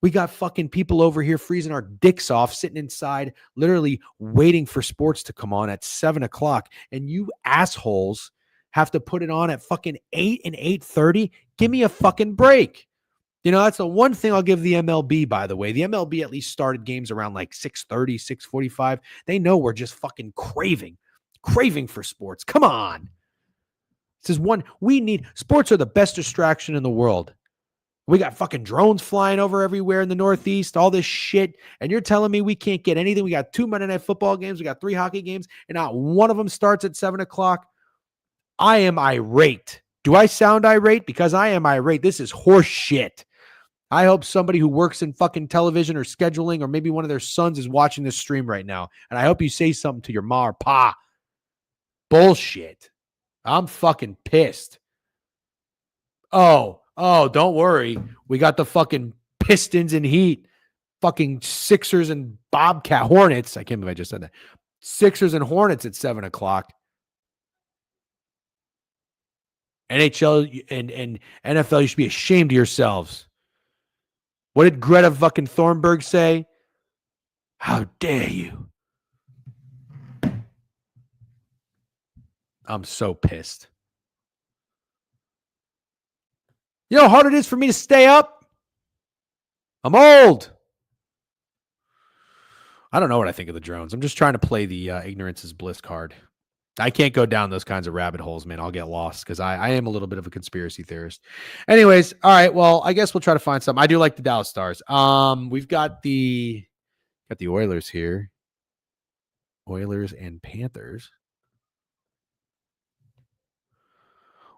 We got fucking people over here freezing our dicks off, sitting inside, literally waiting for sports to come on at 7:00. And you assholes have to put it on at fucking 8 and 8:30. Give me a fucking break. You know, that's the one thing I'll give the MLB, by the way. The MLB at least started games around like 6:30, 6:45. They know we're just fucking craving for sports. Come on. This is sports are the best distraction in the world. We got fucking drones flying over everywhere in the Northeast, all this shit. And you're telling me we can't get anything? We got 2 Monday Night Football games. We got 3 hockey games. And not one of them starts at 7:00. I am irate. Do I sound irate? Because I am irate. This is horse shit. I hope somebody who works in fucking television or scheduling or maybe one of their sons is watching this stream right now. And I hope you say something to your ma or pa. Bullshit. I'm fucking pissed. Oh, don't worry. We got the fucking Pistons and Heat. Fucking Sixers and Hornets. I can't believe I just said that. Sixers and Hornets at 7:00. NHL and NFL, you should be ashamed of yourselves. What did Greta fucking Thunberg say? How dare you? I'm so pissed. You know how hard it is for me to stay up? I'm old. I don't know what I think of the drones. I'm just trying to play the ignorance is bliss card. I can't go down those kinds of rabbit holes, man. I'll get lost because I am a little bit of a conspiracy theorist. Anyways, all right. Well, I guess we'll try to find something. I do like the Dallas Stars. We've got the Oilers here. Oilers and Panthers.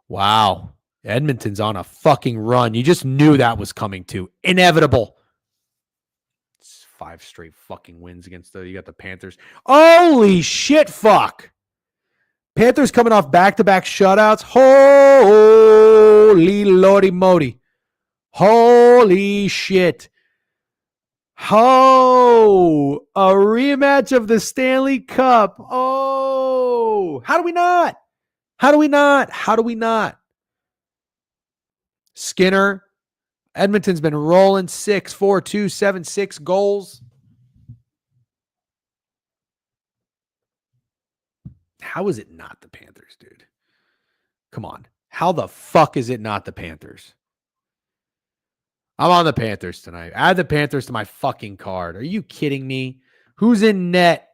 Wow. Edmonton's on a fucking run. You just knew that was coming too. Inevitable. It's 5 straight fucking wins against you got the Panthers. Holy shit, fuck. Panthers coming off back-to-back shutouts. Holy lordy modi. Holy shit. Oh, a rematch of the Stanley Cup. Oh, how do we not? Skinner. Edmonton's been rolling 6-4-2, 7-6 goals. How is it not the Panthers, dude? Come on. How the fuck is it not the Panthers? I'm on the Panthers tonight. Add the Panthers to my fucking card. Are you kidding me? Who's in net?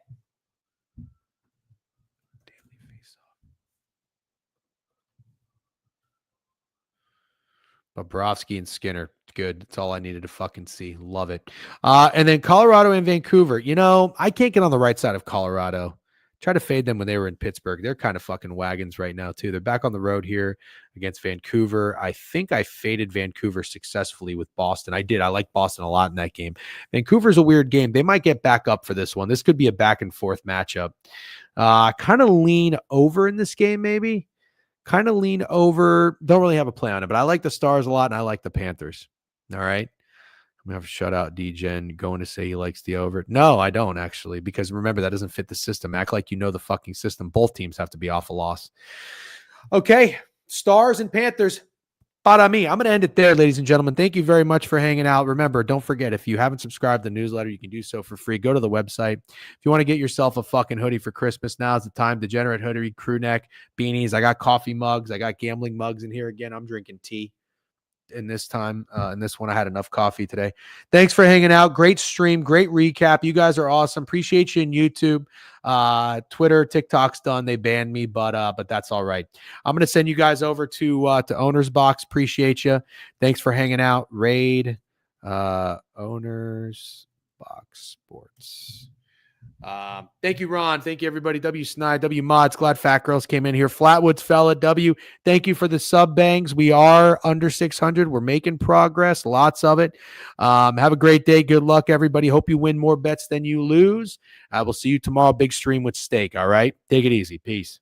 Bobrovsky and Skinner. Good. That's all I needed to fucking see. Love it. And then Colorado and Vancouver. You know, I can't get on the right side of Colorado. Try to fade them when they were in Pittsburgh. They're kind of fucking wagons right now, too. They're back on the road here against Vancouver. I think I faded Vancouver successfully with Boston. I did. I like Boston a lot in that game. Vancouver's a weird game. They might get back up for this one. This could be a back and forth matchup. Kind of lean over in this game, maybe. Kind of lean over. Don't really have a play on it, but I like the Stars a lot, and I like the Panthers. All right. I'm going to have to shut out D-Gen going to say he likes the over. No, I don't, actually, because remember, that doesn't fit the system. Act like you know the fucking system. Both teams have to be off a loss. Okay. Stars and Panthers. Para me. I'm going to end it there, ladies and gentlemen. Thank you very much for hanging out. Remember, don't forget, if you haven't subscribed to the newsletter, you can do so for free. Go to the website. If you want to get yourself a fucking hoodie for Christmas, now's the time. Degenerate hoodie, crew neck, beanies. I got coffee mugs. I got gambling mugs in here. Again, I'm drinking tea in this time. In this one, I had enough coffee today. Thanks for hanging out. Great stream. Great recap. You guys are awesome. Appreciate you in YouTube. Twitter, TikTok's done. They banned me, but that's all right. I'm going to send you guys over to Owner's Box. Appreciate you. Thanks for hanging out. Raid, Owner's Box Sports. Thank you, Ron. Thank you, everybody. W. Snide, W. Mods. Glad Fat Girls came in here. Flatwoods fella, W. Thank you for the sub bangs. We are under 600. We're making progress. Lots of it. Have a great day. Good luck, everybody. Hope you win more bets than you lose. I will see you tomorrow. Big stream with Steak. All right. Take it easy. Peace.